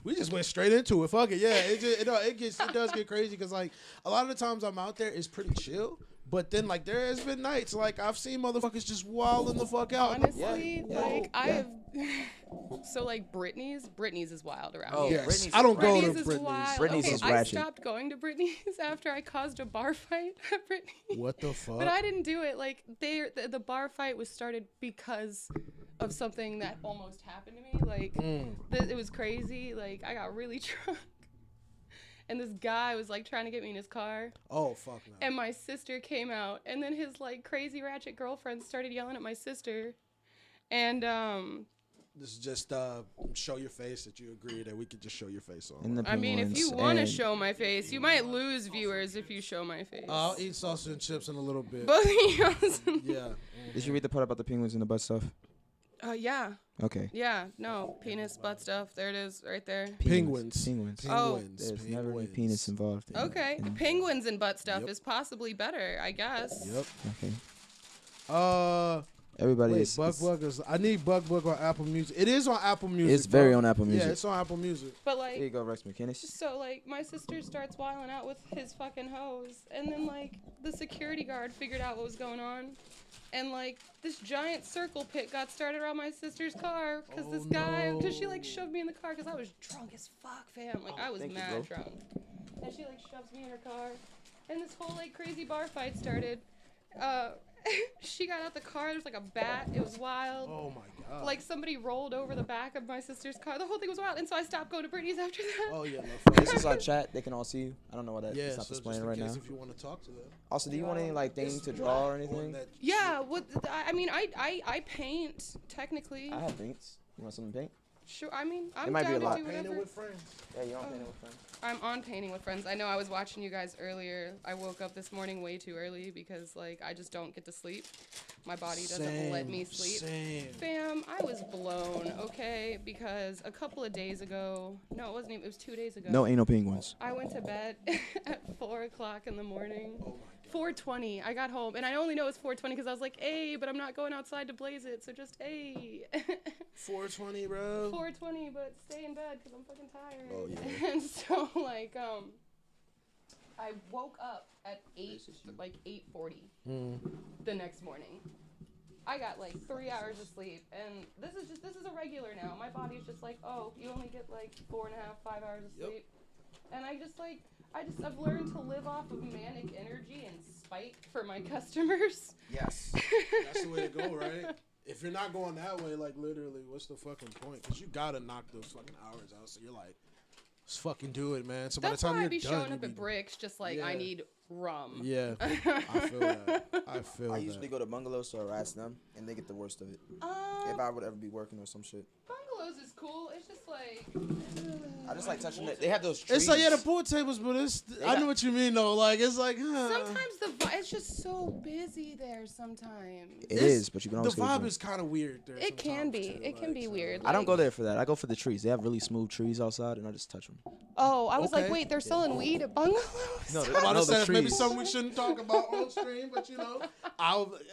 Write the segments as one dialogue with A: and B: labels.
A: We just went straight into it. Fuck it, yeah. It does get crazy because like a lot of the times I'm out there, it's pretty chill. But then like there has been nights like I've seen motherfuckers just wilding the fuck out.
B: Honestly, I have. So like Britney's is wild around here.
A: Yes. I don't go to
B: Is
A: Britney's.
B: wild.
C: Britney's
B: okay,
C: is
B: I
C: ratchet.
B: stopped going to Britney's after I caused a bar fight at Britney's.
A: What the fuck?
B: But I didn't do it. Like the bar fight was started because of something that almost happened to me. Like it was crazy. Like I got really drunk. And this guy was like trying to get me in his car.
A: Oh fuck no.
B: And my sister came out, and then his like crazy ratchet girlfriend started yelling at my sister. And
A: this is just show your face that you agree that we could just show your face on.
C: And the
B: I mean, if you
C: Penguins
B: want to
C: and-
B: show my face, you might lose viewers if you show my face.
A: I'll eat sausage and chips in a little bit.
B: Both of you.
A: Yeah.
C: Did you read the part about the penguins and the butt stuff?
B: Yeah.
C: Okay.
B: Yeah. No. Penis, butt stuff. There it is, right there.
A: Penguins.
C: Penguins.
B: Oh.
C: There's never any penis involved.
B: Okay. Penguins and butt stuff is possibly better, I guess.
A: Yep.
C: Okay. Everybody
A: Wait,
C: is.
A: Buck Buggers. I need Buck Book on Apple Music. It is on Apple Music.
C: It's very
A: bro.
C: on Apple Music.
A: Yeah, it's on Apple Music.
B: But
C: There you
B: like,
C: go, Rex McKinnis.
B: so like, my sister starts wilding out with his fucking hose, and then like, the security guard figured out what was going on, and like, this giant circle pit got started around my sister's car because this guy, because she like shoved me in the car because I was drunk as fuck, fam. Like I was
C: Thank you,
B: mad
C: bro.
B: drunk, and she like shoves me in her car, and this whole like crazy bar fight started. She got out the car. There's like a bat. It was wild.
A: Oh my god.
B: Like somebody rolled over the back of my sister's car. The whole thing was wild, and so I stopped going to Britney's after that.
A: Oh yeah, no
C: This
A: fuck.
C: is our chat. They can all see you. I don't know why that
A: Yeah,
C: it's not
A: so just
C: displaying
A: in
C: right
A: case
C: now.
A: if you want to talk to them.
C: Also, do you want any like thing to draw or anything?
B: Yeah, what? I mean, I paint technically.
C: I have paints. You want something to paint?
B: Sure. I mean, I'm
C: might be
B: down
C: a lot.
B: to do
A: Painting
B: whatever.
A: with friends.
C: Yeah, you don't paint it with friends.
B: I'm on painting with friends. I know I was watching you guys earlier. I woke up this morning way too early because like I just don't get to sleep. My body doesn't let me sleep.
A: Same.
B: Fam, I was blown, okay? Because a couple of days ago, no, it wasn't even, it was 2 days ago.
C: No anal penguins.
B: I went to bed at 4 o'clock in the morning.
A: Oh my god.
B: 4:20. I got home, and I only know it's 4:20 because I was like, "Hey," but I'm not going outside to blaze it, so just hey.
A: 420, bro.
B: 4:20, but stay in bed because I'm fucking tired.
A: Oh, yeah.
B: And so like I woke up at 8:40 the next morning. I got like 3 hours of sleep, and this is a regular now. My body's just like, oh, you only get like 4.5, 5 hours of sleep, and I've learned to live off of manic energy and spite for my customers.
C: Yes.
A: That's the way to go, right? If you're not going that way, like literally, what's the fucking point? Because you gotta knock those fucking hours out. So you're like, let's fucking do it, man. So by
B: That's
A: the time
B: why I
A: you're
B: be
A: done,
B: showing
A: you
B: up
A: be-
B: at Bricks just like I
A: Yeah.
B: need rum.
A: Yeah, I feel that. I feel
C: I
A: that.
C: usually go to bungalows, so I harass them, and they get the worst of it. If I would ever be working or some shit.
B: Bungalows is cool. It's just like
C: I just like touching it. They have those trees.
A: It's like yeah, the pool tables, but it's. I know what you mean though. Like it's like.
B: sometimes it's just so busy there. Sometimes
C: It is, but you can
A: The
C: always go
A: vibe
C: drink.
A: is kind of weird there.
B: it can
A: sometimes,
B: be.
A: too,
B: It can
A: like,
B: be
A: so-
B: weird.
C: I don't
B: like-
C: go there for that. I go for the trees. They have really smooth trees outside, and I just touch them.
B: Oh, I was like,
A: Okay.
B: wait, they're selling weed at bungalows.
C: No,
A: I'm about
C: No,
A: to
C: the
A: say maybe
C: trees.
A: something we shouldn't talk about on stream, but you know,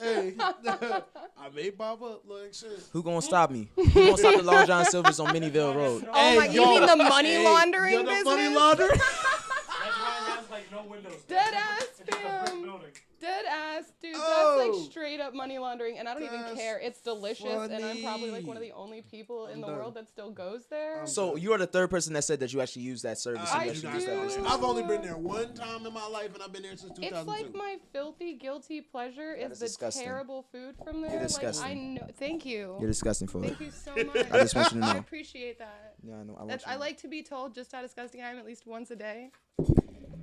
A: hey, I may pop up like shit.
C: Who gonna stop me? Who gonna stop the Long John Silver's on Minnieville Road?
B: Oh my! You mean the money laundering
A: You're the
B: business?
A: money laundering.
D: That's why it has like no windows.
B: Dead ass,
D: It's a brick
B: fam.
D: building.
B: Dead ass, dude.
A: Oh.
B: That's like straight up money laundering, and I don't even
A: That's
B: care. It's delicious, and I'm probably like
A: funny.
B: one of the only people in the
A: done.
B: world that still goes there.
C: So you are the third person that said that you actually use that service.
A: I
C: and
A: do
C: you
A: not
C: actually use that
B: do.
C: business.
A: I've only been there one time in my life, and I've been there since 2002.
B: It's like my filthy, guilty pleasure
C: That
B: is
C: is
B: the
C: disgusting.
B: terrible food from there.
C: You're
B: Like,
C: disgusting.
B: I know. Thank you.
C: You're disgusting for it.
B: Thank you so much.
C: I just want you to
B: I
C: know.
B: appreciate that.
C: Yeah, I know. I want
B: That's,
C: you to
B: I
C: know.
B: like to be told just how disgusting I am at least once a day.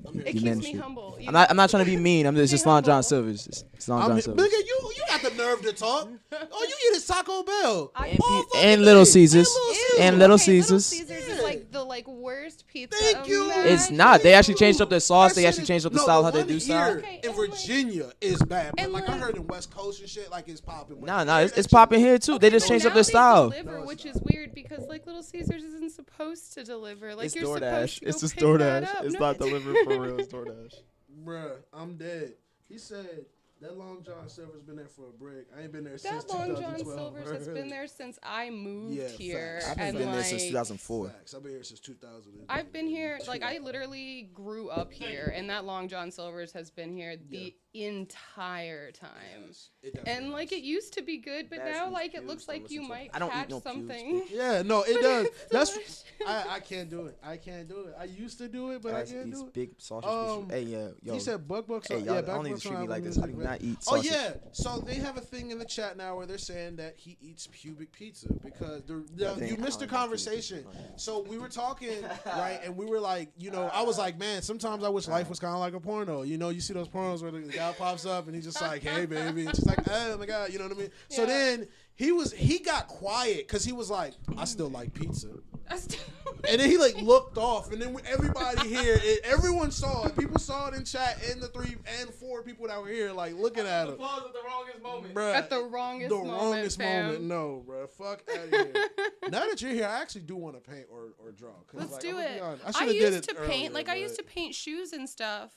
A: I'm here.
B: It
C: You
B: keeps
C: managed
B: me
C: it.
B: humble. You
C: I'm not trying to be mean. It's just Long John Silver's. It's Long John
A: Nigga,
C: Silver's.
A: you got the nerve to talk. All you eat is Taco Bell.
B: I-
A: All
C: And
A: fucking
C: Little
A: day.
C: Caesars.
B: Ew,
C: And Little
B: okay,
C: Caesars.
B: Little Caesars
A: Yeah.
B: is like the worst pizza.
A: Thank you.
C: It's not. They actually changed up their sauce.
A: That
C: They
A: shit
C: actually
A: is-
C: changed up the
A: no,
C: style
A: the
C: how they
A: one
C: do style.
A: here
B: Okay,
A: in
B: and like-
A: Virginia is bad, but
B: and
A: like I
B: like-
A: heard in West Coast and shit, like it's popping.
C: Nah, it's popping here too. They just
B: So
C: changed up
B: now
C: their
B: they
C: style.
B: Deliver,
A: No, it's
B: which
A: not.
B: is weird because like Little Caesars isn't supposed to deliver. Like
C: It's
B: you're
C: DoorDash.
B: supposed to
C: It's
B: go
C: just
B: pick that
C: DoorDash.
B: up.
C: It's
B: No,
C: not delivered for real. It's DoorDash.
A: Bruh, I'm dead. He said That Long John Silver's been there for a break. I ain't been there since
B: That Long
A: 2012.
B: John Silver's has been there since I moved here.
A: facts.
C: I've
B: and
C: been there
B: like,
C: since 2004.
A: Facts. I've been here since 2000.
B: I've been here, like I literally grew up here, and that Long John Silver's has been here the entire time.
A: Yes,
B: And like it used to be good, but
C: That's
B: now
C: these
B: like it
C: pews,
B: looks
C: don't
B: like you
C: listen to
B: might
C: it. I don't eat
B: catch
C: no pews,
B: something.
A: Yeah, no, it
B: But
A: does.
B: it's
A: That's
B: delicious.
A: I can't do it. I can't do it. I used to do it, but I can't
C: These
A: do it.
C: big sausage pieces. Hey, yo.
A: He said Buck.
C: Hey, y'all don't need to treat me like this. I do not eat sausage.
A: Oh yeah, so they have a thing in the chat now where they're saying that he eats pubic pizza because you missed the conversation. So we were talking, right, and we were like, I was like, man, sometimes I wish life was kind of like a porno. You see those pornos where the guy pops up and he's just like, hey baby, and she's like, oh my god, you know what I mean? Yeah. So then he got quiet because he was like, I still like pizza. And then he like looked off, and then everybody here, everyone saw it. People saw it in chat, and the 3 and 4 people that were here, like looking at him.
D: Pause at the wrongest moment.
A: Bruh,
B: At the wrongest moment.
A: No, bro. Fuck out of here. Now that you're here, I actually do want to paint or draw.
B: Let's do it.
A: I
B: used to paint, I used to paint shoes and stuff.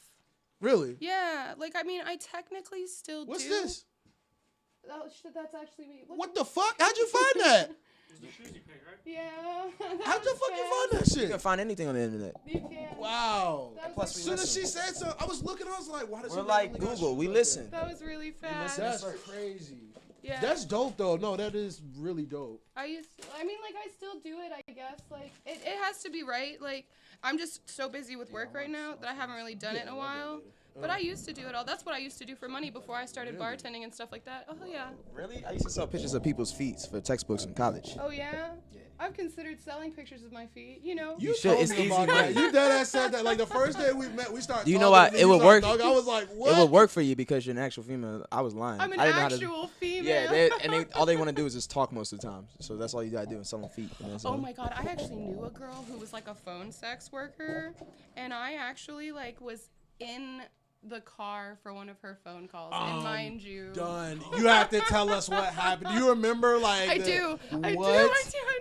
A: Really?
B: Yeah, I technically still do.
A: What's this?
B: Oh shit, that's actually me.
A: What the fuck? How'd you find that?
B: Yeah.
A: How'd the fuck you find that shit?
C: You can find anything on the internet.
B: You can.
A: Wow.
C: Plus,
A: As soon as she said so, I was looking. I was like, "Why does
C: We're
A: she
C: like
A: randomly got
C: Google.
A: shit
C: We
A: like
C: listen.
B: That was really fast.
A: That's crazy.
B: Yeah.
A: That's dope though. No, that is really dope.
B: I still do it, I guess. It has to be right. I'm just so busy with work right now that I haven't really done it in a while. But I used to do it all. That's what I used to do for money before I started bartending and stuff like that. Oh, yeah.
C: Really? I used to sell pictures of people's feet for textbooks in college.
B: Oh, yeah? I've considered selling pictures of my feet,
A: You
C: should.
A: told
C: It's
A: me
C: easy
A: about
C: money.
A: that. You dead ass said that. Like the first day we met, we started.
C: Do you know
A: talking,
C: what?
A: and
C: It would work.
A: talking. I was like, what?
C: It would work for you because you're an actual female. I was lying.
B: I'm an
C: I didn't know
B: actual female.
C: Yeah, all they want to do is just talk most of the time. So that's all you gotta do is sell them feet.
B: Oh my god, I actually knew a girl who was like a phone sex worker, and I actually was in the car for one of her phone calls, and mind you,
A: Done. You have to tell us what happened. Do you remember
B: I do.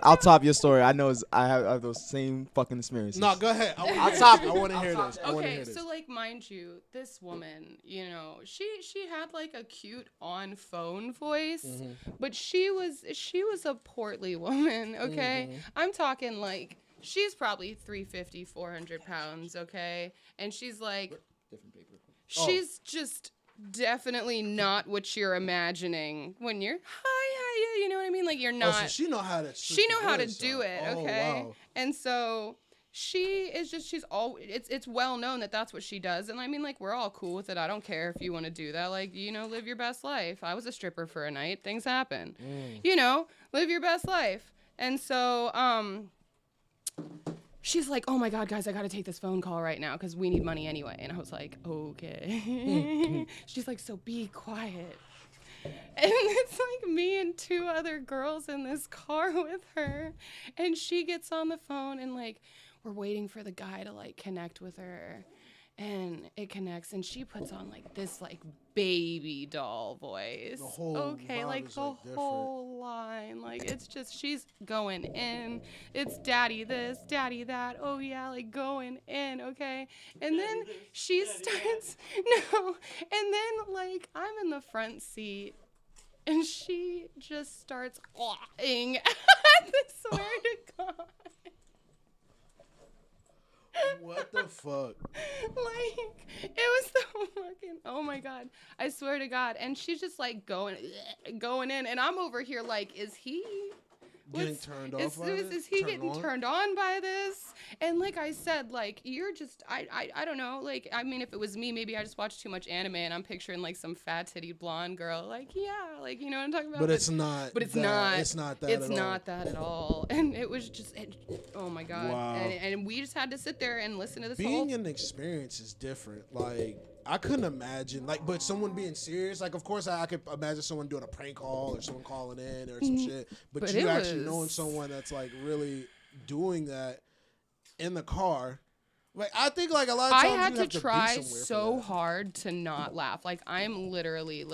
C: I'll top your story. I know I have those same fucking experiences.
A: No, go ahead.
C: I'll top it.
A: I want to hear this.
B: Okay, so mind you, this woman, she had a cute on phone voice, but she was a portly woman. Okay, I'm talking she's probably 350, 400 pounds. Okay, and she's
C: Different paper.
B: She's just definitely not what you're imagining when you're hi, you know what I mean? You're not.
A: So she know how to.
B: She know how to do it, okay?
A: Wow.
B: And so she is just it's well known that that's what she does, and we're all cool with it. I don't care if you want to do that. Live your best life. I was a stripper for a night. Things happen. Live your best life. And so she's like, oh my God, guys, I gotta take this phone call right now because we need money anyway. And I was like, okay. She's like, so be quiet. And it's me and 2 other girls in this car with her. And she gets on the phone and we're waiting for the guy to connect with her. And it connects, and she puts on this baby doll voice.
A: The whole
B: okay,
A: vibe is,
B: the whole line. It's just she's going in. It's daddy this, daddy that. Oh yeah, going in. Okay, and then she starts and then I'm in the front seat, and she just starts laughing. I swear to God.
A: What the fuck?
B: It was so fucking, oh my God. I swear to God. And she's just going in, and I'm over here is he
A: getting turned off by this?
B: Is he getting turned on by this? And I said, you're just, I don't know. If it was me, maybe I just watched too much anime and I'm picturing some fat-titted blonde girl. Yeah, you know what I'm talking about?
A: But it's not.
B: But it's
A: that.
B: not.
A: It's not that
B: It's
A: at all.
B: not that at all. And it was just, oh my God.
A: Wow.
B: And we just had to sit there and listen to this
A: Being an experience is different. I couldn't imagine, but someone being serious. Of course, I could imagine someone doing a prank call or someone calling in or some shit. But you actually knowing someone that's really doing that in the car. I think a lot of times
B: I had
A: you have
B: to
A: be
B: try
A: somewhere
B: so hard to not laugh. I'm literally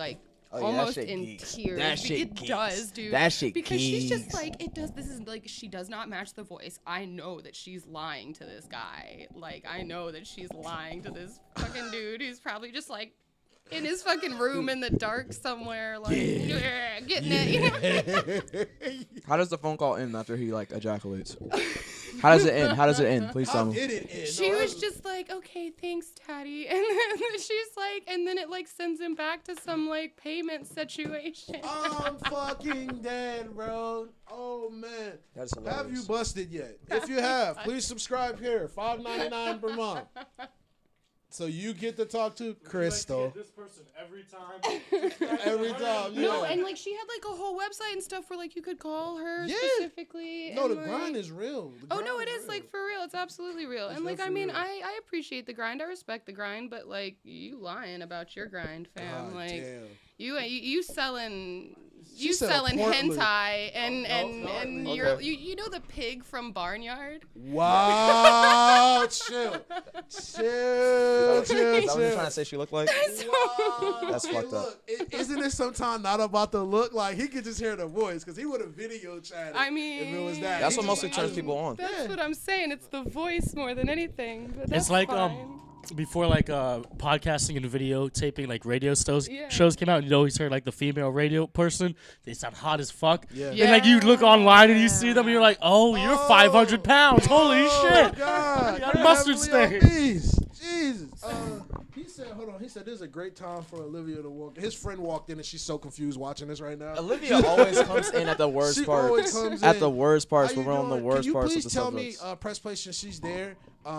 C: Oh, yeah,
B: almost
C: that shit
B: in
C: geeks.
B: tears.
C: That shit
B: It
C: geeks.
B: does, dude.
C: That shit
B: because she's just
C: geeks.
B: it does. This is she does not match the voice. I know that she's lying to this guy. I know that she's lying to this fucking dude who's probably just in his fucking room in the dark somewhere, like getting it. You know?
C: How does the phone call end after he like ejaculates? How does it end? How does it end? Please tell me.
A: Did it end?
B: She was just like, okay, thanks, Daddy. And then she's like, and then it like sends him back to some like payment situation.
A: I'm fucking dead, bro. Oh man.
C: That's hilarious.
A: Have you busted yet? If you have, please subscribe here. $5.99 per month. So you get to talk to Crystal.
D: Like to get this person every time.
A: Every time.
B: No,
A: Yeah.
B: and like she had like a whole website and stuff where like you could call her
A: Yeah.
B: specifically.
A: No,
B: and,
A: the
B: like,
A: grind is real. The
B: Oh
A: grind
B: no, it is
A: real.
B: like for real. It's absolutely real.
A: It's
B: And like I
A: definitely
B: mean,
A: real.
B: I appreciate the grind. I respect the grind, but like you lying about your grind, fam.
A: God
B: like
A: damn.
B: you selling
A: She
B: you
A: said a
B: selling
A: Portland.
B: hentai and
C: Okay.
B: you're you know the pig from Barnyard?
A: Wow. Chill.
C: Is that what you're trying to say she looked like?
A: Wow.
C: That's
A: Hey,
C: fucked up.
A: look, isn't it sometimes not about the look? Like, he could just hear the voice, because he would have video chatted
B: I mean,
A: if it was that.
C: That's
A: He
C: what
A: just
C: mostly
A: like,
C: turns people on.
B: That's
A: Yeah.
B: what I'm saying. It's the voice more than anything. But that's
D: It's like
B: fine.
D: before like podcasting and videotaping like radio shows
B: Yeah.
D: came out, you always heard like the female radio person. They sound hot as fuck.
A: Yeah.
D: And like you look online and you see them and you're like, oh, you're 500 pounds. Holy
A: Oh,
D: shit.
A: God.
D: got
A: You're
D: mustard
A: heavily
D: stain.
A: obese. Jesus. He said, hold on. He said, this is a great time for Olivia to walk. His friend walked in and she's so confused watching this right now.
C: Olivia always comes in at the worst
A: She
C: part.
A: always comes
C: At
A: in.
C: the worst parts,
A: How
C: when
A: you
C: we're on the
A: doing?
C: worst
A: Can you
C: parts of
A: please
C: the
A: tell me,
C: subjects.
A: press play, since she's there?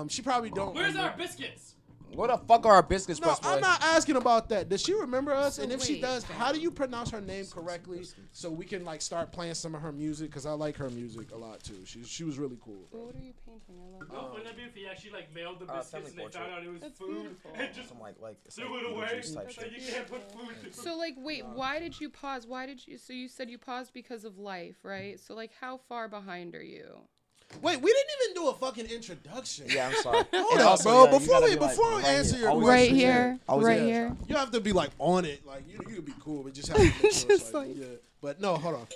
A: She probably don't.
D: Where's
A: remember.
D: our biscuits?
C: What the fuck are our biscuits,
A: No,
C: press play?
A: I'm not asking about that. Does she remember us?
B: So
A: And if she
B: wait.
A: does, how do you pronounce her name correctly so we can like start playing some of her music? Because I like her music a lot too. She was really cool.
B: Well, what are you painting? I love
D: No, wouldn't that be if he actually like mailed the
C: Our
D: biscuits and
C: family
D: they
C: portrait.
D: found out it was
B: That's
D: food
B: beautiful.
D: and just
C: Some like it's
D: threw
C: like
D: it away?
C: juice type
D: So
C: shit.
D: you can't put food to
B: So like, wait, why did you pause? Why did you? So you said you paused because of life, right? So like, how far behind are you?
A: Wait, we didn't even do a fucking introduction.
C: Yeah, I'm sorry.
A: Hold
C: And
A: up,
C: also,
A: bro.
C: yeah, you
A: Before
C: gotta
A: we
C: be, like,
A: before we
C: right
A: answer
C: here.
A: your
C: Always
B: Right
A: question,
B: here,
C: Always
B: right
C: there.
B: here.
A: you have to be like on it. Like you could be cool, but just have to make sure it's
B: Just
A: like,
B: like-
A: yeah. But no, hold on.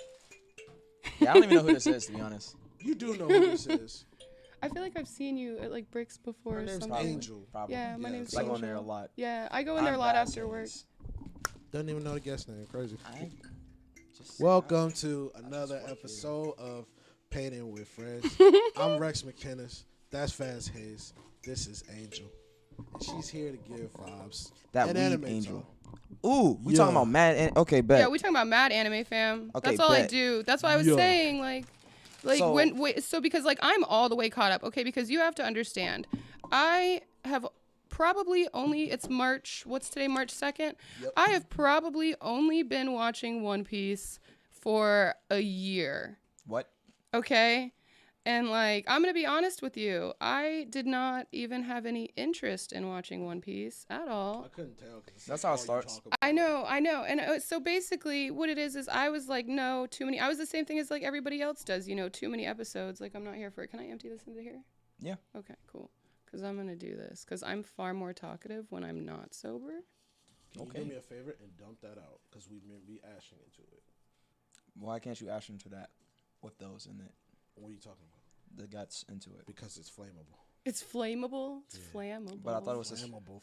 C: Yeah, I don't even know who this is, to be honest.
A: You do know who this is.
B: I feel like I've seen you at like Bricks before.
A: Her
B: or
A: name's
B: something.
A: Angel.
C: Probably.
B: Yeah, my
A: Yeah,
B: name's
A: so
C: I
B: Angel.
C: go in there a lot.
B: Yeah, I go in there a
C: I'm
B: lot
C: bad
B: after
C: at
B: work.
C: these.
A: Doesn't even know the guest name. Crazy.
C: I just-
A: Welcome to another episode of Painting with Friends. I'm Rex McKinnis. That's Faz Hayes. This is Angel. And she's here to give vibes.
C: That
A: and
C: weed
A: anime
C: angel.
A: talk.
C: Ooh, we
A: Yeah.
C: talking about mad. Okay, bet.
B: Yeah, we talking about mad anime, fam.
C: Okay,
B: That's all I
C: bet.
B: do. That's why I was
A: Yeah.
B: saying, like
C: So-
B: so because like I'm all the way caught up, okay? Because you have to understand, I have probably only it's March. What's today? March 2nd.
A: Yep.
B: I have probably only been watching One Piece for a year.
C: What?
B: Okay. And like, I'm going to be honest with you. I did not even have any interest in watching One Piece at all.
A: I couldn't tell. 'Cause
C: That's how it
A: all you
C: starts.
A: talk about.
B: I know. And so basically what it is I was like, no, too many. I was the same thing as like everybody else does, you know, too many episodes. Like, I'm not here for it. Can I empty this into here?
C: Yeah.
B: Okay, cool. Because I'm going to do this. Because I'm far more talkative when I'm not sober.
A: Can you
C: Okay.
A: do me a favor and dump that out? Because we've been ashing into it.
C: Why can't you ash into that with those in it?
A: What are you talking about?
C: The guts into it.
A: Because it's flammable.
B: It's flammable. It's flammable.
C: But I thought it was just
A: Flammable.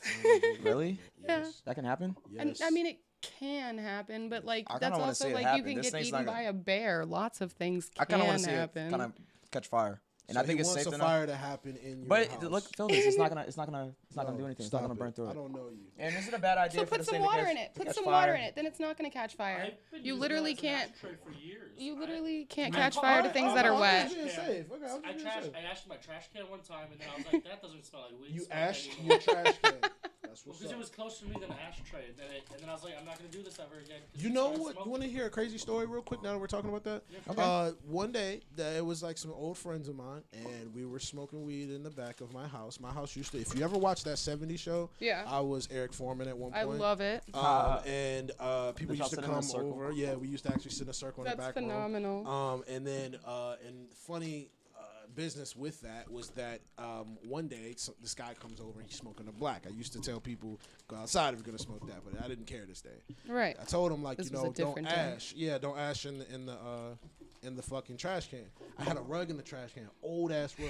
C: really.
A: Yes.
C: That can happen.
B: And
A: Yes.
B: I mean, it can happen, but like
C: I kinda
B: that's
C: wanna
B: also
C: see it
B: like
C: happen.
B: you can
C: This
B: get
C: thing's
B: eaten
C: not
B: by
C: gonna-
B: a bear. Lots of things
C: I kind of want
B: can
C: to see
B: happen.
C: it kind of catch fire, and
A: So
C: I think
A: he
C: it's
A: wants
C: safe
A: a
C: enough.
A: fire to happen in your
C: But
A: house.
C: look, feel this. It's not gonna do anything. It's not
A: Stop
C: gonna
A: it.
C: burn through
A: I
C: it.
A: don't know you.
C: And is it a bad idea
B: So
C: for
B: put
C: this
B: some
C: thing to
B: water
C: catch-
B: in it.
C: to
B: Put
C: catch
B: some
C: fire?
B: water in it. Then it's not gonna catch fire.
D: I've been
B: You
D: using
B: literally
D: that as an
B: can't.
D: ashtray for years.
B: You literally can't
D: Man,
B: catch
D: oh,
B: fire to
D: oh,
B: things
D: oh,
B: that are
D: oh,
B: wet.
A: I'm just being safe. Okay, I'm
D: I
A: just being safe.
D: ashed my trash can one time, and then I was like, that doesn't smell like weed.
A: You
D: smoke
A: ashed
D: anymore.
A: your trash can. That's what's
D: Because it
A: up.
D: was closer to me than an ashtray, and then I was like, I'm not gonna do this ever again. 'cause
A: You
D: it
A: know
D: started
A: what? You
D: smoking.
A: want to hear a crazy story real quick now that we're talking about that?
D: Yeah,
C: Okay.
A: One day, it was like some old friends of mine, and we were smoking weed in the back of my house. My house used to, if you ever watched that 70s show,
B: Yeah.
A: I was Eric Foreman at one point.
B: I love it.
A: And people
C: Did y'all
A: used to
C: sit in a
A: come
C: circle?
A: over. Yeah, we used to actually sit in a circle in the
B: That's
A: back room.
B: phenomenal.
A: And then, and funny business with that was that one day this guy comes over and he's smoking a black. I used to tell people go outside if you're gonna smoke that, but I didn't care this day.
B: Right.
A: I told him like
B: This
A: you
B: was a
A: know don't
B: different day.
A: ash. Yeah, don't ash in the fucking trash can. I had a rug in the trash can, old ass rug.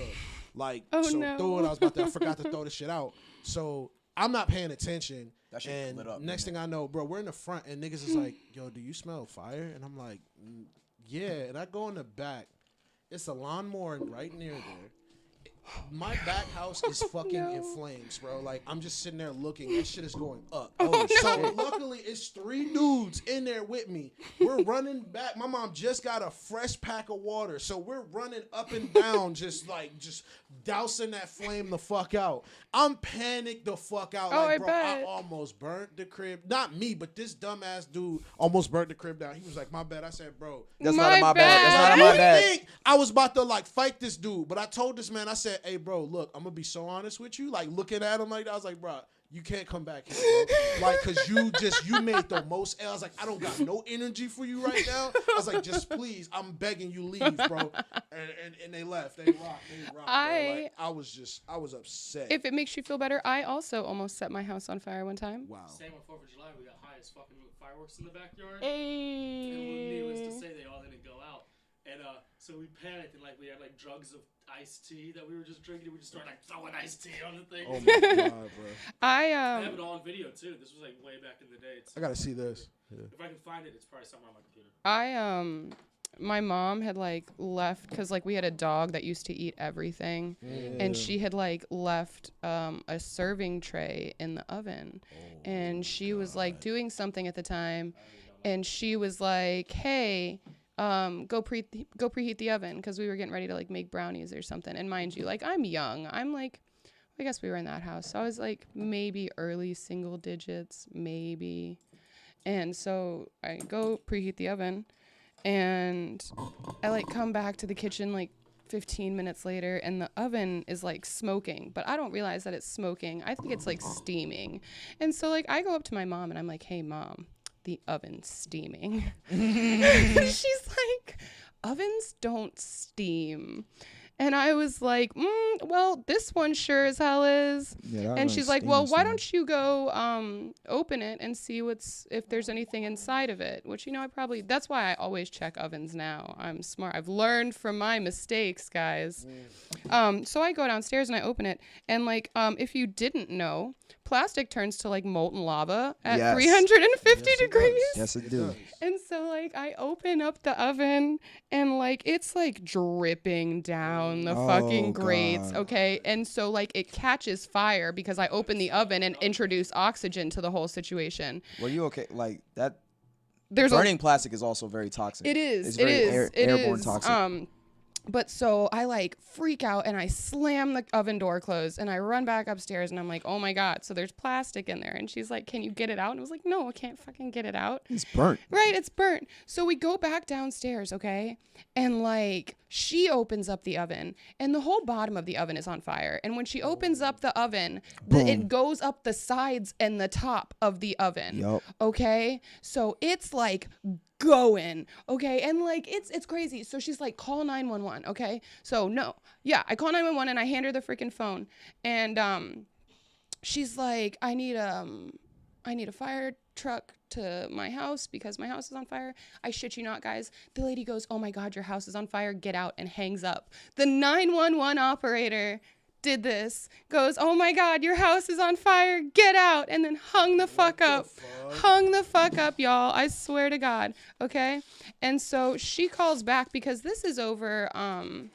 A: Like
B: Oh,
A: so
B: no.
A: threw it. I was about to. I forgot to throw the shit out. So I'm not paying attention.
C: That shit
A: And
C: lit up,
A: next thing I know, bro, we're in the front, and niggas is like, yo, do you smell fire? And I'm like, yeah. And I go in the back. It's a lawnmower right near there. My back house is fucking in flames, bro. Like, I'm just sitting there looking. That shit is going up. So luckily, it's 3 dudes in there with me. We're running back. My mom just got a fresh pack of water. So we're running up and down, just dousing that flame the fuck out. I'm panicked the fuck out.
B: Oh,
A: like,
B: I
A: bro,
B: bet.
A: I almost burnt the crib. Not me, but this dumbass dude almost burnt the crib down. He was like, my bad. I said, bro.
C: That's
B: My
C: not my bad.
B: bad.
C: That's not
A: I
C: my bad.
A: think I was about to like fight this dude, but I told this man, I said, hey, bro, look, I'm gonna be so honest with you. Like, looking at him like that, I was like, bro, you can't come back here, bro. Like, cause you made the most. I was like, I don't got no energy for you right now. I was like, just please, I'm begging you, leave, bro. And they left. They rocked. Bro. Like, I was upset.
B: If it makes you feel better, I also almost set my house on fire one time.
A: Wow.
D: Same on 4th of July. We got high as fucking fireworks in the backyard.
B: Hey.
D: And needless to say, they all didn't go out. And so we panicked and like we had like drugs of iced tea that we were just drinking. We just started like throwing iced tea on the thing.
A: Oh my god, bro.
B: I
D: have it all on video too. This was like way back in the day.
A: I gotta see this. Yeah.
D: If I can find it, it's probably somewhere on my computer.
B: My mom had like left because like we had a dog that used to eat everything, and she had like left a serving tray in the oven, and she was like doing something at the time, and she was like, hey, go preheat the oven, because we were getting ready to like make brownies or something. And mind you, like, I'm young. I'm like, I guess we were in that house, so I was like maybe early single digits, maybe. And so I go preheat the oven, and I like come back to the kitchen like 15 minutes later, and the oven is like smoking, but I don't realize that it's smoking. I think it's like steaming. And so like I go up to my mom and I'm like, hey mom, the oven's steaming. She's like, ovens don't steam. And I was like, well, this one sure as hell is.
C: Yeah,
B: and she's like, well, why don't you go open it and see if there's anything inside of it? Which, that's why I always check ovens now. I'm smart. I've learned from my mistakes, guys. So I go downstairs and I open it. And like, if you didn't know, plastic turns to like molten lava at 350 degrees.
C: Yes, it does.
B: And so like I open up the oven and like it's like dripping down the fucking grates, okay? And so like it catches fire because I open the oven and introduce oxygen to the whole situation.
C: Were you okay? Like that?
B: There's
C: burning plastic is also very toxic.
B: It is.
C: It's
B: It
C: very
B: is.
C: airborne toxic.
B: But so I like freak out and I slam the oven door closed and I run back upstairs and I'm like, oh my God, so there's plastic in there. And she's like, can you get it out? And I was like, no, I can't fucking get it out.
C: It's burnt.
B: Right, it's burnt. So we go back downstairs, okay? And like she opens up the oven and the whole bottom of the oven is on fire. And when she opens up the oven, it goes up the sides and the top of the oven.
C: Yep.
B: Okay? So it's like going, okay? And like it's crazy. So she's like, call 911, okay? So I call 911 and I hand her the freaking phone, and she's like, I need a fire truck to my house because my house is on fire. I shit you not, guys. The lady goes, oh my God, your house is on fire, get out, and hangs up. The 911 operator did this, goes, oh my God, your house is on fire, get out, and then hung the fuck up. Hung the fuck up, y'all. I swear to God. Okay? And so she calls back because this is over, and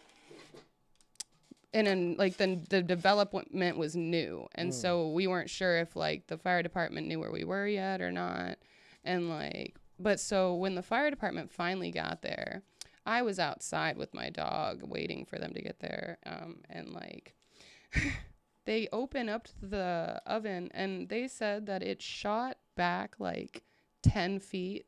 B: then like the development was new. And so we weren't sure if like the fire department knew where we were yet or not. And like, but so when the fire department finally got there, I was outside with my dog waiting for them to get there. And like, they open up the oven and they said that it shot back like 10 feet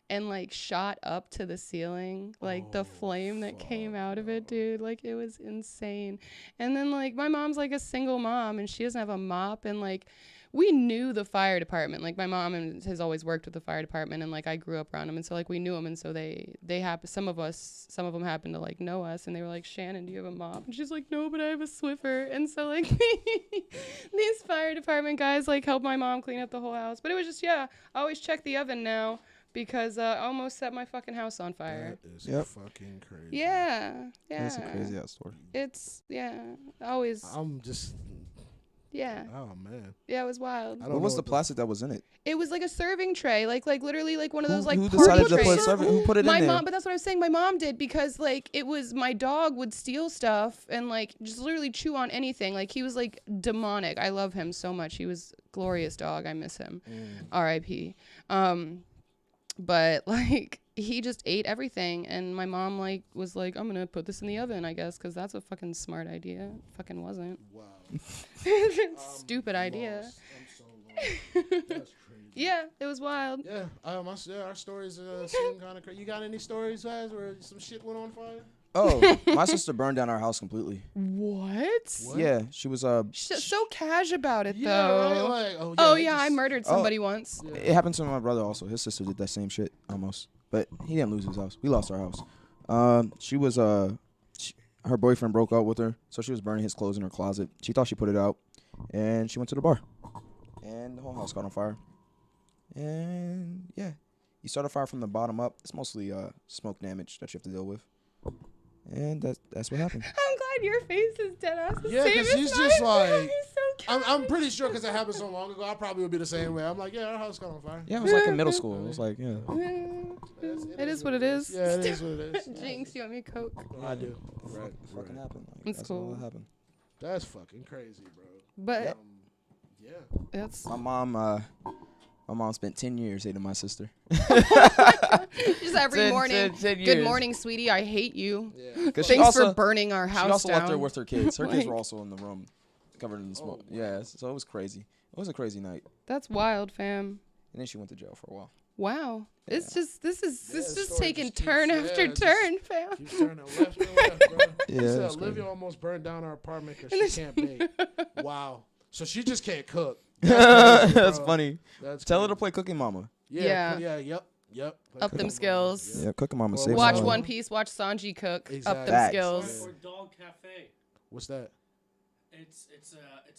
B: and like shot up to the ceiling, like the flame that came out of it, dude. Like it was insane. And then like my mom's like a single mom and she doesn't have a mop, and like we knew the fire department. Like my mom has always worked with the fire department, and like I grew up around them, and so like we knew them, and so they some of them happened to like know us, and they were like, Shannon, do you have a mop? And she's like, no, but I have a Swiffer. And so like these fire department guys like helped my mom clean up the whole house. But it was just I always check the oven now because I almost set my fucking house on fire.
A: That is fucking crazy.
B: Yeah.
C: That's a crazy ass story.
B: It's always.
A: I'm just.
B: Yeah.
A: Oh man.
B: Yeah, it was wild.
A: I don't
C: What was
A: know
C: the plastic that was in it?
B: It was like a serving tray, like literally like one of those like
C: who
B: party
C: decided to
B: trays.
C: put serving? Who put it
B: My
C: in there?
B: mom, but that's what I was saying. My mom did because like it was my dog would steal stuff and like just literally chew on anything. Like he was like demonic. I love him so much. He was glorious dog. I miss him. R.I.P. But like he just ate everything, and my mom like was like, I'm gonna put this in the oven, I guess, because that's a fucking smart idea. Fucking wasn't.
A: Wow.
B: Stupid idea.
A: Lost. I'm so lost. That's crazy.
B: Yeah, it was wild.
A: Yeah, our stories seem kind of crazy. You got any stories, guys, where some shit went on fire?
C: Oh, my sister burned down our house completely.
B: What?
C: Yeah, she was
B: So cash about it
A: Yeah,
B: though.
A: right. Like,
B: Oh
A: they
B: yeah, I
A: just-
B: murdered somebody once.
A: Yeah.
C: It happened to my brother also. His sister did that same shit almost, but he didn't lose his house. We lost our house. She was her boyfriend broke up with her, so she was burning his clothes in her closet. She thought she put it out, and she went to the bar, and the whole house caught on fire. And yeah, you start a fire from the bottom up. It's mostly smoke damage that you have to deal with, and that's what happened.
B: I'm glad your face is dead ass the
A: Yeah,
B: same
A: 'cause
B: as
A: he's
B: mine.
A: just like-
B: He's so
A: I'm pretty sure because it happened so long ago. I probably would be the same way. I'm like, yeah, our house caught on fire.
C: Yeah, it was like in middle school. It was like, yeah.
B: It is what it is.
A: Yeah, it is what it is.
B: Jinx, you want me a Coke?
A: I do.
C: Fuck-
A: Right.
C: fucking happened. Like,
B: It's
C: that's
B: cool.
C: what happened.
A: That's fucking crazy, bro.
B: But
A: Yeah.
B: that's
C: My mom spent 10 years hating my sister.
B: just every
C: 10
B: morning.
C: 10
B: Good
C: years.
B: morning, sweetie. I hate you.
A: Yeah.
C: 'Cause she
B: Thanks
C: also,
B: for burning our house
C: she also
B: down.
C: left her with her kids. Her kids
B: Like-
C: were also in the room, covered in smoke.
A: wow.
C: Yeah, so it was crazy. It was a crazy night.
B: That's wild, fam.
C: And then she went to jail for a while.
B: Wow. It's
C: Yeah.
B: just this is
A: Yeah, the
B: just
A: story
B: taking
A: just keeps-
B: turn
A: yeah,
B: after
A: it just
B: turn, fam.
A: Keeps turning left and left, bro.
C: Yeah,
A: She said
C: that's
A: Olivia
C: crazy.
A: almost burned down our apartment because she can't bake. Wow. So she just can't cook.
C: That's
A: bro.
C: funny.
A: That's
C: Tell her to
A: crazy.
C: play Cooking Mama.
A: Yeah.
B: Yeah.
A: Yep.
B: Up
C: Cooking
B: them
C: Mama.
B: skills.
C: Yeah, Cooking Mama
A: Well,
C: saves
B: Watch
C: my life.
B: One Piece. Watch Sanji cook. Up
A: Exactly.
B: them
C: Facts.
B: skills.
D: Or Dog Cafe.
A: What's that?
D: It's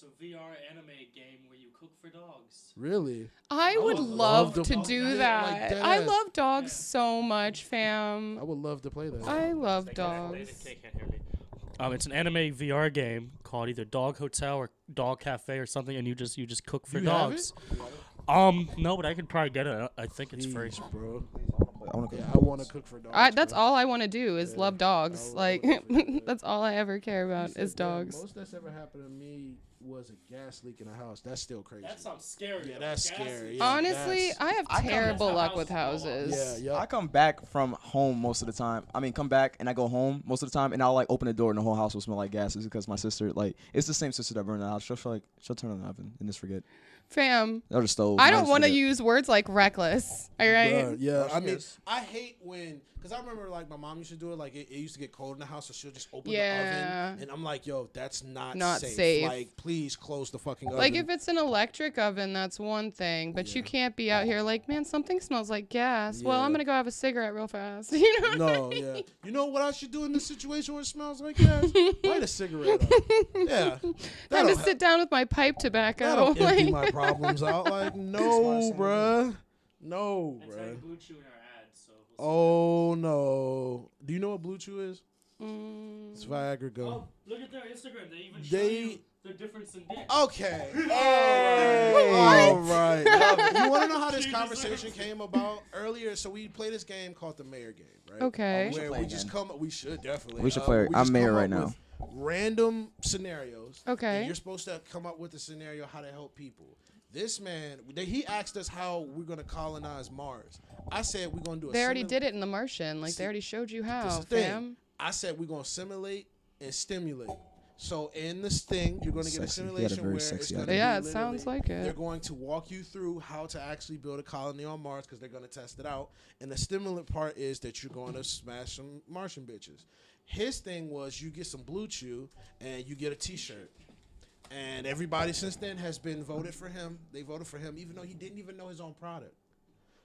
D: a VR anime game where you cook for dogs.
A: Really?
B: I would
D: would
B: love
A: love
B: to
A: to-
B: do
A: like
B: that.
A: dead
B: I
A: ass.
B: love dogs
D: Yeah.
B: so much, fam.
A: I would love to play that.
B: I love
D: They can't
B: dogs.
D: hear me. It's an anime VR game called either Dog Hotel or Dog Cafe or something, and you just cook for
A: You have
D: dogs.
A: it?
D: No, but I could probably get it. I think it's free.
A: Jeez, bro.
C: I want to
A: Yeah, I want to cook for dogs.
B: That's
A: bro.
B: all I want to do is
A: Yeah.
B: love dogs.
A: I
B: Like
A: would love it.
B: that's all I ever care
A: He
B: about
A: said,
B: is
A: "Man,
B: dogs.
A: Most that's ever happened to me was a gas leak in a house. That's still crazy.
D: That sounds scary.
A: Yeah,
D: though.
A: that's
D: Gas
A: scary,
D: is-
A: yeah.
B: Honestly,
A: that's-
B: I have
C: I come-
B: terrible
D: That's
B: luck
D: how
B: with houses.
A: Yeah, yeah.
C: I come back from home most of the time. I mean, come back and I go home most of the time, and I'll like open the door and the whole house will smell like gases because my sister, like, it's the same sister that burned the house. She'll turn on the oven and just forget.
B: Fam,
C: Or the stove.
B: I
C: and
B: don't
C: just
B: want to
C: forget.
B: use words like reckless. All right.
A: Bruh, yeah, I mean,
C: Yes.
A: I hate when, because I remember like my mom used to do it. Like it used to get cold in the house, so she'll just open
B: Yeah.
A: the oven, and I'm like, yo, that's not safe.
B: safe.
A: Like, please close the fucking oven.
B: Like if it's an electric oven, that's one thing, but you
A: Yeah.
B: can't be out here like, man, something smells like gas. Well, I'm
A: Yeah.
B: gonna go have a cigarette real fast. You know?
A: No, yeah. You know what I should do in this situation where it smells like gas? Light a cigarette up. Yeah.
B: Time
A: That'll
B: to sit down with my pipe tobacco.
A: That'll empty
B: Like,
A: my problems out. Like, no, bruh. No,
D: It's like
A: bruh.
D: Blue Chew in our ads, so. we'll see.
A: Oh, no. Do you know what Blue Chew is?
B: mm,
A: It's Viagra gum.
D: Oh, look at their Instagram. They even show
A: They-
D: you the difference in dick.
A: Okay.
C: Hey.
A: All right. You want to know how this
D: Jesus.
A: conversation came about earlier? So we play this game called the Mayor Game, right?
B: Okay.
C: should
A: Where
C: play
A: we
C: again.
A: just come. We should definitely.
C: We should play it.
A: we
C: I'm
A: just
C: mayor
A: come
C: right
A: up
C: now.
A: with Random scenarios.
B: Okay.
A: And you're supposed to come up with a scenario how to help people. This man, he asked us how we're gonna colonize Mars. I said we're gonna do.
B: They already did it in The Martian. Like they already showed you how,
A: This is the thing.
B: fam.
A: I said we're gonna simulate and stimulate. So in this thing, you're gonna get a
C: Sexy. He had a
A: simulation
C: very
A: where it's
C: sexy
A: gonna
C: idea.
B: Yeah,
A: be
B: it sounds
A: literally-
B: like it.
A: They're going to walk you through how to actually build a colony on Mars because they're gonna test it out. And the stimulant part is that you're going to smash some Martian bitches. His thing was you get some Blue Chew and you get a T-shirt. And everybody since then has been voted for him. They voted for him even though he didn't even know his own product.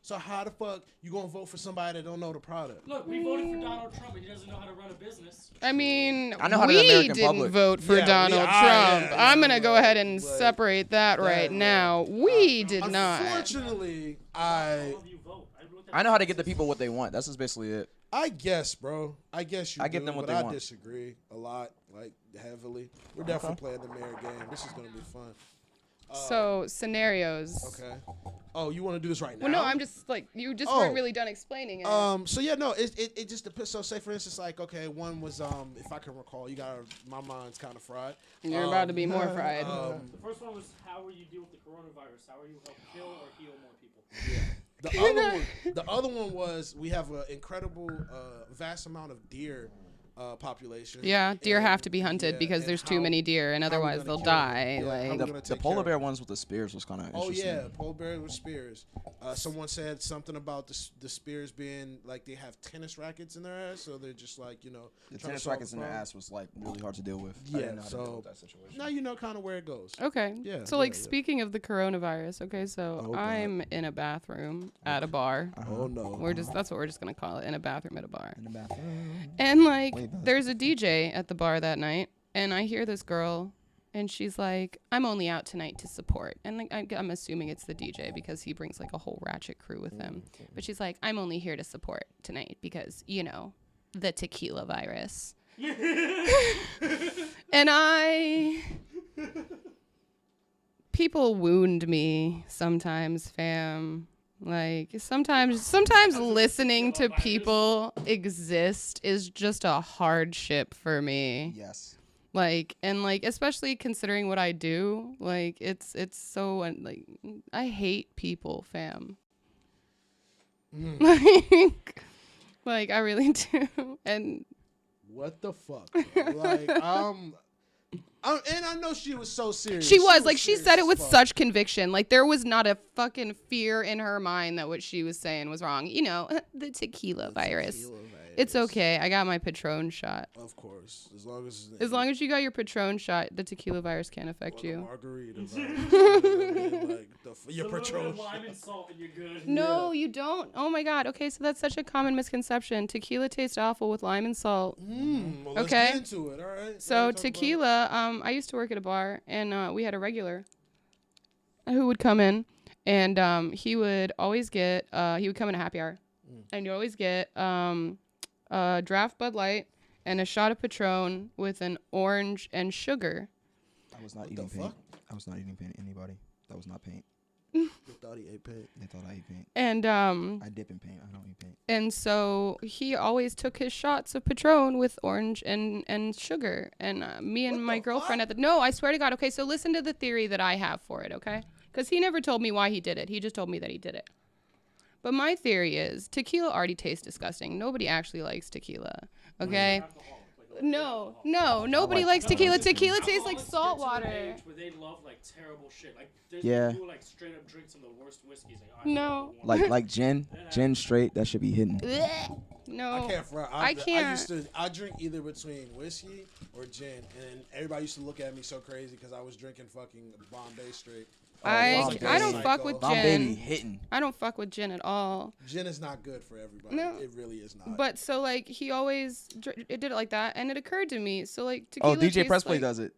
A: So how the fuck you gonna vote for somebody that don't know the product?
D: Look, we voted for Donald Trump, but he doesn't know how to run a business.
B: I mean,
C: I know how to
B: we
C: American
B: didn't
C: public.
B: vote for
A: Yeah,
B: Donald
A: yeah,
B: Trump.
A: yeah,
B: I'm gonna
A: yeah,
B: go ahead and
A: but-
B: separate that right
A: yeah.
B: now. We did not.
A: Unfortunately,
D: All of you vote. I looked at
C: I know how to get the people what they want. That's just basically it.
A: I guess, bro. I guess you
C: I
A: do,
C: give them what
A: but
C: they
A: I
C: want.
A: disagree a lot, like heavily. We're definitely playing the mayor game. This is gonna be fun.
B: So scenarios.
A: Okay. Oh, you want to do this right now?
B: Well, no, I'm just like you just weren't really done explaining it.
A: So yeah, no, it just depends. So say for instance, like okay, one was if I can recall, my mind's kind of fried.
B: You're about to be more fried.
D: The first one was how will you deal with the coronavirus? How will you help kill or heal more people?
A: Yeah. The other one was we have an incredible, vast amount of deer population.
B: Yeah, deer
A: and-
B: have to be hunted
A: yeah,
B: because
A: and
B: there's
A: how-
B: too many deer, and
A: how we
B: otherwise
A: gonna
B: they'll
A: kill them.
B: die.
A: Yeah, how we
B: Like
A: gonna
C: The
A: take
C: polar
A: care
C: bear
A: of
C: ones with the spears was kind of
A: Oh
C: interesting.
A: yeah, polar bear with spears. Someone said something about the spears being like they have tennis rackets in their ass, so they're just like
C: The
A: trying to
C: tennis
A: solve
C: rackets
A: the
C: in their
A: problem.
C: ass was like really hard to deal with. I
A: Yeah,
C: didn't know how to deal
A: so
C: with that situation.
A: now you know kind of where it goes.
B: Okay.
A: Yeah,
B: So like
A: yeah.
B: speaking of the coronavirus, okay, so
A: Oh, God.
B: I'm in a bathroom at a bar.
A: Oh no.
B: That's what we're just gonna call it, in a bathroom at a bar.
C: In the bathroom.
B: And like
C: Wait, that's-
B: there's a DJ at the bar that night, and I hear this girl, and she's like, "I'm only out tonight to support." And like I'm assuming it's the DJ because he brings like a whole ratchet crew with him. But she's like, "I'm only here to support tonight because the tequila virus." And people wound me sometimes, fam. Like sometimes listening to people exist is just a hardship for me.
C: Yes.
B: Like, and like, especially considering what I do, like it's so like I hate people, fam. Like I really do. And
A: What the fuck? Bro? Like and I know she was so serious.
B: she
A: serious
B: said it
A: as
B: with
A: fuck.
B: such conviction. Like there was not a fucking fear in her mind that what she was saying was wrong. The tequila virus.
A: Tequila virus.
B: It's okay. I got my Patron shot.
A: Of course, as long
B: As you got your Patron shot, the tequila virus can't affect you.
A: Margarita virus. Like your
D: A little bit
A: Patron
D: of lime
A: shot.
D: and salt and you're good.
B: No, you don't. Oh my God. Okay, so that's such a common misconception. Tequila tastes awful with lime and salt.
A: Well, let's
B: Okay.
A: get into it. All right.
B: So
A: Let's talk about
B: tequila. I used to work at a bar, and we had a regular who would come in, and he would always get. He would come in a happy hour, and you always get a draft Bud Light and a shot of Patron with an orange and sugar.
C: I was not
A: What
C: eating
A: the
C: paint.
A: fuck?
C: I was not eating paint. Anybody? That was not paint.
A: They thought he ate paint.
C: They thought I eat paint.
B: And
C: I dip in paint. I don't eat paint.
B: And so he always took his shots of Patron with orange and sugar. And me and
A: What
B: my
A: the
B: girlfriend
A: fuck?
B: no, I swear to God. Okay, so listen to the theory that I have for it, okay? Because he never told me why he did it. He just told me that he did it. But my theory is tequila already tastes disgusting. Nobody actually likes tequila, okay? No, nobody likes tequila. Tequila tastes like salt water.
D: Where they love like terrible shit. Like there's
C: Yeah.
D: people who like straight up drink some of the worst whiskeys. Like,
B: No.
C: Like gin straight. That should be hidden.
B: No.
A: I can't front.
B: I can't.
A: I drink either between whiskey or gin, and everybody used to look at me so crazy because I was drinking fucking Bombay straight.
B: I
C: Bombay.
B: don't fuck with
C: Bomb baby
B: gin.
C: hitting.
B: I don't fuck with gin at all.
A: Gin is not good for everybody.
B: No.
A: It really is not.
B: But so like he always it did it like that, and it occurred to me. So like tequila.
C: Oh, DJ
B: tastes
C: Pressplay
B: like,
C: does it.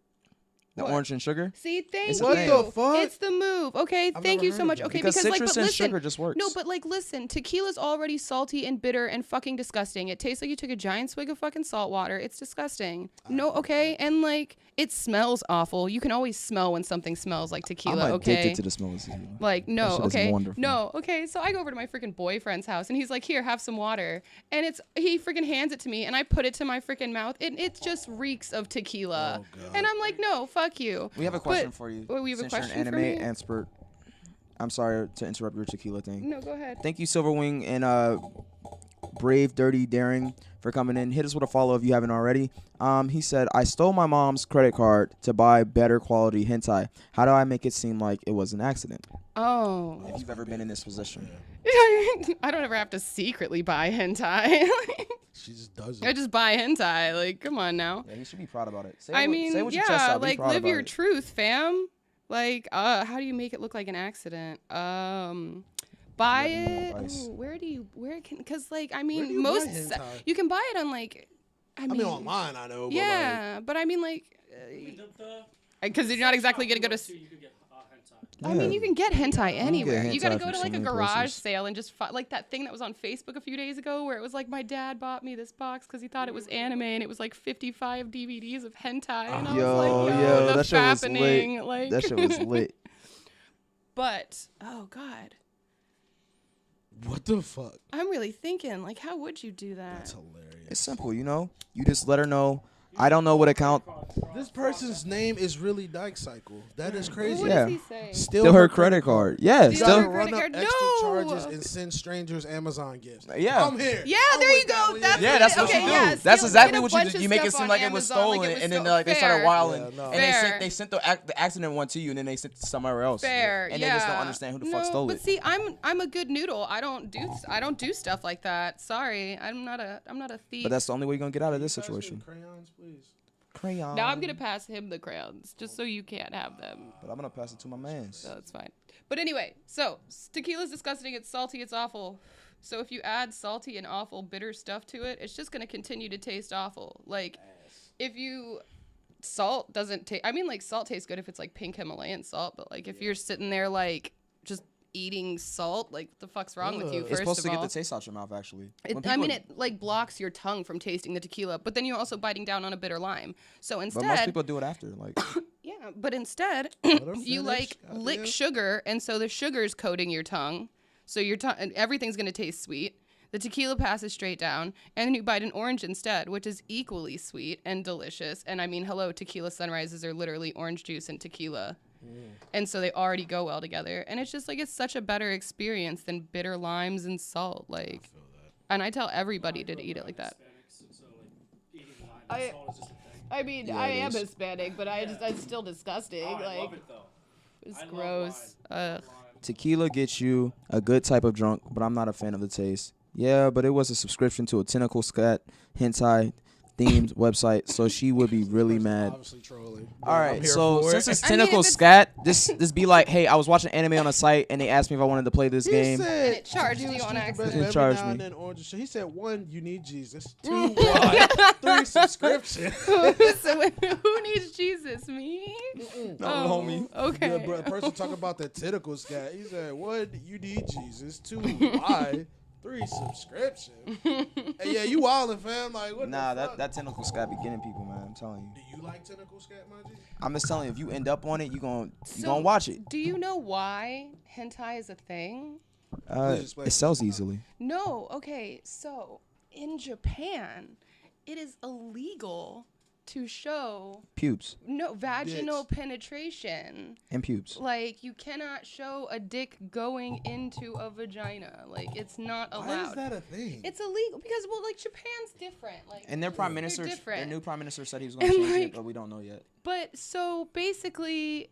C: The
B: What?
C: orange and sugar.
B: See, thank
C: It's
B: you.
C: a What thing.
A: the fuck?
B: It's the move. Okay,
C: I've
B: thank
C: never
B: you
C: heard
B: so
C: of
B: much.
C: it.
B: Okay,
C: Because
B: like,
C: citrus
B: but
C: and
B: listen.
C: sugar just works.
B: No, but like, listen. Tequila's already salty and bitter and fucking disgusting. It tastes like you took a giant swig of fucking salt water. It's disgusting. No, okay, and like it smells awful. You can always smell when something smells like tequila.
C: I'm
B: okay.
C: addicted to the smell of tequila.
B: Like, no,
C: That shit is
B: okay.
C: wonderful.
B: No, okay. So I go over to my freaking boyfriend's house and he's like, here, have some water. And he freaking hands it to me and I put it to my freaking mouth and it just reeks of tequila.
A: Oh, God.
B: And I'm like, no, fuck you.
C: We have a question
B: But-
C: for you.
B: Wait, we have a
C: Since you're
B: question
C: an
B: for
C: anime
B: me?
C: expert. I'm sorry to interrupt your tequila thing.
B: No, go ahead.
C: Thank you, Silverwing and Brave, Dirty, Daring for coming in. Hit us with a follow if you haven't already. He said, I stole my mom's credit card to buy better quality hentai. How do I make it seem like it was an accident?
B: Oh.
C: If you've ever been in this position.
B: I don't ever have to secretly buy hentai.
A: she just does
B: I
A: it.
B: just buy hentai. Like, come on now.
C: Yeah, you should be proud about it. Say
B: I
C: what-
B: mean,
C: say what your chest
B: yeah,
C: out, be
B: like
C: proud
B: live
C: about
B: your
C: it.
B: truth, fam. Like, how do you make it look like an accident? Buy
C: You have no
B: it.
C: advice.
B: Because like, I
A: Where do
B: mean,
A: you buy
B: most
A: hentai?
B: you can buy it on like, I mean,
A: online, I know. But
B: yeah, but I mean like,
D: The
B: because you're not exactly gonna go to.
D: you could get hentai.
B: I mean, you can get hentai anywhere. You gotta
C: hentai
B: go
C: from
B: to
C: so
B: like a
C: many
B: garage
C: places.
B: sale and just like that thing that was on Facebook a few days ago where it was like my dad bought me this box because he thought it was anime and it was like 55 DVDs of hentai and I was like, yo, the
C: that shit was
B: fappening,
C: lit.
B: like
C: That shit was lit.
B: But oh god,
A: What the fuck?
B: I'm really thinking like, how would you do that?
A: That's hilarious.
C: It's simple, you know. You just let her know. I don't know what account.
A: This person's name is really Dyke Cycle. That is crazy.
B: What
C: Yeah.
B: does he say?
C: Still her credit card. Yeah,
B: Steal
A: Gotta
B: her
C: still.
A: run
B: credit
A: up
B: card?
A: extra
B: No.
A: charges and send strangers Amazon gifts.
C: Yeah.
A: I'm here.
B: Yeah,
A: I'm
B: there
A: with
B: you go.
A: that one,
B: That's
C: Yeah, that's what
B: okay,
C: you do.
B: yeah,
C: That's
B: steal-
C: exactly
B: get a
C: what you
B: bunch
C: do.
B: of
C: You make it
B: stuff
C: seem
B: on
C: like it was
B: Amazon, like
C: stolen,
B: it was
C: and then
B: stolen.
C: like they started
B: Fair.
C: wilding,
A: Yeah, no.
C: and
B: Fair.
C: they sent the accident one to you, and then they sent it to somewhere else.
B: Fair,
C: and
B: yeah.
C: they just don't understand who the fuck stole
B: but
C: it.
B: see, I'm a good noodle. I don't do stuff like that. Sorry, I'm not a thief.
C: But that's the only way you're gonna get out of this
A: Pass me the
C: situation.
A: crayons, please.
C: Crayon.
B: Now I'm gonna pass him the crayons just so you can't have them.
C: But I'm gonna pass it to my man's.
B: So it's fine. But anyway, so tequila's disgusting. It's salty. It's awful. So if you add salty and awful bitter stuff to it, it's just gonna continue to taste awful. Like if you salt doesn't taste. I mean, like salt tastes good if it's like pink Himalayan salt, but like if you're sitting there like just eating salt, like what the fuck's wrong with you?
A: Ugh.
C: It's
B: First
C: supposed
B: of
C: to get
B: all,
C: the taste out your mouth, actually.
B: it like blocks your tongue from tasting the tequila, but then you're also biting down on a bitter lime. So
C: But most
B: instead,
C: people do it after. Like,
B: yeah, but instead
A: Let 'em
B: you
A: finish,
B: like lick
A: goddamn.
B: sugar, and so the sugar's coating your tongue, so your tongue and everything's gonna taste sweet. The tequila passes straight down, and then you bite an orange instead, which is equally sweet and delicious. And I mean, hello, tequila sunrises are literally orange juice and tequila. And so they already go well together. And it's just like, it's such a better experience than bitter limes and salt. Like, and I tell everybody to eat it like that. I mean,
C: Yeah,
B: I
C: it
B: am
C: is.
B: Hispanic, but it's still disgusting.
D: Oh, I
B: like,
D: love it though.
B: it's
D: I love
B: gross. Ugh.
C: tequila gets you a good type of drunk, but I'm not a fan of the taste. Yeah, but it was a subscription to a tentacle scat hentai themed website, so she would be really mad.
A: Obviously trolling.
C: All
A: I'm
C: right,
A: here
C: so
A: for
C: since
A: it.
C: it's
B: I mean,
C: tentacle
B: if it's-
C: scat, this be like, hey, I was watching anime on a site and they asked me if I wanted to play this
A: He
C: game.
A: said
B: And it charged
A: tequila's
B: you on
A: the best,
B: accident.
A: but
C: It
A: every
C: charged
A: now
C: me.
A: and then orange is shit. He said 1, you need Jesus. 2, why? 3, subscription.
B: So who needs Jesus? Me?
C: No, homie.
B: Okay.
A: The person talking about the tentacle scat. He said 1, you need Jesus. 2, why? 3, subscription. Hey, yeah, you wildin', fam. Like, what
C: Nah,
A: the fuck?
C: that tentacle scat be getting people, man. I'm telling you.
A: Do you like tentacle scat, Maji?
C: I'm just telling you, if you end up on it, you gonna
B: So,
C: watch it.
B: Do you know why hentai is a thing?
A: Please explain.
C: It sells easily.
B: No. Okay. So in Japan, it is illegal to show
C: Pubes
B: vaginal penetration.
C: and pubes.
B: Like you cannot show a dick going into a vagina. Like it's not allowed.
A: Why is that a thing?
B: It's illegal because well, like Japan's different. Like
C: And their prime
B: they're
C: minister, their
B: different.
C: new prime minister said he was gonna
B: And,
C: change
B: like-
C: it, but we don't know yet.
B: But so basically,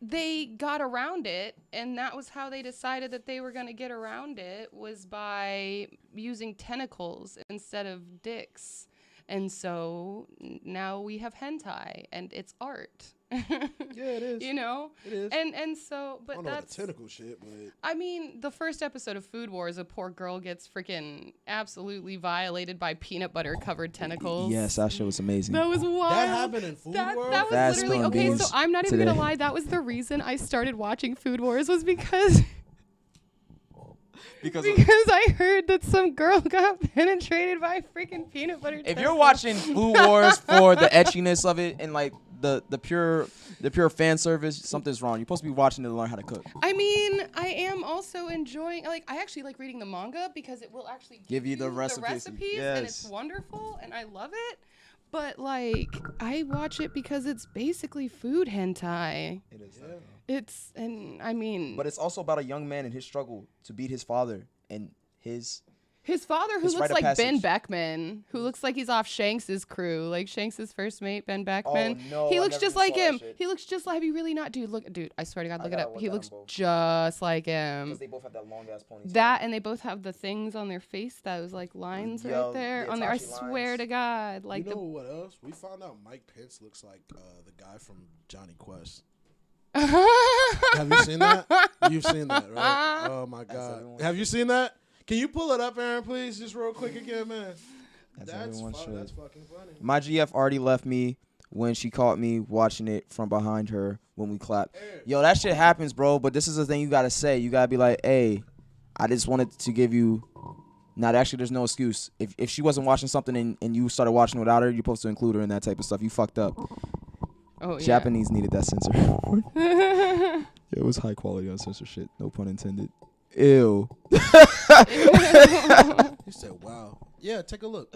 B: they got around it, and that was how they decided that they were going to get around it was by using tentacles instead of dicks. And so now we have hentai, and it's art.
A: Yeah, it is.
B: You know?
A: It is.
B: And so,
A: I
B: but
A: don't know about
B: that's.
A: the tentacle shit, but
B: I mean, the first episode of Food Wars, a poor girl gets freaking absolutely violated by peanut butter covered tentacles.
C: Yes, that shit was amazing.
B: That was wild.
A: that happened in Food World.
B: That was
C: Fast
B: literally
C: spilling
B: okay. So
C: beans
B: I'm not even
C: today.
B: gonna lie. That was the reason I started watching Food Wars was because
C: because
B: I heard that some girl got penetrated by freaking peanut butter.
C: if you're
B: tentacles.
C: watching Food Wars for the etchiness of it and like the pure fan service, something's wrong. You're supposed to be watching it to learn how to cook.
B: I mean, I am also enjoying. Like, I actually like reading the manga because it will actually
C: Give you the recipes.
B: recipes,
C: Yes.
B: and it's wonderful, and I love it. But like, I watch it because it's basically food hentai.
C: It is.
B: It's and I mean,
C: But it's also about a young man and his struggle to beat his father and his.
B: his father, who
C: His
B: looks
C: rite of
B: like Ben
C: passage.
B: Beckman, who looks like he's off Shanks's crew, like Shanks's first mate, Ben Beckman.
C: no,
B: he
C: I
B: looks
C: never
B: just
C: even
B: like
C: saw that
B: him.
C: shit.
B: He looks just like. Have you really not, dude? I swear to God,
C: I
B: look it
C: gotta
B: up.
C: look
B: He
C: at
B: looks
C: them both.
B: just like him.
C: They both have that long ass ponytail.
B: That and they both have the things on their face, those like lines
C: Yo,
B: right there
C: the
B: on there. I
C: Itachi
B: swear
C: lines.
B: to God, like
A: you know what else? We found out Mike Pence looks like the guy from Johnny Quest. Have you seen that? You've seen that, right? Oh my God.
C: everyone
A: Have you seen that? Can you pull it up, Aaron, please, just real quick again, man?
C: As
A: That's
C: everyone
A: fun.
C: should.
A: That's fucking funny.
C: My GF already left me when she caught me watching it from behind her when we clapped. Yo, that shit happens, bro. But this is the thing you gotta say. You gotta be like, hey, I just wanted to give you. Now, actually, there's no excuse. If she wasn't watching something and you started watching without her, you're supposed to include her in that type of stuff. You fucked up.
B: Oh, yeah.
C: Japanese needed that censor. It was high quality uncensored shit. No pun intended. Ew.
A: He said, "Wow, yeah, take a look.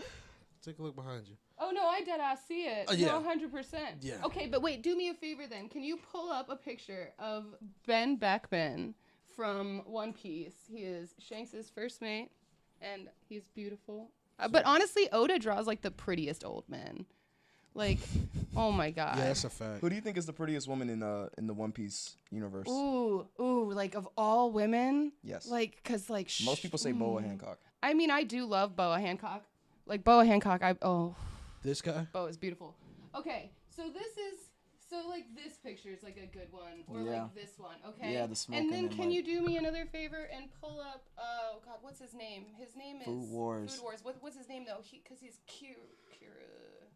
A: Take a look behind you."
B: Oh, no, I dead ass see it.
A: Oh, yeah.
B: No, 100%.
A: Yeah.
B: Okay, but wait, do me a favor then. Can you pull up a picture of Ben Beckman from One Piece? He is Shanks' first mate, and he's beautiful. But honestly, Oda draws like the prettiest old men. Like, oh my god.
A: Yeah, that's a fact.
C: Who do you think is the prettiest woman in the One Piece universe?
B: Ooh, like of all women?
C: Yes.
B: Like, cause like
C: Most people say Boa Hancock.
B: I mean, I do love Boa Hancock. Like Boa Hancock,
A: This guy?
B: Boa is beautiful. Okay, so like this picture is like a good one, or like this one, okay?
C: Yeah, the smoking.
B: And then can
C: like
B: you do me another favor and pull up? Oh God, what's his name? His name is
C: Food Wars.
B: Food Wars. What's his name though? Cause he's Kira.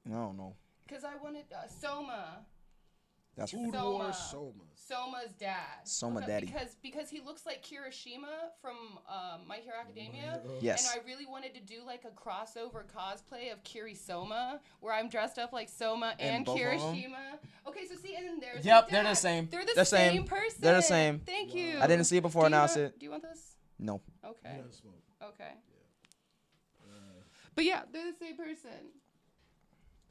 C: I don't know.
B: Cause I wanted Soma.
C: That's
A: Food
B: Soma.
A: Wars Soma.
B: Soma's dad.
C: Soma daddy.
B: Because he looks like Kirishima from My Hero Academia.
C: Yes.
B: And I really wanted to do like a crossover cosplay of Kiri Soma, where I'm dressed up like Soma and
C: both of 'em?
B: Kirishima. Okay, so see, and then there's
C: Yep,
B: his
C: they're
B: dad.
C: the same.
B: They're the
C: They're
B: same
C: same.
B: person.
C: They're the same.
B: Thank you.
C: I didn't see it before, now I see it.
B: Do you want this?
C: No.
B: Okay.
A: He doesn't smoke.
B: Okay. But yeah, they're the same person.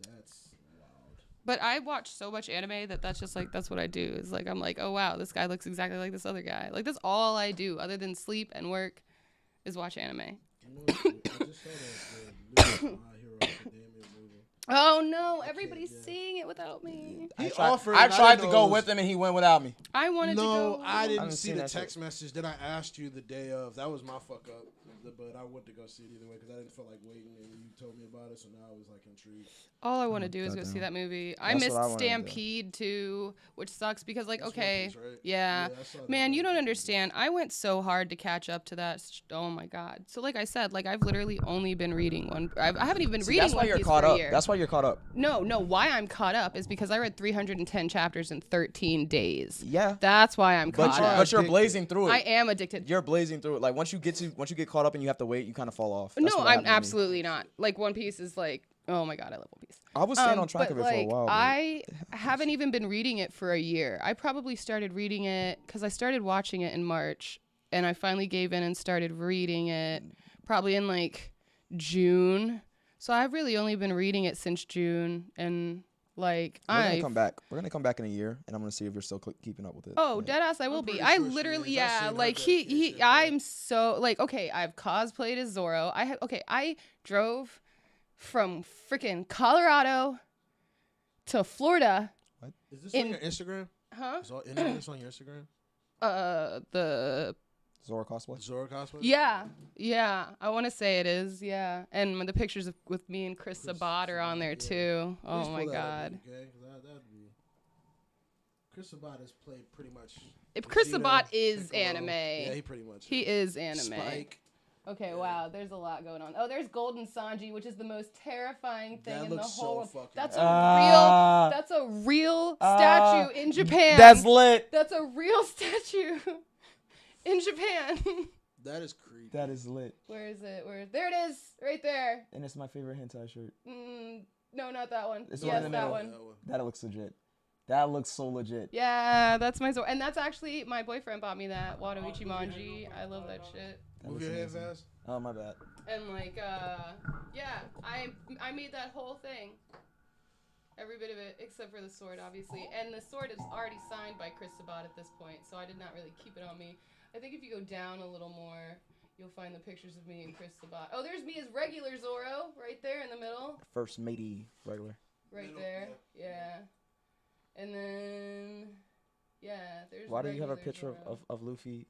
A: That's wild.
B: But I watch so much anime that's just like, that's what I do. Is like, I'm like, oh wow, this guy looks exactly like this other guy. Like, that's all I do other than sleep and work is watch anime.
A: I just saw that new My Hero Academia movie.
B: Oh no, everybody's seeing it without me.
A: He
C: I
A: offered.
C: tried
A: and
C: to
A: I
C: go
A: didn't know
C: with him and he went without me.
B: I wanted to go.
A: No, I didn't
C: haven't
A: see
C: seen
A: the
C: that shit.
A: text message that I asked you the day of. That was my fuck up. But I went to go see it either way because I didn't feel like waiting, and you told me about it, so now I was like intrigued.
B: All I want to do is go
C: goddamn.
B: see that movie. I
C: That's
B: missed
C: what I wanna do.
B: Stampede too, which sucks because like,
A: That's
B: okay,
A: One Piece, right?
B: yeah.
A: I saw that
B: Man, you
A: movie.
B: don't understand. I went so hard to catch up to that. Oh my god. So like I said, like I've literally only been reading one. I haven't even been reading
C: That's why
B: One
C: you're
B: Piece
C: caught
B: for a
C: up.
B: year.
C: That's why you're caught up.
B: No. Why I'm caught up is because I read 310 chapters in 13 days.
C: Yeah.
B: That's why I'm
C: But
B: caught up.
C: but you're
A: Addicted.
C: blazing through it.
B: I am addicted.
C: You're blazing through it. Like once you get caught up and you have to wait, you kind of fall off. That's
B: No,
C: what
B: I'm
C: happened to me.
B: absolutely not. Like One Piece is like, oh my god, I love One Piece.
C: I was staying on track
B: but,
C: of it for a while. but-
B: I haven't even been reading it for a year. I probably started reading it because I started watching it in March, and I finally gave in and started reading it probably in like June. So I've really only been reading it since June, and like
C: We're gonna come back. We're gonna come back in a year, and I'm gonna see if you're still keeping up with it.
B: Oh,
C: Like,
B: deadass, I will be.
A: pretty
B: I
A: sure she
B: literally,
A: is. I've
B: yeah,
A: seen her
B: like
A: dedication, bro.
B: I'm so like, okay, I've cosplayed as Zorro. I drove from freaking Colorado to Florida.
A: Is this
B: in-
A: on your Instagram?
B: Huh?
A: Is all any of this on your Instagram?
B: The
C: Zora cosplay.
A: Zora cosplay?
B: yeah. I want to say it is, yeah. And the pictures with me and Chris Sabat are on there too.
A: Please
B: Oh
A: pull
B: my
A: that up,
B: god.
A: okay? 'Cause that'd be. Chris Sabat has played pretty much.
B: If Chris
A: Vegeta,
B: Sabat is
A: Piccolo.
B: anime,
A: Yeah, he pretty much.
B: he is anime.
A: Spike.
B: Okay, wow, there's a lot going on. Oh, there's Golden Sanji, which is the most terrifying thing
A: That
B: in the
A: looks so
B: whole world.
A: fucking
B: That's
C: Ah.
B: a real statue in Japan.
C: That's lit.
B: That's a real statue in Japan.
A: That is creepy.
C: That is lit.
B: Where is it? There it is, right there.
C: And it's my favorite hentai shirt.
B: No, not that one.
C: It's the one
B: Yes,
C: in the
B: that
C: middle.
B: one.
C: That looks legit. That looks so legit.
B: Yeah, that's my Zoro. And that's actually, my boyfriend bought me that, Wado Ichimonji. I love that shit.
C: That
A: Move
C: looks
A: your head
C: amazing.
A: fast.
C: Oh, my bad.
B: And like, yeah, I made that whole thing. Every bit of it, except for the sword, obviously. And the sword is already signed by Chris Sabat at this point, so I did not really keep it on me. I think if you go down a little more, you'll find the pictures of me and Chris Sabat. Oh, there's me as regular Zoro, right there in the middle.
C: First matey regular.
B: Right there, yeah. And then, yeah, there's
C: Why do you have a
B: regular
C: picture
B: Zoro.
C: of Luffy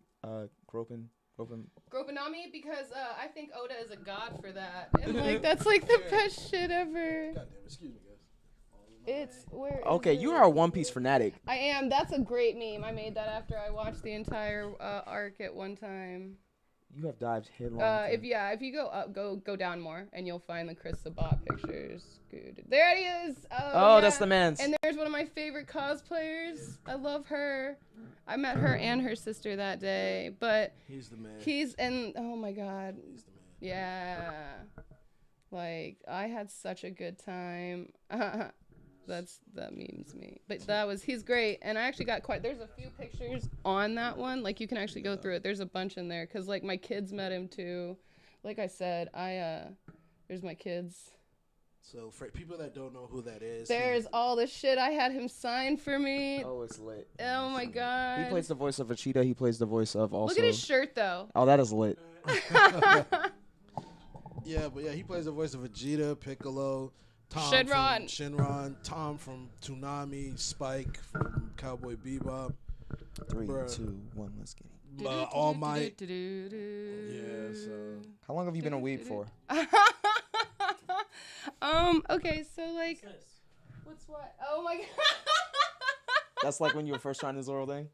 C: groping?
B: Gropinami? Because I think Oda is a god for that. And like, that's like the best shit ever.
A: God damn, excuse me, guys.
B: It's, where is
C: Okay,
B: it?
C: you are a One Piece fanatic.
B: I am. That's a great meme. I made that after I watched the entire arc at one time.
C: You have dived headlong.
B: If you go up, go down more, and you'll find the Chris Sabat pictures. Good. There he is. Oh, yeah.
C: That's the man's.
B: And there's one of my favorite cosplayers. I love her. I met her and her sister that day, but
A: he's the man.
B: Oh my God.
A: He's the man.
B: Yeah. Like, I had such a good time. That means me. But he's great. And I actually got there's a few pictures on that one. Like, you can actually go through it. There's a bunch in there. Cause like my kids met him too. Like I said, there's my kids.
A: So for people that don't know who that is.
B: There's all the shit I had him sign for me.
C: Oh, it's lit.
B: Oh my God.
C: He plays the voice of Vegeta. He plays the voice of also.
B: Look at his shirt though.
C: Oh, that is lit.
A: Yeah, but yeah, he plays the voice of Vegeta, Piccolo, Tom
B: Shenron.
A: from Shenron, Tom from Toonami, Spike from Cowboy Bebop.
C: 3,
A: Bruh.
C: 2, 1, let's get it.
A: All Might. Yeah, so.
C: How long have you been a weeb for?
B: Okay, so like, what's what? Oh my God.
C: That's like when you were first trying the Zoro thing?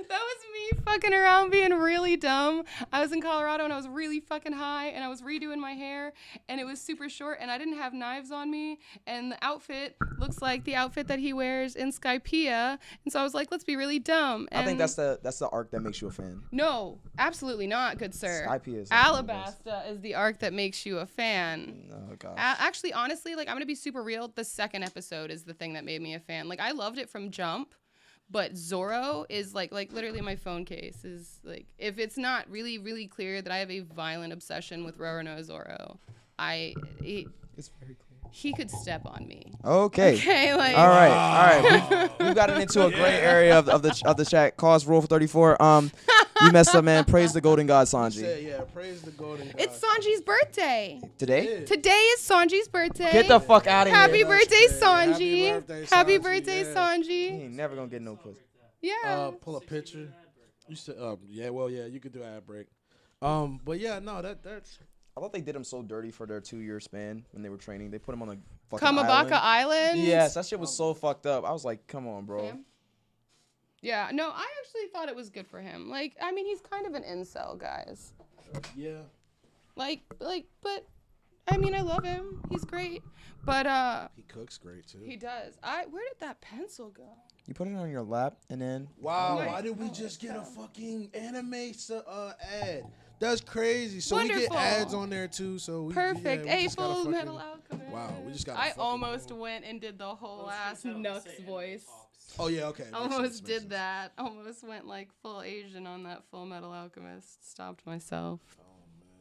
B: That was me fucking around being really dumb. I was in Colorado and I was really fucking high and I was redoing my hair and it was super short and I didn't have knives on me and the outfit looks like the outfit that he wears in Skypiea. And so I was like, let's be really dumb. And
C: I think that's the arc that makes you a fan.
B: no, absolutely not, good sir.
C: Skypiea is
B: Alabasta is the arc that makes you a fan.
C: Oh, gosh.
B: Actually, honestly, like I'm gonna be super real. The second episode is the thing that made me a fan. Like I loved it from jump. But Zoro is like literally my phone case is like, if it's not really, really clear that I have a violent obsession with Roronoa Zoro,
C: It's very clear.
B: he could step on me.
C: Okay.
B: Okay, like.
C: All right. We've gotten into a gray area of the chat. Cause rule 34. You messed up, man. Praise the golden god, Sanji.
A: Yeah, praise the golden god.
B: It's Sanji's birthday.
C: Today?
B: Today is Sanji's birthday.
C: Get the fuck out of here.
B: Happy birthday,
A: crazy.
B: Sanji. Happy birthday,
A: yeah.
C: He
B: Sanji.
C: ain't never gonna get no pussy.
B: Yeah.
A: Pull a picture. You said, yeah, you could do ad break. But yeah, no, that's.
C: I thought they did him so dirty for their 2-year span when they were training. They put him on a fucking
B: Kamabaka
C: island.
B: Island.
C: Yes, that shit was so fucked up. I was like, come on, bro.
B: Yeah. Yeah, no, I actually thought it was good for him. Like, I mean, he's kind of an incel, guys.
A: Yeah.
B: Like, but, I mean, I love him. He's great. But,
A: He cooks great too.
B: he does. Where did that pencil go?
C: You put it on your lap and then.
A: Wow,
B: Wait.
A: why did we just get a fucking anime ad? That's crazy. So we
B: Wonderful.
A: get ads on there too. So we,
B: Perfect.
A: Yeah, we
B: Hey,
A: just gotta
B: Full
A: fucking-
B: Metal Alchemist.
A: Wow, we just got.
B: I almost went and did the whole ass Nux voice.
A: Oh yeah, okay. Makes
B: Almost
A: sense, makes
B: did
A: sense.
B: that. Almost went like full Asian on that Full Metal Alchemist. Stopped myself.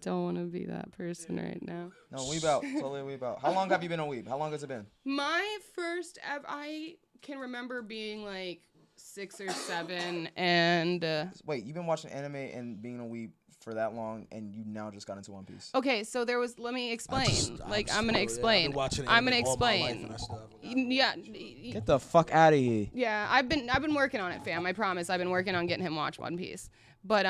B: Don't want to be that person right now.
C: No, weeb out. Totally weeb out. How long have you been a weeb? How long has it been?
B: My first ever, I can remember being like 6 or 7 and
C: Wait, you've been watching anime and being a weeb for that long, and you now just got into One Piece.
B: okay, so there was, let me explain. I'm going to
A: I've
B: explain.
A: been watching
B: I'm going to
A: anime all my life
B: explain.
A: and I still haven't.
B: Yeah.
C: Get the fuck out of here.
B: Yeah, I've been working on it, fam. I promise. I've been working on getting him watch One Piece. But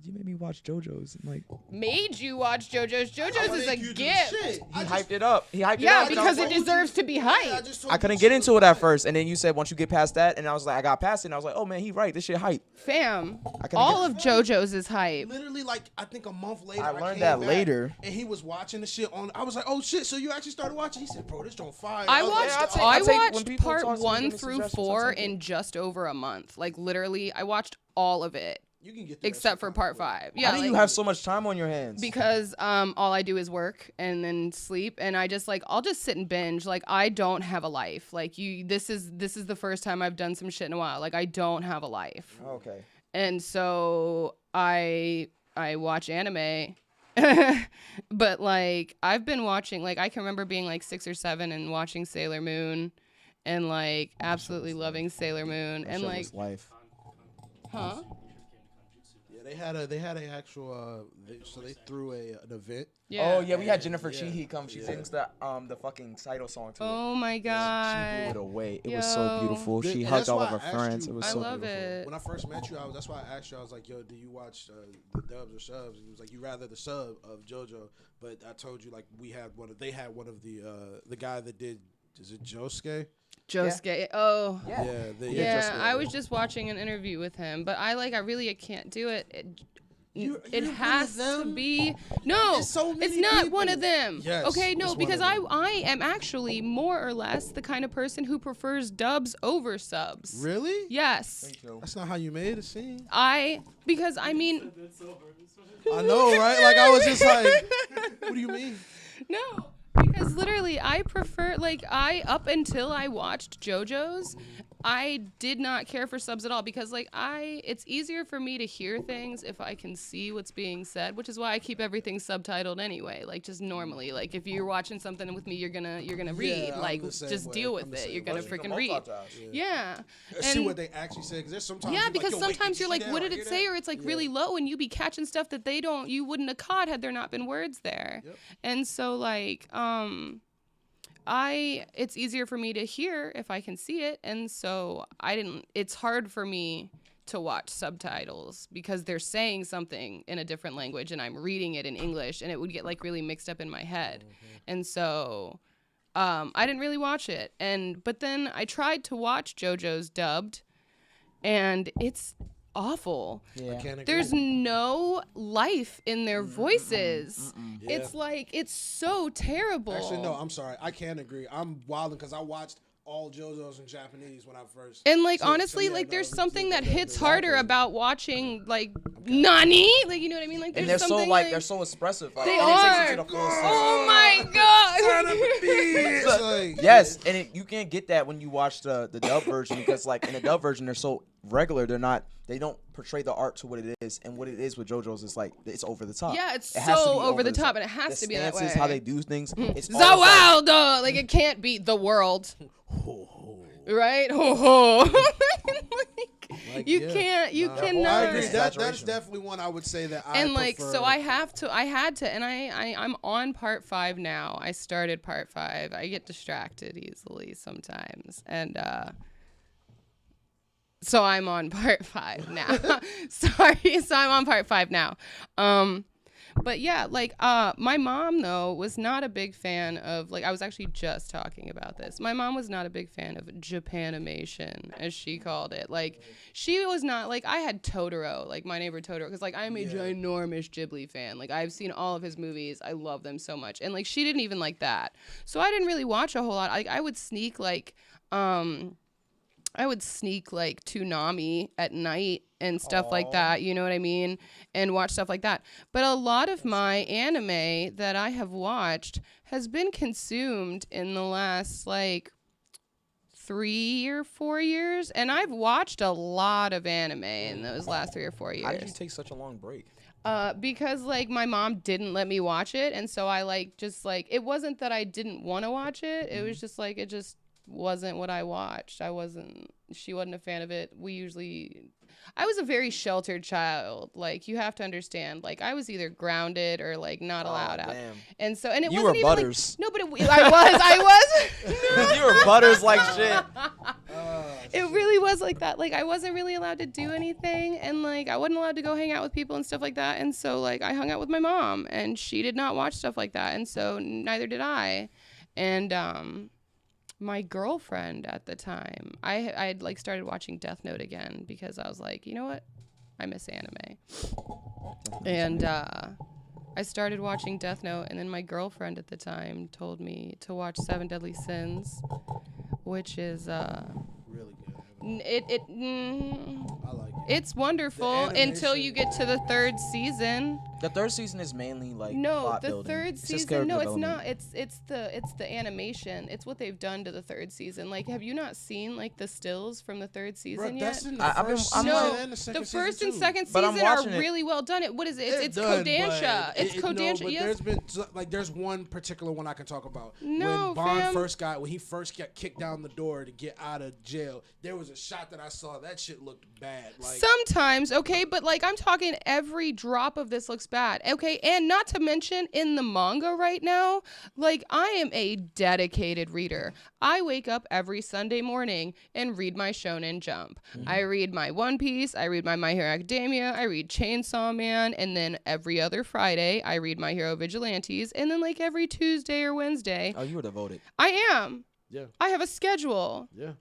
C: You made me watch JoJo's. And, like,
B: made you watch JoJo's. JoJo's is a gift.
C: he hyped it up. He hyped it
B: Yeah,
C: up.
B: because it deserves to be hyped.
C: I couldn't get into it at first, and then you said once you get past that, and I was like, I got past it, and I was like, oh man, he right. This shit hype.
B: Fam,
C: couldn't
B: all
C: get-
B: of JoJo's is hype.
A: Literally, like I think a month later,
C: I learned
A: came
C: that
A: back,
C: later.
A: and he was watching the shit on. I was like, oh shit, so you actually started watching? He said, bro, this don't fire.
B: I
A: was
B: watched
A: like,
C: I'll take- when
B: watched
C: people
B: part
C: talk to me,
B: 1
C: give me
B: through
C: suggestions, I'll
B: 4
C: take it.
B: in just over a month. Like literally, I watched all of it
A: you can get through that
B: except
A: shit
B: for
A: kinda
B: part
A: quick.
B: 5. Yeah,
C: How do you
B: like,
C: have so much time on your hands?
B: because all I do is work and then sleep, and I just I'll just sit and binge. Like I don't have a life. Like this is the first time I've done some shit in a while. Like I don't have a life.
C: Okay.
B: And so I watch anime. But like I've been watching, like I can remember being like 6 or 7 and watching Sailor Moon and like absolutely loving Sailor Moon and
C: That
B: like
C: was life.
B: huh?
A: Yeah, they had an actual. So they threw an event.
B: Yeah.
C: Oh yeah, we had Jennifer
A: Yeah,
C: Sheehy come. She
A: yeah.
C: sings the fucking title song to it.
B: Oh my
C: She blew
B: god.
C: it away. It was so
B: Yo.
C: beautiful.
A: Th-
C: She
A: and
C: hugged
A: that's
C: all
A: why
C: of her
A: I asked
C: friends.
A: you-
C: It was
B: I
C: so
B: love
C: beautiful.
B: it.
A: When I first met you, that's why I asked you. I was like, "Yo, do you watch the dubs or subs?" And he was like, "You rather the sub of JoJo." But I told you like they had one of the guy that did. Is it Josuke?
B: Josuke. Oh.
A: Yeah.
B: Yeah,
A: Josuke,
B: I was just watching an interview with him, but I can't do it.
A: You're
B: it
A: one
B: has
A: of
B: to
A: them?
B: be. No,
A: There's so many
B: it's not
A: people.
B: one of them.
A: Yes,
B: okay, no,
A: it's one
B: because
A: of them.
B: I am actually more or less the kind of person who prefers dubs over subs.
A: Really?
B: Yes.
A: That's not how you made it seem.
B: Because I mean,
D: That's so hard.
A: I know, right? Like I was just like, what do you mean?
B: no, because literally I prefer, like, up until I watched JoJo's, I did not care for subs at all because, like, it's easier for me to hear things if I can see what's being said, which is why I keep everything subtitled anyway. Like, just normally, like, if you're watching something with me, you're gonna read.
A: I'm
B: like,
A: the same
B: just
A: way.
B: deal
A: I'm
B: with
A: the
B: it.
A: same
B: You're gonna
A: way.
B: freaking read. Yeah.
A: See
B: And-
A: what they actually said, because there's sometimes.
B: yeah,
A: you're
B: because
A: like, yo, wait,
B: sometimes
A: did
B: you're
A: you
B: like,
A: see that
B: what
A: or
B: did
A: hear
B: it say?
A: that?
B: Or it's like
A: Yeah.
B: really low, and you be catching stuff that you wouldn't have caught had there not been words there.
A: Yep.
B: And so, like, it's easier for me to hear if I can see it, and so it's hard for me to watch subtitles because they're saying something in a different language and I'm reading it in English, and it would get like really mixed up in my head. And so I didn't really watch it. But then I tried to watch JoJo's dubbed, and it's awful.
A: I can't agree.
B: There's no life in their voices.
A: Yeah.
B: It's like, it's so terrible.
A: Actually, no, I'm sorry. I can't agree. I'm wilding because I watched all JoJo's in Japanese when I first.
B: And like,
A: so
B: honestly,
A: yeah,
B: like,
A: no,
B: there's
A: we-
B: something that hits
A: exactly.
B: harder about watching like Nani, like, you know what I mean? Like,
C: And
B: there's
C: they're so
B: something
C: like they're so expressive. Like,
B: They
C: and it takes
B: are.
C: you to the full
B: Oh my god.
A: It's like,
C: Yes, and you can't get that when you watch the dub version because like in the dub version they're so regular. They don't portray the art to what it is, and what it is with JoJo's is like it's over the top.
B: Yeah, it's
C: It has to
B: so
C: be
B: over the top, and it has
C: The
B: to be that
C: stances,
B: way.
C: how they do things. It's
B: So
C: always like-
B: wild, though. Like, it can't beat the world. Right? Ho ho.
A: Like,
B: you
A: yeah.
B: can't. You
A: Nah.
B: cannot.
A: I agree. That's
C: Exaggeration.
A: definitely one I would say that I
B: And like,
A: prefer.
B: so I had to, and I'm on part 5 now. I started part 5. I get distracted easily sometimes, and so I'm on part 5 now. Sorry, so I'm on part 5 now. But yeah, like, my mom, though, was not a big fan of, like, I was actually just talking about this. My mom was not a big fan of Japanimation, as she called it. Like, she was not, like, I had Totoro, like, My Neighbor Totoro, because, like, I'm a ginormous Ghibli fan. Like, I've seen all of his movies. I love them so much. And, like, she didn't even like that. So I didn't really watch a whole lot. Like, I would sneak, like, Toonami at night and stuff like that, you know what I mean? And watch stuff like that. But a lot of my anime that I have watched has been consumed in the last, like, 3 or 4 years. And I've watched a lot of anime in those last 3 or 4 years.
C: How did you take such a long break?
B: Because, like, my mom didn't let me watch it. And so I, like, just, like, it wasn't that I didn't want to watch it. It was just, like, it just wasn't what I watched. She wasn't a fan of it. I was a very sheltered child. Like, you have to understand, like, I was either grounded or, like, not allowed out.
C: Damn.
B: And so, and it
C: You
B: wasn't
C: were
B: even
C: Butters.
B: like, no, but I was.
C: You were Butters like shit.
B: It really was like that. Like, I wasn't really allowed to do anything, and, like, I wasn't allowed to go hang out with people and stuff like that. And so, like, I hung out with my mom, and she did not watch stuff like that, and so neither did I. And my girlfriend at the time, I had like started watching Death Note again because I was like, you know what, I miss anime. And I started watching Death Note, and then my girlfriend at the time told me to watch 7 Deadly Sins, which is
A: really good. I like it.
B: it's wonderful
A: The
B: until you get to the 3rd season.
C: The 3rd season is mainly like
B: No,
C: plot
B: the
C: building.
B: 3rd
C: It's just
B: season.
C: character
B: No, it's
C: development.
B: not. It's the animation. It's what they've done to the 3rd season. Like, have you not seen, like, the stills from the 3rd season
A: Bruh,
B: yet?
A: that's in the
C: I've been-
A: first
C: I'm
A: season
B: No,
A: and the second
B: the first
A: season
B: and
A: too.
B: second
C: But I'm
B: season are
C: watching it.
B: really well done. What is it? It's
A: They're done,
B: Kodansha.
A: but
B: It's Kodansha.
A: No, but
B: Yes.
A: there's been like there's one particular one I can talk about.
B: No,
A: when Bond
B: fam.
A: when he first got kicked down the door to get out of jail, there was a shot that I saw. That shit looked bad. Like,
B: Sometimes, okay, but like, I'm talking every drop of this looks bad. Okay, and not to mention in the manga right now, like, I am a dedicated reader. I wake up every Sunday morning and read my Shonen Jump. I read my One Piece, I read my My Hero Academia, I read Chainsaw Man, and then every other Friday I read My Hero Vigilantes, and then like every Tuesday or Wednesday,
C: Oh, you were devoted.
B: I am.
A: yeah,
B: I have a schedule.
A: yeah.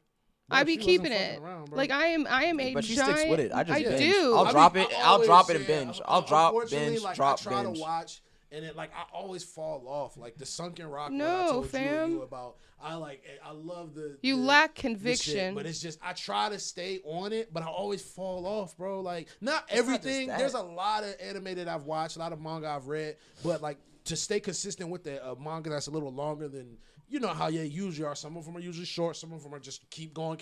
B: I be
A: she wasn't
B: keeping
A: fucking
B: it.
A: around, bro.
B: Like I am a
C: But she
B: giant.
C: sticks with it. I just
B: I
C: binge.
B: do.
C: I'll drop it. I'll drop it and binge. I'll drop,
A: Unfortunately,
C: binge,
A: like,
C: drop,
A: I try
C: binge.
A: to watch, and it like I always fall off. Like the Sunken Rock.
B: No,
A: one I told
B: fam.
A: you about. I love the.
B: You
A: the-
B: lack
A: the
B: conviction.
A: shit, but it's just I try to stay on it, but I always fall off, bro. Like not
C: It's not just
A: everything.
C: that.
A: There's a lot of anime that I've watched, a lot of manga I've read, but like to stay consistent with the manga that's a little longer than how they usually are. Some of them are usually short. Some of them are just keep going.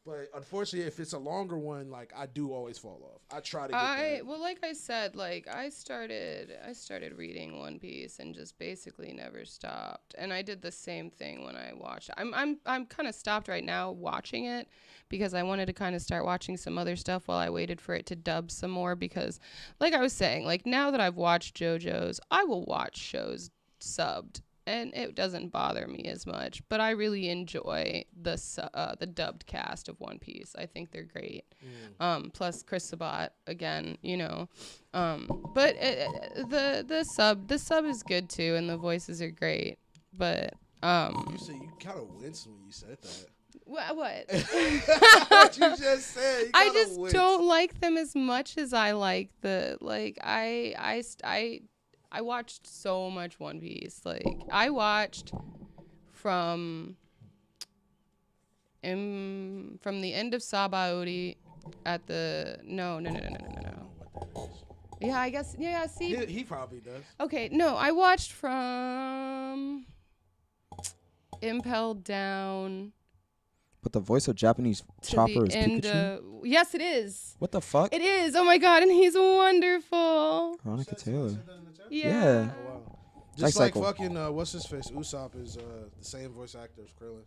A: But unfortunately, if it's a longer one, like I do always fall off. I try to get that.
B: Well, like I said, like I started reading One Piece and just basically never stopped. And I did the same thing when I watched. I'm kind of stopped right now watching it because I wanted to kind of start watching some other stuff while I waited for it to dub some more. Because, like I was saying, like now that I've watched JoJo's, I will watch shows subbed. And it doesn't bother me as much, but I really enjoy the dubbed cast of One Piece. I think they're great. Plus Chris Sabat again, But the sub is good too, and the voices are great. But
A: You say you kind of winced when you said that.
B: what?
A: What you just said.
B: I just don't like them as much as I like I watched so much One Piece. Like I watched from the end of Sabaody at the no. Yeah, I guess see.
A: He probably does.
B: Okay, no, I watched from Impel down
C: But the voice of Japanese
B: to
C: Chopper
B: the
C: is
B: end.
C: Pikachu.
B: Yes, it is.
C: What the fuck?
B: It is. Oh my god, and he's wonderful.
C: Veronica Taylor.
B: Yeah.
A: Oh, wow. Just
C: Life
A: like
C: cycle.
A: fucking what's his face? Usopp is the same voice actor as Krillin.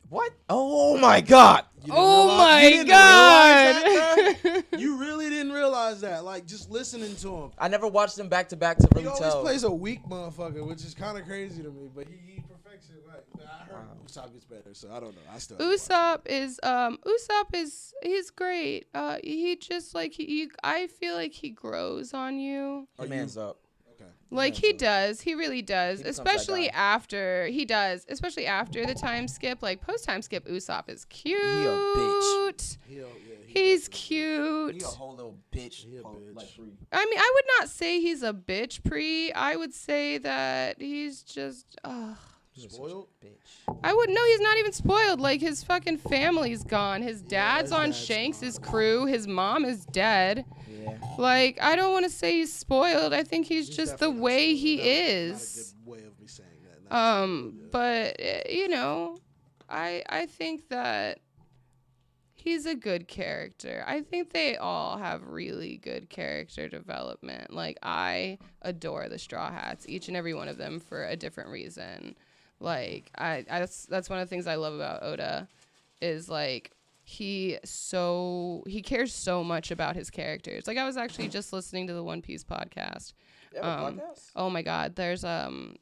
C: What? Oh my god.
A: You didn't
B: Oh
A: realize- you
B: my
A: didn't
B: god.
A: realize that, bro? You really didn't realize that. Like just listening to him.
C: I never watched them back to back to really
A: He always
C: tell.
A: plays a weak motherfucker, which is kind of crazy to me. But he perfects it. Right? I heard Usopp gets better, so I don't know. I still
B: Usopp is he's great. He just like I feel like he grows on you.
C: Your man's up.
A: Okay.
B: Like he does, he really does.
C: He becomes
B: Especially
C: that guy.
B: especially after the time skip. Like post time skip, Usopp is cute.
C: He a bitch.
B: He's
C: He
B: cute.
C: a whole little bitch.
A: He a bitch.
C: Like free.
B: I mean, I would not say he's a bitch pre. I would say that he's just.
A: Spoiled.
C: Bitch.
B: I wouldn't know. He's not even spoiled. Like his fucking family's gone. His dad's
A: his
B: on
A: dad's
B: Shanks'
A: gone.
B: crew. His mom is dead.
C: Yeah.
B: Like I don't want to say he's spoiled. I think he's just the
A: definitely not
B: way
A: spoiled.
B: he
A: That's
B: is.
A: not a good way of me saying that. Not spoiled, yeah.
B: But I think that he's a good character. I think they all have really good character development. Like I adore the Straw Hats, each and every one of them for a different reason. Like that's one of the things I love about Oda is like he cares so much about his characters. Like I was actually just listening to the One Piece podcast.
C: Podcast?
B: Oh my god, there's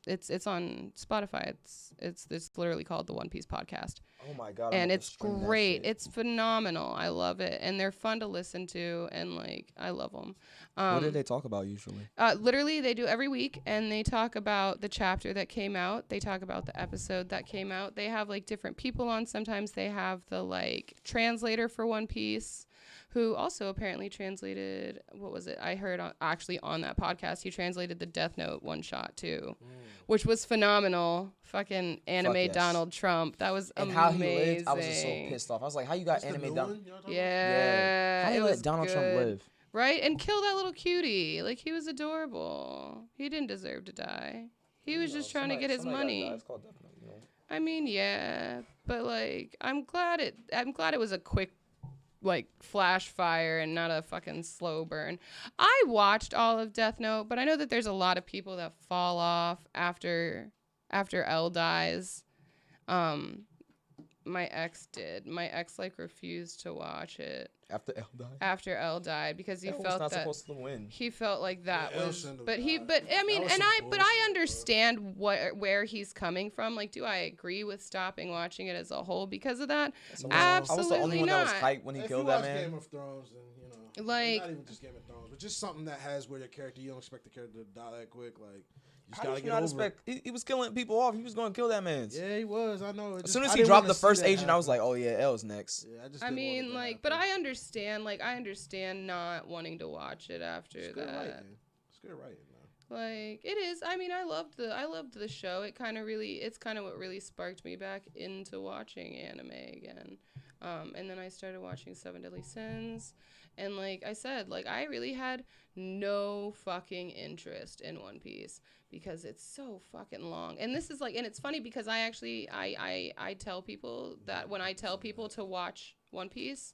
B: it's on Spotify. It's literally called the One Piece podcast.
C: Oh my god.
B: And it's great. It's phenomenal. I love it. And they're fun to listen to and like I love them.
C: What did they talk about usually?
B: Literally, they do every week, and they talk about the chapter that came out. They talk about the episode that came out. They have like different people on. Sometimes they have the like translator for One Piece, who also apparently translated. What was it? I heard on that podcast, he translated the Death Note one shot too, which was phenomenal. Fucking anime
C: yes.
B: Donald Trump. That was
C: And
B: amazing.
C: how he lived, I was just so pissed off. I was like, how you got
A: That's the
C: anime
A: new
C: Donald?
A: one y'all talking
B: Yeah,
C: How
B: it
C: you
B: was
C: let Donald Trump
B: good.
C: live?
B: Right? And kill that little cutie. Like, he was adorable. He didn't deserve to die. He was just trying to get his money.
C: It's called Death Note, you know.
B: I mean, yeah. But, like, I'm glad it was a quick, like, flash fire and not a fucking slow burn. I watched all of Death Note, but I know that there's a lot of people that fall off after L dies. My ex did. My ex, like, refused to watch it.
C: After L died?
B: After L died because he
C: L was
B: felt
C: not
B: that
C: supposed to win.
B: he felt like that
A: Yeah, L
B: was
A: shouldn't have
B: but he
A: died.
B: but I mean
A: That was
B: and
A: some
B: I
A: bullshit, bro.
B: understand where he's coming from. Like, do I agree with stopping watching it as a whole because of that?
A: No.
C: I was the only
B: Absolutely
C: one that was
B: not.
C: hyped when he
A: If
C: killed
A: you
C: that
A: watch
C: man.
A: Game of Thrones, then
B: Like-
A: not even just Game of Thrones, but just something that has where your character, you don't expect the character to die that quick. Like just
C: How
A: gotta
C: did you
A: get
C: not
A: over it.
C: expect? He was killing people off. He was going to kill that man.
A: Yeah, he was. I know.
C: As soon as he dropped the first agent, I was like, oh yeah, L's next.
A: Yeah, I just.
B: I
A: didn't want it
B: mean,
A: to
B: like, but
A: happen.
B: I understand. Like, I understand not wanting to watch it after
A: It's
B: that.
A: good writing. It's good writing, though.
B: Like, it is. I mean, I loved the show. It's kind of what really sparked me back into watching anime again. And then I started watching Seven Deadly Sins, and like I said, like I really had no fucking interest in One Piece because it's so fucking long. And this is like, and it's funny because I actually I tell people that when I tell people to watch One Piece,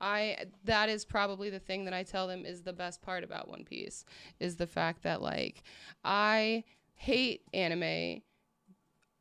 B: that is probably the thing that I tell them is the best part about One Piece is the fact that like I hate anime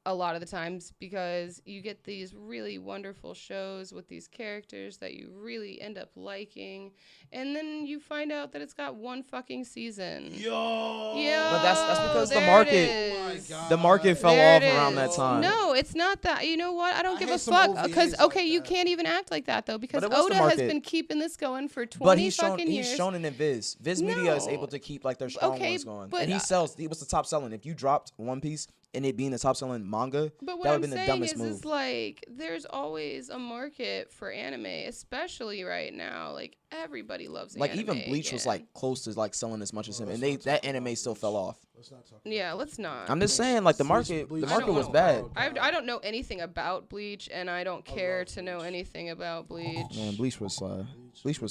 B: a lot of the times because you get these really wonderful shows with these characters that you really end up liking, and then you find out that it's got one fucking season. Yeah,
C: But that's because the
B: there
C: market-
B: it
A: Oh my
B: is.
A: God.
C: The market fell
B: There
C: off
B: it
C: around
B: is.
C: that time.
B: No, it's not that. You know what? I don't
A: I
B: give
A: hate
B: a
A: some
B: fuck
A: OVAs
B: because
A: like
B: you
A: that.
B: can't even act like that though because
C: But it was the
B: Oda has
C: market.
B: been keeping this going for 20
C: But he's shown
B: fucking years.
C: he's shown it in Viz. Viz Media is
B: No.
C: able to keep like their strong
B: Okay,
C: ones going,
B: but,
C: and he was the top selling. If you dropped One Piece and it being the top selling manga,
B: But what
C: that would
B: I'm
C: have been the
B: saying
C: dumbest
B: is
C: move.
B: like there's always a market for anime, especially right now. Like everybody loves
C: Like
B: anime.
C: even Bleach was
B: again.
C: like close to like selling as much as him,
A: Let's
C: and they
A: not
C: that
A: talk
C: anime
A: about
C: still
A: Bleach.
C: fell off.
A: Let's not talk.
B: Yeah,
A: about
B: let's
A: Bleach.
B: not.
C: I'm just saying, like the
A: Bleach-
C: market,
A: Bleach-
C: the
A: I
C: market
A: don't
C: was
A: know.
C: bad.
A: Oh,
B: I don't know anything about Bleach, and I don't care
A: love
B: to know
A: Bleach.
B: anything about Bleach.
C: Man, Bleach was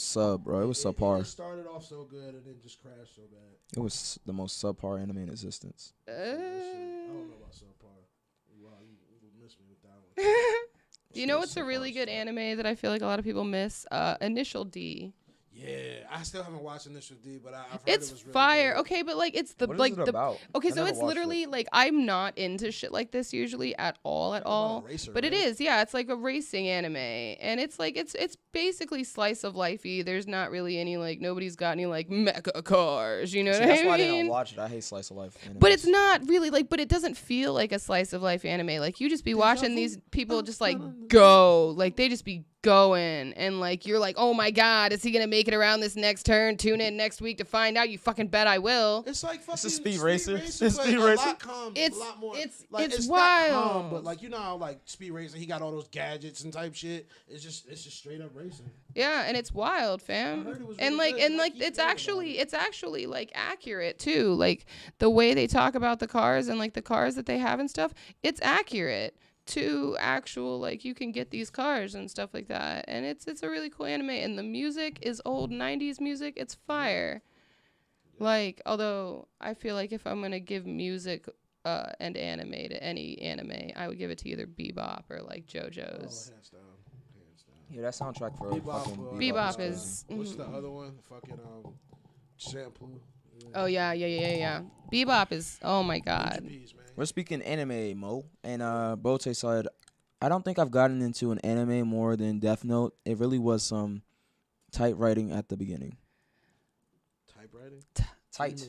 C: sub, bro. It was subpar.
A: It started off so good and then just crashed so bad.
C: It was the most subpar anime in existence.
A: I don't know about subpar. Wow, you missed me with that one.
B: You know what's a really good anime that I feel like a lot of people miss? Initial D.
A: Yeah, I still haven't watched Initial D, but I've heard
B: It's
A: it was really
B: fire.
A: good.
B: Okay, but like it's the
C: What is
B: like
C: it
B: the
C: about?
B: okay,
C: I
B: so
C: never
B: it's
C: watched
B: literally like I'm not into shit like this usually at all
A: About
B: all.
A: a racer,
B: But it
A: right?
B: is, yeah. It's like a racing anime, and it's like it's basically slice of lifey. There's not really any like nobody's got any like mecha cars. You know
C: See,
B: what
C: that's
B: I
C: why I
B: mean?
C: didn't watch it. I hate slice of life animes.
B: But it's not really like, but it doesn't feel like a slice of life anime. Like you just be watching these people just like go, like they just be going, and like you're like, oh my god, is he gonna make it around this next turn? Tune in next week to find out. You fucking bet I will.
A: It's like fucking
C: a Speed Racer.
A: but
C: It's a Speed
A: a
C: Racer.
A: lot calm,
B: It's-
A: a lot more.
B: it's-
A: like,
B: it's
A: not calm,
B: wild.
A: but like you know how like Speed Racer, he got all those gadgets and type shit. It's just straight up racing.
B: Yeah, and it's wild,
A: I
B: fam.
A: heard it was
B: And
A: really
B: like
A: good,
B: and
A: and I
B: like
A: keep
B: it's
A: hearing about
B: actually
A: it.
B: it's actually like accurate too. Like the way they talk about the cars and like the cars that they have and stuff, it's accurate to actual like you can get these cars and stuff like that. And it's a really cool anime, and the music is old 90s music. It's fire. Like although I feel like if I'm going to give music and anime to any anime, I would give it to either Bebop or like
A: Oh,
B: JoJo's.
A: hands down, hands down.
C: Yeah, that soundtrack for
A: Bebop,
C: fucking
B: Bebop
C: crazy.
B: is
A: What's the other one? Fucking shampoo.
B: Oh yeah. Bebop is oh my god.
A: Peas, man.
C: We're speaking anime, Mo, and Bote said, I don't think I've gotten into an anime more than Death Note. It really was some tight writing at the beginning.
A: Typewriting.
C: Tight.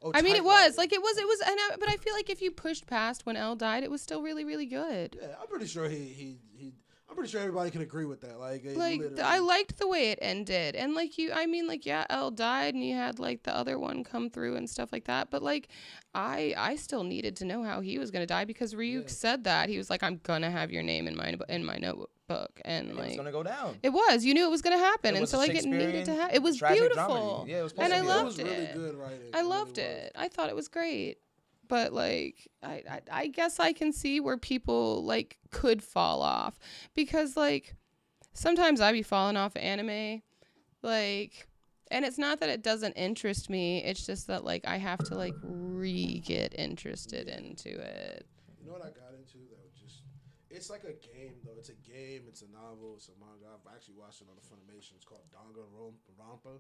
A: Oh,
B: I mean, it was
A: typewriting.
B: like it was, but I feel like if you pushed past when Elle died, it was still really, really good.
A: Yeah, I'm pretty sure I'm pretty sure everybody can agree with that. Like literally.
B: I liked the way it ended, and like yeah, Elle died, and you had like the other one come through and stuff like that. But like, I still needed to know how he was gonna die because Ryuk said that he was like, I'm gonna have your name in my notebook, and like
C: It's gonna go down.
B: it was, you knew it was gonna happen,
C: It
B: and
C: was
B: so
C: a
B: like it needed to
C: Shakespearean
B: happen. It was
C: tragic
B: beautiful.
C: dramedy. Yeah, it was
B: And I
C: supposed to be.
B: loved
A: it was really
B: it.
A: good writing.
B: I
A: It
B: loved
A: really was.
B: it. I thought it was great. But like I guess I can see where people like could fall off because like sometimes I be falling off of anime like and it's not that it doesn't interest me, it's just that like I have to like get interested into it.
A: You know what I got into that was just it's like a game though. It's a game, it's a novel, it's a manga. I've actually watched it on the Funimation. It's called Rampa.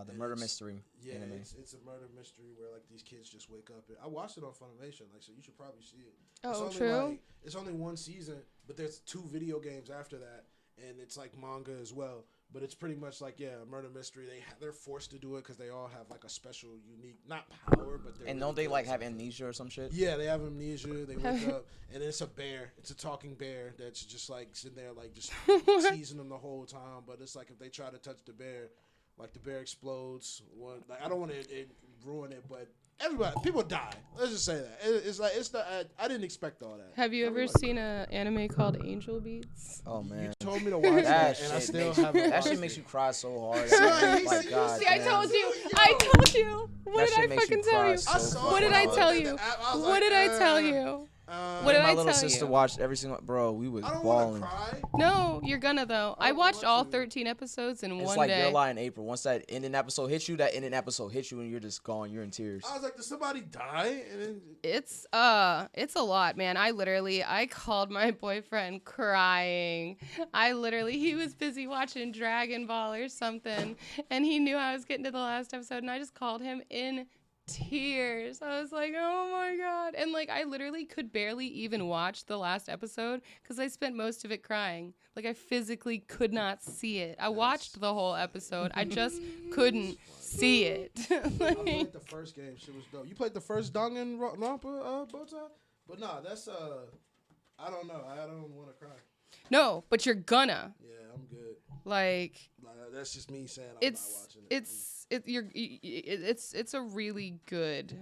C: The
A: And
C: murder
A: it's-
C: mystery
A: Yeah,
C: anime.
A: it's a murder mystery where like these kids just wake up. I watched it on Funimation, like so you should probably see it.
B: Oh,
A: it's
B: true.
A: only, like, it's only one season, but there's 2 video games after that, and it's like manga as well. But it's pretty much like a murder mystery. They're forced to do it because they all have like a special, unique, not power, but they're
C: And
A: really
C: don't they
A: good
C: like
A: at
C: have
A: something.
C: amnesia or some shit?
A: Yeah, they have amnesia. They wake up, and it's a bear. It's a talking bear that's just like sitting there, like just teasing them the whole time. But it's like if they try to touch the bear, like the bear explodes. Like I don't want to ruin it, but everybody, people die. Let's just say that. It's like it's the. I didn't expect all that.
B: Have you ever seen an anime called Angel Beats?
C: Oh man,
A: You told me to watch that, and I
C: shit
A: still
C: makes
A: haven't.
C: that shit
A: watched
C: makes
A: it.
C: you cry so hard.
A: Son,
C: Like God,
B: See, I
C: damn.
B: told you. I told you. What
C: That
B: did
C: shit
B: I
C: makes you
B: fucking tell
C: cry
B: you?
C: so
A: I saw
B: What
A: it
B: did
A: when
B: I
A: was
B: tell
A: at
B: you?
A: the app. I was
B: What
A: like,
B: did I tell you? What did
C: My
B: I
C: little
B: tell
C: sister
B: you?
C: watched every single. Bro, we was
A: I don't want
C: balling.
A: to cry.
B: No, you're gonna though. I
A: don't
B: watched
A: want
B: all
A: to.
B: 13 episodes in
C: It's
B: one
C: like
B: day.
C: Your Lie in April. Once that ending episode hits you, that ending episode hits you, and you're just gone. You're in tears.
A: I was like, did somebody die? And then
B: It's a lot, man. I called my boyfriend crying. He was busy watching Dragon Ball or something, and he knew I was getting to the last episode, and I just called him in tears. I was like, oh my God. And like, I literally could barely even watch the last episode because I spent most of it crying. Like, I physically could not see it. I watched the whole episode. I just couldn't see it.
A: I played the first game. Shit was dope. You played the first Danganronpa Bota? But nah, that's I don't know. I don't want to cry.
B: No, but you're gonna.
A: Yeah, I'm good.
B: Like,
A: That's just me saying I'm not watching it.
B: it's a really good.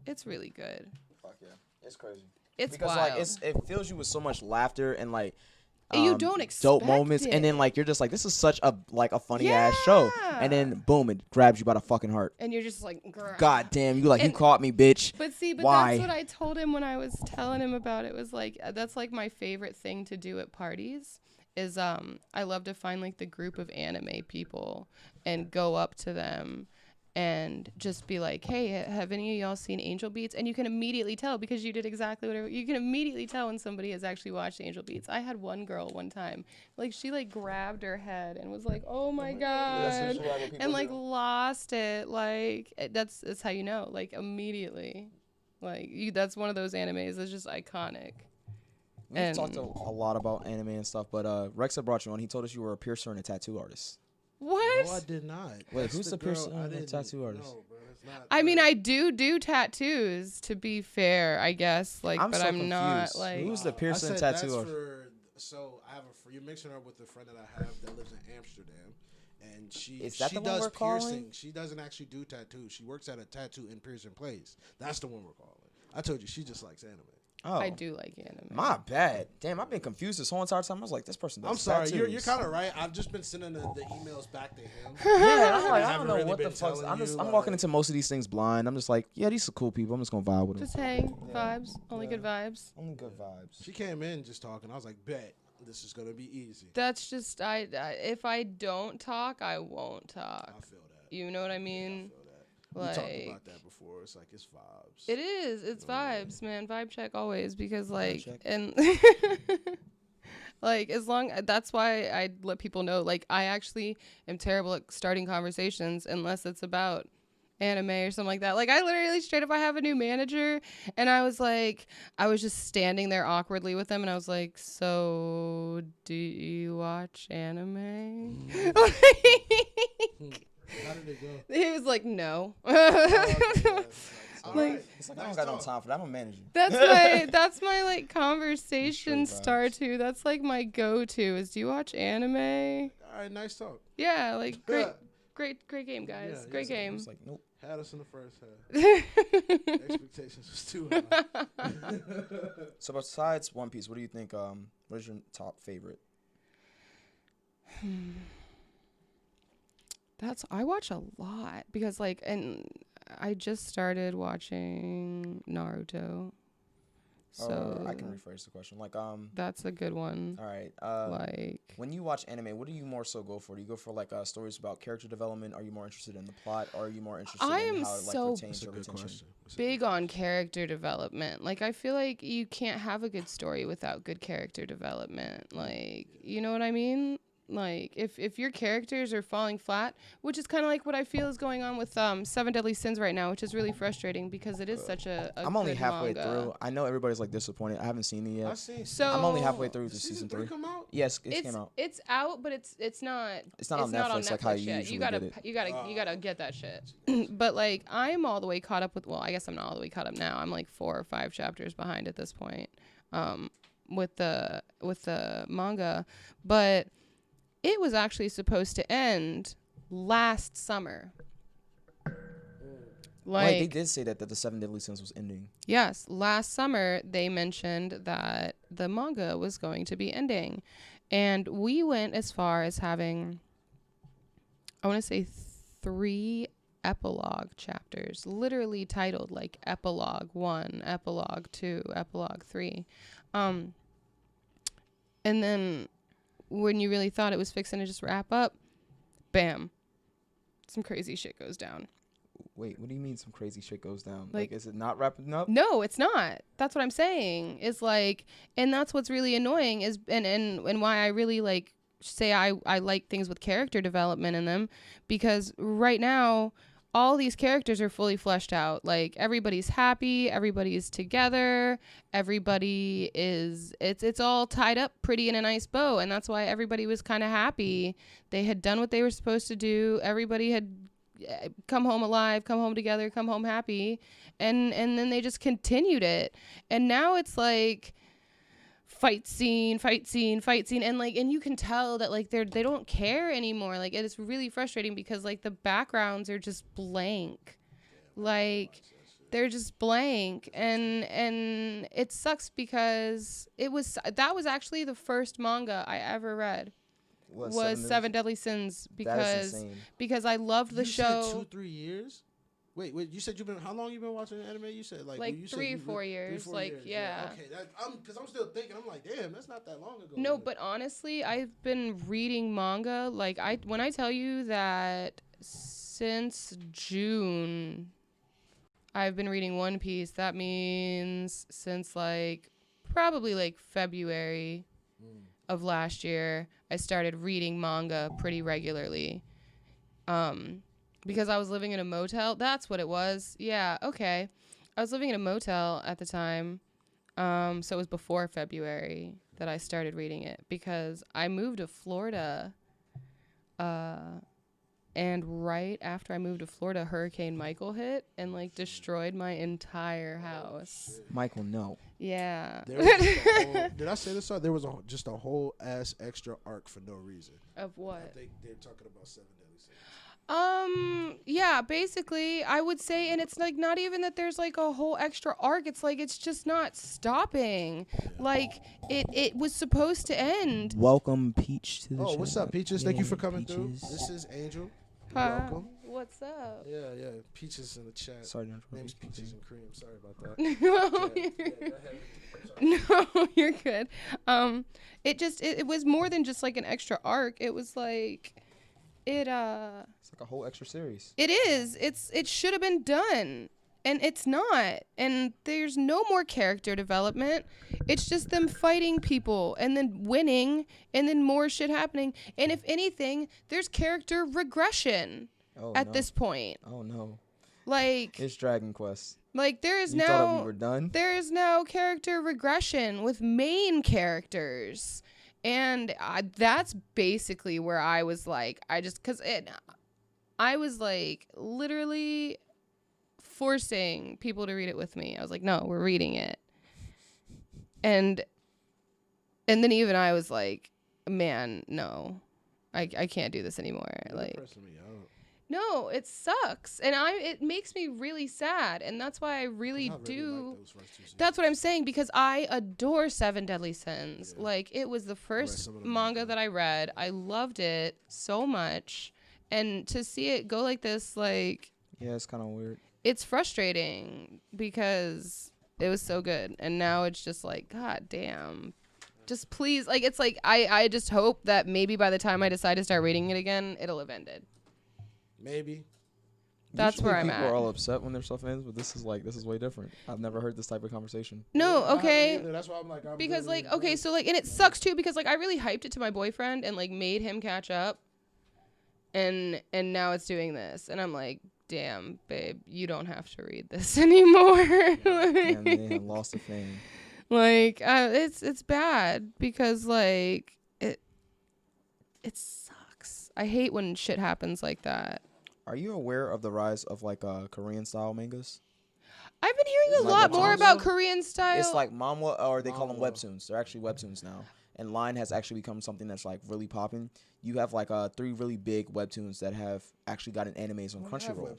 B: It's really good.
C: Fuck yeah, it's crazy.
B: It's
C: because
B: wild.
C: like it fills you with so much laughter and like
B: You don't expect
C: dope moments,
B: it.
C: and then like you're just like, this is such a funny ass show, and then boom, it grabs you by the fucking heart.
B: And you're just like, grr.
C: God damn, you like, you
B: And-
C: caught me, bitch.
B: But
C: Why?
B: that's what I told him when I was telling him about it. Was like, that's like my favorite thing to do at parties. Is I love to find like the group of anime people and go up to them and just be like, hey, have any of y'all seen Angel Beats? And you can immediately tell, because you did exactly whatever. You can immediately tell when somebody has actually watched Angel Beats. I had one girl one time, like, she like grabbed her head and was like, oh my God, and like lost it. Like, that's how you know, like, immediately. Like, that's one of those animes that's just iconic.
C: We've talked a lot about anime and stuff, but Rexa brought you on. He told us you were a piercer and a tattoo artist.
B: What?
A: No, I did not.
C: Wait,
A: That's
C: who's the
A: girl
C: person
A: I
C: and the
A: didn't
C: tattoo artist?
A: know, bro. It's not
B: I mean,
A: her.
B: I do tattoos, to be fair, I guess. Like,
C: I'm
B: but
C: so
B: I'm not
C: confused.
B: like.
C: Who's the
A: I
C: piercer and
A: said
C: tattoo
A: that's
C: artist?
A: So I have you're mixing her with a friend that I have that lives in Amsterdam, and
C: Is that
A: she
C: the one
A: does
C: we're
A: piercing.
C: calling?
A: She doesn't actually do tattoos. She works at a tattoo and piercing place. That's the one we're calling. I told you she just likes anime.
C: Oh,
B: I do like anime.
C: my bad. Damn, I've been confused this whole entire time. I was like, this person does
A: I'm sorry. You're
C: tattoos.
A: kind of right. I've just been sending the emails back to him.
C: Yeah, I'm like, I
A: haven't
C: don't know
A: really
C: what the
A: been
C: fuck.
A: telling
C: I'm
A: you,
C: I'm
A: like-
C: walking into most of these things blind. I'm just like, yeah, these are cool people. I'm just gonna vibe with them.
B: Just hang, vibes, only good vibes.
C: Only good vibes.
A: She came in just talking. I was like, bet this is gonna be easy.
B: That's just I if I don't talk, I won't talk.
A: I feel that.
B: You know what I
A: I
B: mean?
A: feel that. We talked
B: Like,
A: about that before. It's like it's vibes.
B: it is. It's vibes, man. Vibe check always, because like,
C: check.
B: and like, that's why I let people know, like, I actually am terrible at starting conversations unless it's about anime or something like that. Like, I literally straight up, I have a new manager, and I was just standing there awkwardly with them, and I was like, so do you watch anime?
A: How did it go?
B: He was like, no.
A: All right.
C: It's like, I don't got no time for that. I'm a manager.
B: That's my like conversation
C: Straight vibes.
B: starter. That's like my go-to is, do you watch anime?
A: All right, nice talk.
B: Yeah, like great game, guys.
A: Yeah,
B: Great
A: yes,
B: game.
C: It's like, nope.
A: Had us in the first half. Expectations was too high.
C: So besides One Piece, what do you think? What is your top favorite?
B: I watch a lot because like, and I just started watching Naruto. So
C: I can rephrase the question. Like,
B: that's a good one.
C: all right.
B: Like,
C: When you watch anime, what do you more so go for? Do you go for like stories about character development? Are you more interested in the plot? Or are you more interested
B: I
C: in
B: am
C: how it like
B: so-
C: retains
A: That's a
C: your
A: good
C: retention?
A: question. That's a
B: big on character development. Like, I feel like you can't have a good story without good character development. Like, you know what I mean? Like, if your characters are falling flat, which is kind of like what I feel is going on with Seven Deadly Sins right now, which is really frustrating because it is such a
C: I'm only
B: good
C: halfway
B: manga.
C: through. I know everybody's like disappointed. I haven't seen it yet.
A: I seen.
B: So
C: I'm only halfway through
A: Did
C: to
A: season
C: season
A: 3
C: 3.
A: come out?
C: Yes, it came out.
B: It's out, but it's not.
C: It's not on Netflix like how you
B: yet.
C: usually
B: You gotta
C: get it.
B: you gotta get that shit. But like, I'm all the way caught up with. Well, I guess I'm not all the way caught up now. I'm like 4 or 5 chapters behind at this point, with the manga, but it was actually supposed to end last summer. Like,
C: Wait, they did say that the Seven Deadly Sins was ending.
B: yes, last summer they mentioned that the manga was going to be ending. And we went as far as having, I want to say 3 epilogue chapters, literally titled like Epilogue 1, Epilogue 2, Epilogue 3. And then when you really thought it was fixing to just wrap up, bam, some crazy shit goes down.
C: Wait, what do you mean some crazy shit goes down?
B: Like,
C: Is it not wrapping up?
B: No, it's not. That's what I'm saying. It's like, and that's what's really annoying is, and why I really like say I like things with character development in them, because right now all these characters are fully fleshed out. Like, everybody's happy, everybody's together, everybody is, it's all tied up pretty in a nice bow, and that's why everybody was kind of happy. They had done what they were supposed to do. Everybody had come home alive, come home together, come home happy, and then they just continued it. And now it's like fight scene, and like, and you can tell that like they don't care anymore. Like, it's really frustrating because like the backgrounds are just blank. Like, they're just blank, and it sucks because that was actually the first manga I ever read. Was Seven Deadly Sins, because I loved the show.
A: Said 2-3 years. Wait, you said how long you been watching anime? You said like you
B: 3 or 4 years.
A: 3 or 4
B: like,
A: years.
B: yeah.
A: Okay, because I'm still thinking. I'm like, damn, that's not that long ago.
B: No, but honestly, I've been reading manga. Like, when I tell you that since June, I've been reading One Piece. That means since like probably like February of last year, I started reading manga pretty regularly. Because I was living in a motel. That's what it was. Yeah, okay. I was living in a motel at the time. So it was before February that I started reading it, because I moved to Florida. And right after I moved to Florida, Hurricane Michael hit and like destroyed my entire house.
C: Michael, no.
B: Yeah.
A: Did I say this? There was just a whole ass extra arc for no reason.
B: Of what?
A: I think they're talking about Seven Deadly Sins.
B: Yeah, basically, I would say, and it's like not even that there's like a whole extra arc. It's like it's just not stopping. Yeah. Like it was supposed to end.
C: Welcome, Peach, to the show.
A: Oh, what's up, Peaches? Thank you for coming through. This is Angel. Welcome.
B: What's up?
A: Yeah. Peaches in the chat.
C: Sorry,
A: name's Peaches and Cream. Sorry about that.
B: No, you're good. It was more than just like an extra arc. It was like it's
C: like a whole extra series.
B: It is. It should have been done. And it's not. And there's no more character development. It's just them fighting people and then winning and then more shit happening. And if anything, there's character regression at this point.
C: Oh, no.
B: Like,
C: it's Dragon Quest.
B: Like,
C: you thought we were done?
B: There is now character regression with main characters. And that's basically where I was like, I was like literally forcing people to read it with me. I was like, no, we're reading it. And then even I was like, man, no, I can't do this anymore.
A: You're
B: like,
A: pressing me out.
B: No, it sucks. And it makes me really sad. And that's why I really do. That's what I'm saying, because I adore Seven Deadly Sins. Yeah. Like, it was the first manga that I read. I loved it so much. And to see it go like this, like,
C: yeah, it's kind of weird.
B: It's frustrating because it was so good. And now it's just like, God damn. Just please. Like, it's like, I just hope that maybe by the time I decide to start reading it again, it'll have ended.
A: Maybe.
B: That's
C: usually
B: where I'm at.
C: People are all upset when their stuff ends, but this is way different. I've never heard this type of conversation.
B: No, okay.
A: That's why I'm like,
B: because like, okay, so like, and it sucks too, because like I really hyped it to my boyfriend and like made him catch up, and now it's doing this, and I'm like, damn, babe, you don't have to read this anymore.
C: And they have lost a fan.
B: Like, it's bad because like it sucks. I hate when shit happens like that.
C: Are you aware of the rise of like Korean style mangas?
B: I've been hearing a lot more about Korean style.
C: It's like manhwa, or they call them webtoons. They're actually webtoons now. and line has actually become something that's like really popping. You have like 3 really big webtoons that have actually gotten animes on Crunchyroll.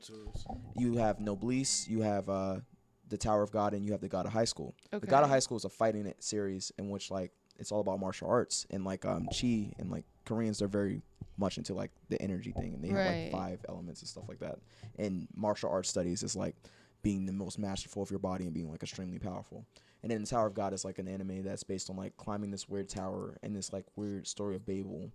C: You have Noblesse, you have the Tower of God, and you have the God of High School.
B: Okay.
C: The God of High School is a fighting series in which like it's all about martial arts, and like chi and like Koreans, they're very much into like the energy thing, and they have like 5 elements and stuff like that. And martial arts studies is like being the most masterful of your body and being like extremely powerful. And then the Tower of God is like an anime that's based on like climbing this weird tower and this like weird story of Babel.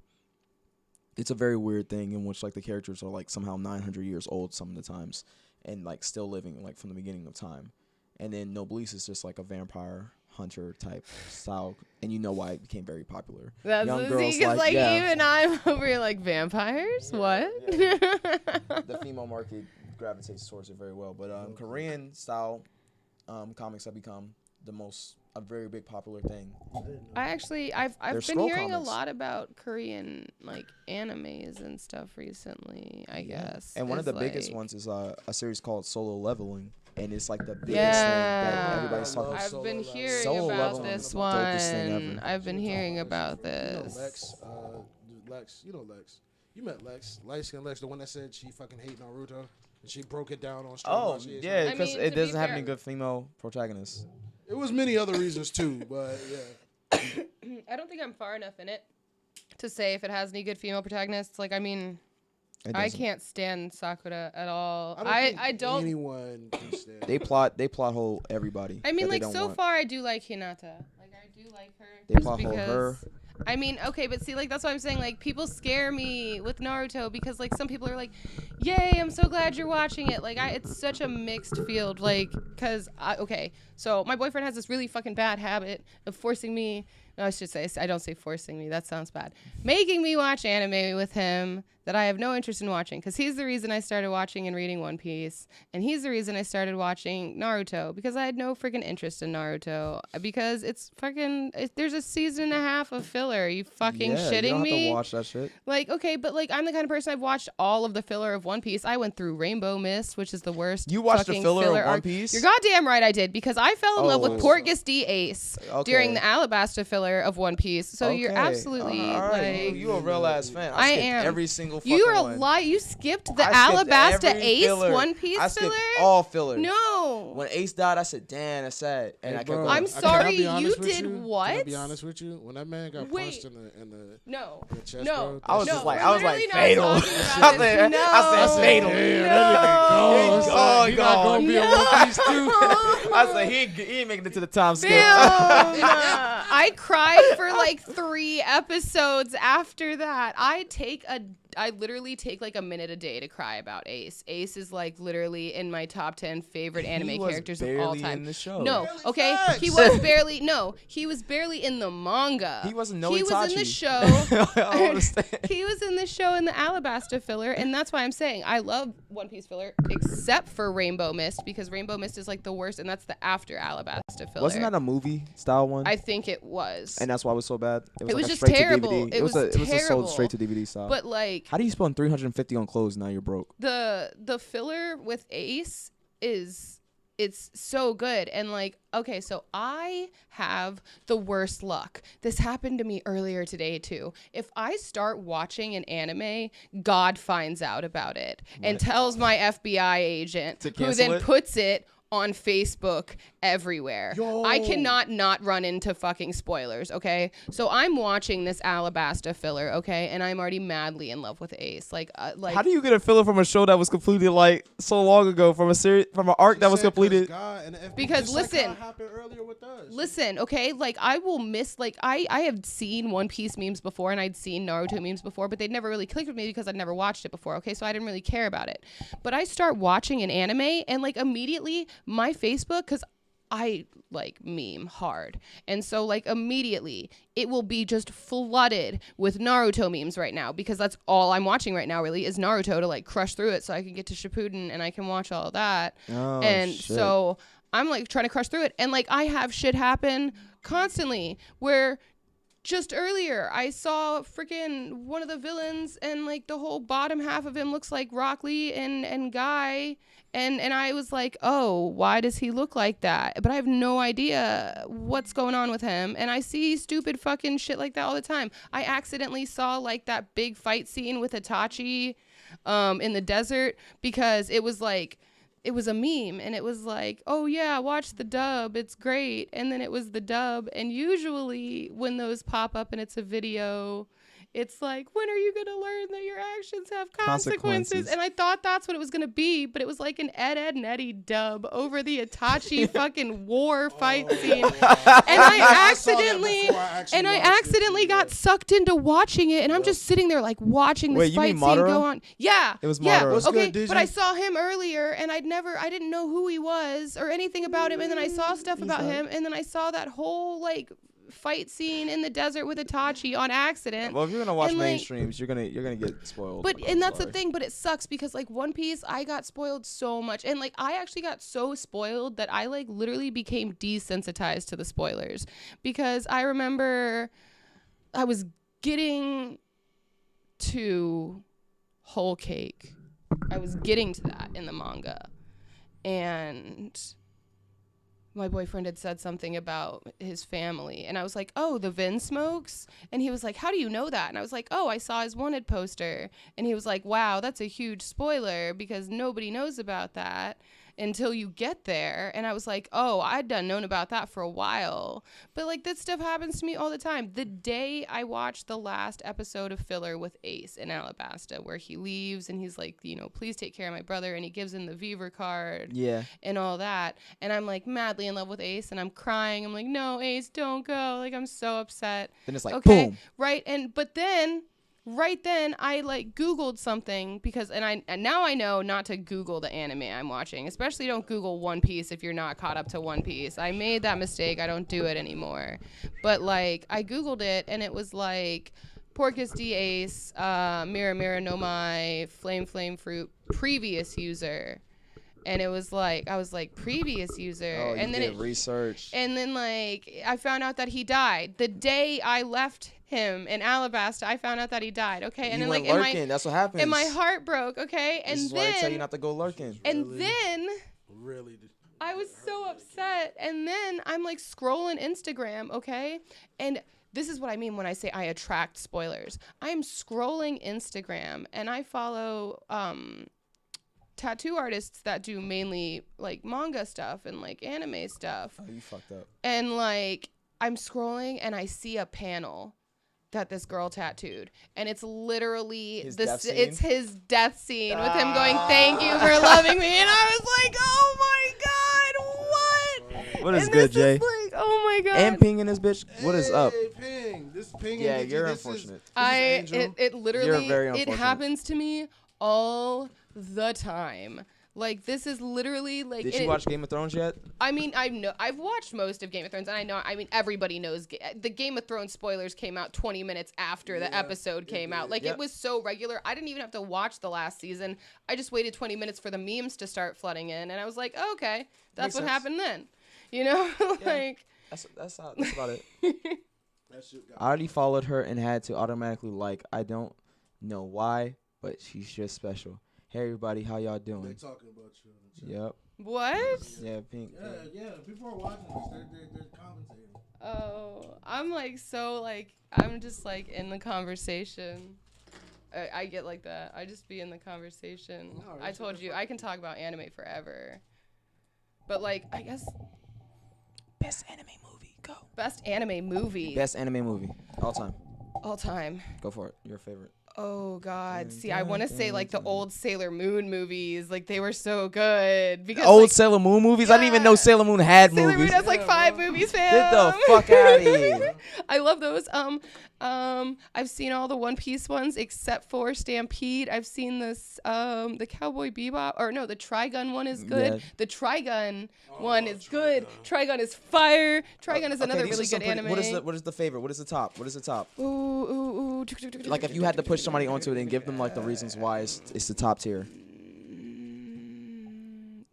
C: It's a very weird thing in which like the characters are like somehow 900 years old some of the times and like still living like from the beginning of time. And then Noblesse is just like a vampire hunter type style, and you know why it became very popular.
B: That's
C: Young girls
B: like
C: yeah.
B: even I'm over here like vampires. What?
C: Yeah. The female market gravitates towards it very well, but Korean style comics have become a very big popular thing.
B: I've
C: They're
B: been hearing
C: comics.
B: a lot about Korean like animes and stuff recently, I guess.
C: And one of the
B: It's
C: biggest
B: like-
C: ones is a series called Solo Leveling, and it's like the biggest thing
B: Yeah,
C: that everybody's talking about.
B: I've been hearing
C: Solo
B: about
C: Leveling
B: this
C: is the dopest thing
B: one.
C: ever.
B: I've been hearing about
A: You know
B: this.
A: Lex, you know Lex. You met Lex, light skin Lex, the one that said she fucking hate Naruto, and she broke it down on stream.
C: Oh,
A: while she is
C: yeah,
A: like-
C: because
B: mean,
C: it
B: to be
C: doesn't have
B: fair-
C: any good female protagonists.
A: It was many other reasons too, but yeah.
B: I don't think I'm far enough in it to say if it has any good female protagonists. Like, I mean,
C: It
B: I
C: doesn't.
B: can't stand Sakura at all.
A: I
B: I don't.
A: Anyone can stand.
C: They plot hole everybody.
B: I mean,
C: that they
B: like
C: don't
B: so
C: want.
B: far, I do like Hinata. Like, I do like her.
C: They
B: just
C: plot hole her.
B: I mean, okay, but see, like that's what I'm saying. Like, people scare me with Naruto because, like, some people are like, "Yay, I'm so glad you're watching it." Like, it's such a mixed field. Like, cause okay, so my boyfriend has this really fucking bad habit of forcing me. No, I should say I don't say forcing me. That sounds bad. Making me watch anime with him that I have no interest in watching, because he's the reason I started watching and reading One Piece, and he's the reason I started watching Naruto, because I had no freaking interest in Naruto, because it's fucking there's a season and a half of filler. Are you fucking
C: Yeah,
B: shitting
C: you don't
B: me?
C: have to watch that shit.
B: Like, okay, but like I'm the kind of person, I've watched all of the filler of One Piece. I went through Rainbow Mist, which is the worst.
C: You watched the
B: fucking
C: filler of One
B: arc.
C: Piece?
B: You're goddamn right I did, because I fell in love with
C: Oh.
B: Portgas D Ace
C: Okay.
B: during the Alabasta filler of One Piece. So you're
C: Okay.
B: absolutely
C: All right.
B: like
C: you a real ass fan.
B: I
C: skipped
B: am.
C: every single fucking
B: you're a
C: one.
B: lie. You skipped the
C: I skipped
B: Alabasta
C: every
B: Ace
C: filler.
B: One Piece
C: I skipped
B: filler.
C: all filler.
B: No.
C: When Ace died, I said, "Damn, that's sad." And
A: Hey,
C: I kept
A: bro,
C: going.
B: I'm
A: can I
B: sorry,
A: be honest
B: you
A: with
B: did
A: you? Can I
B: what?
A: be honest with you? When that man got
B: Wait.
A: punched in the
B: No.
A: chest,
B: No.
A: bro,
C: I was
B: No,
C: just like,
B: we're
C: I was like,
B: literally not
C: fatal.
B: talking about this.
C: I said fatal.
A: Damn,
B: No.
A: that nigga
C: He
A: gone. He not
C: gone.
A: gonna be in
B: No.
A: One Piece too.
C: I said he ain't making it to the time skip.
B: I cried for like 3 episodes after that. I literally take like a minute a day to cry about Ace. Ace is like literally in my top 10 favorite anime
C: was
B: characters of all
C: barely
B: time.
C: in the show.
B: No,
A: Barely
B: okay,
A: facts.
B: he was barely in the manga.
C: He wasn't no
B: He was in the
C: Itachi.
B: show.
C: I don't understand.
B: He was in the show in the Alabasta filler, and that's why I'm saying I love One Piece filler, except for Rainbow Mist, because Rainbow Mist is like the worst, and that's the after Alabasta filler.
C: Wasn't that a movie style one?
B: I think it was.
C: And that's why it was so bad.
B: It
C: like
B: was
C: a
B: just
C: straight to
B: terrible.
C: DVD.
B: It was
C: a sold
B: terrible.
C: straight to DVD style.
B: But like
C: How do you spend 350 on clothes now you're broke?
B: the filler with Ace it's so good. And like, okay, so I have the worst luck. This happened to me earlier today too. If I start watching an anime, God finds out about it and tells my FBI agent,
C: To
B: who
C: cancel
B: then
C: it?
B: puts it on Facebook everywhere.
A: Yo.
B: I cannot not run into fucking spoilers, okay? So I'm watching this Alabasta filler, okay? And I'm already madly in love with Ace. Like
C: How do you get a filler from a show that was completed like so long ago, from a series, from an arc that was completed?
B: Because
A: just
B: listen.
A: like how it happened earlier with us.
B: Listen, okay, like I will miss, like I have seen One Piece memes before and I'd seen Naruto memes before, but they'd never really clicked with me because I'd never watched it before, okay? So I didn't really care about it. But I start watching an anime and like immediately my Facebook, because I like meme hard. And so like immediately it will be just flooded with Naruto memes right now, because that's all I'm watching right now really is Naruto to like crush through it so I can get to Shippuden and I can watch all of that.
C: Oh,
B: and
C: shit.
B: so I'm like trying to crush through it. And like I have shit happen constantly where just earlier I saw freaking one of the villains, and like the whole bottom half of him looks like Rock Lee and Guy, and I was like, oh, why does he look like that? But I have no idea what's going on with him, and I see stupid fucking shit like that all the time. I accidentally saw like that big fight scene with Itachi in the desert, because it was like, it was a meme, and it was like, oh yeah, watch the dub, it's great. And then it was the dub, and usually when those pop up and it's a video, it's like, when are you going to learn that your actions have consequences? And I thought that's what it was going to be, but it was like an Ed, Ed and Eddie dub over the Itachi fucking war fight scene. And I accidentally got sucked into watching it, and I'm just sitting there like watching this fight scene go on. Yeah.
C: It was Madara.
B: Okay, but I saw him earlier, and I didn't know who he was or anything about him, and then I saw stuff about him, and then I saw that whole like fight scene in the desert with Itachi on accident.
C: Well, if you're gonna watch mainstreams, you're gonna get spoiled.
B: But and that's the thing. But it sucks because like One Piece, I got spoiled so much, and like I actually got so spoiled that I like literally became desensitized to the spoilers, because I remember I was getting to Whole Cake. I was getting to that in the manga, and my boyfriend had said something about his family, and I was like, oh, the Vin smokes? And he was like, how do you know that? And I was like, oh, I saw his wanted poster. And he was like, wow, that's a huge spoiler, because nobody knows about that until you get there. And I was like, oh, I'd done known about that for a while. But like that stuff happens to me all the time. The day I watched the last episode of filler with Ace in Alabasta, where he leaves and he's like, you know, please take care of my brother, and he gives him the Beaver card and all that, and I'm like madly in love with Ace, and I'm crying. I'm like, no, Ace, don't go. Like, I'm so upset.
C: Then it's like, boom.
B: Right. But then right then I like Googled something, because and now I know not to Google the anime I'm watching. Especially don't Google One Piece if you're not caught up to One Piece. I made that mistake. I don't do it anymore. But like I Googled it, and it was like Porcus D Ace, Mira Mira no Mai, Flame Flame Fruit, previous user. And it was like, I was like, previous user.
C: Oh,
B: and then
C: did research.
B: And then like I found out that he died the day I left him in Alabasta. I found out that he died. Okay, and
C: you
B: then
C: went
B: like
C: lurking. That's what happens.
B: And my heart broke. Okay, and
C: this is
B: then
C: why I tell you not to go lurking.
B: And then
A: Really?
B: I was so upset. And then I'm like scrolling Instagram. Okay, and this is what I mean when I say I attract spoilers. I'm scrolling Instagram, and I follow tattoo artists that do mainly like manga stuff and like anime stuff.
C: Oh, you fucked up.
B: And like I'm scrolling, and I see a panel that this girl tattooed, and it's literally it's his death scene with him going, thank you for loving me. And I was like, oh my god,
C: what is good, Jay?
B: Like, oh my god.
C: And Ping in this bitch, what is up?
A: Ping. This Ping.
C: Yeah, you're unfortunate.
B: It literally,
C: you're very unfortunate.
B: It happens to me all the time. Like, this is literally like.
C: Did you watch Game of Thrones yet?
B: I mean, I've watched most of Game of Thrones, and I know. I mean, everybody knows the Game of Thrones spoilers came out 20 minutes after the episode came out. Like, it was so regular. I didn't even have to watch the last season. I just waited 20 minutes for the memes to start flooding in, and I was like, oh, okay, that's what happened then. You know, like.
C: That's about it. I already followed her and had to automatically like. I don't know why, but she's just special. Hey everybody, how y'all doing?
A: They're talking about you in the chat.
C: Yep.
B: What?
C: Yeah, Pink.
A: Yeah. People are watching this. They're commentating.
B: Oh, I'm like so like I'm just like in the conversation. I get like that. I just be in the conversation. No, I told you I can talk about anime forever. But like I guess
C: best anime movie. Go.
B: Best anime movie.
C: Best anime movie. All time.
B: All time.
C: Go for it. Your favorite.
B: Oh God! See, I want to say like the old Sailor Moon movies, like they were so good. Because
C: old
B: like,
C: Sailor Moon movies? I didn't even know Sailor Moon had movies.
B: Sailor Moon has like 5 movies, fam.
C: Get the fuck out of here!
B: I love those. I've seen all the One Piece ones except for Stampede. I've seen this, the Cowboy Bebop, or no, the Trigun one is good. Yeah. The Trigun one is good. Trigun is fire. Trigun is another really good anime.
C: What is the favorite? What is the top? What is the top?
B: Ooh.
C: Like if you had to push somebody onto it and give them like the reasons why it's the top tier.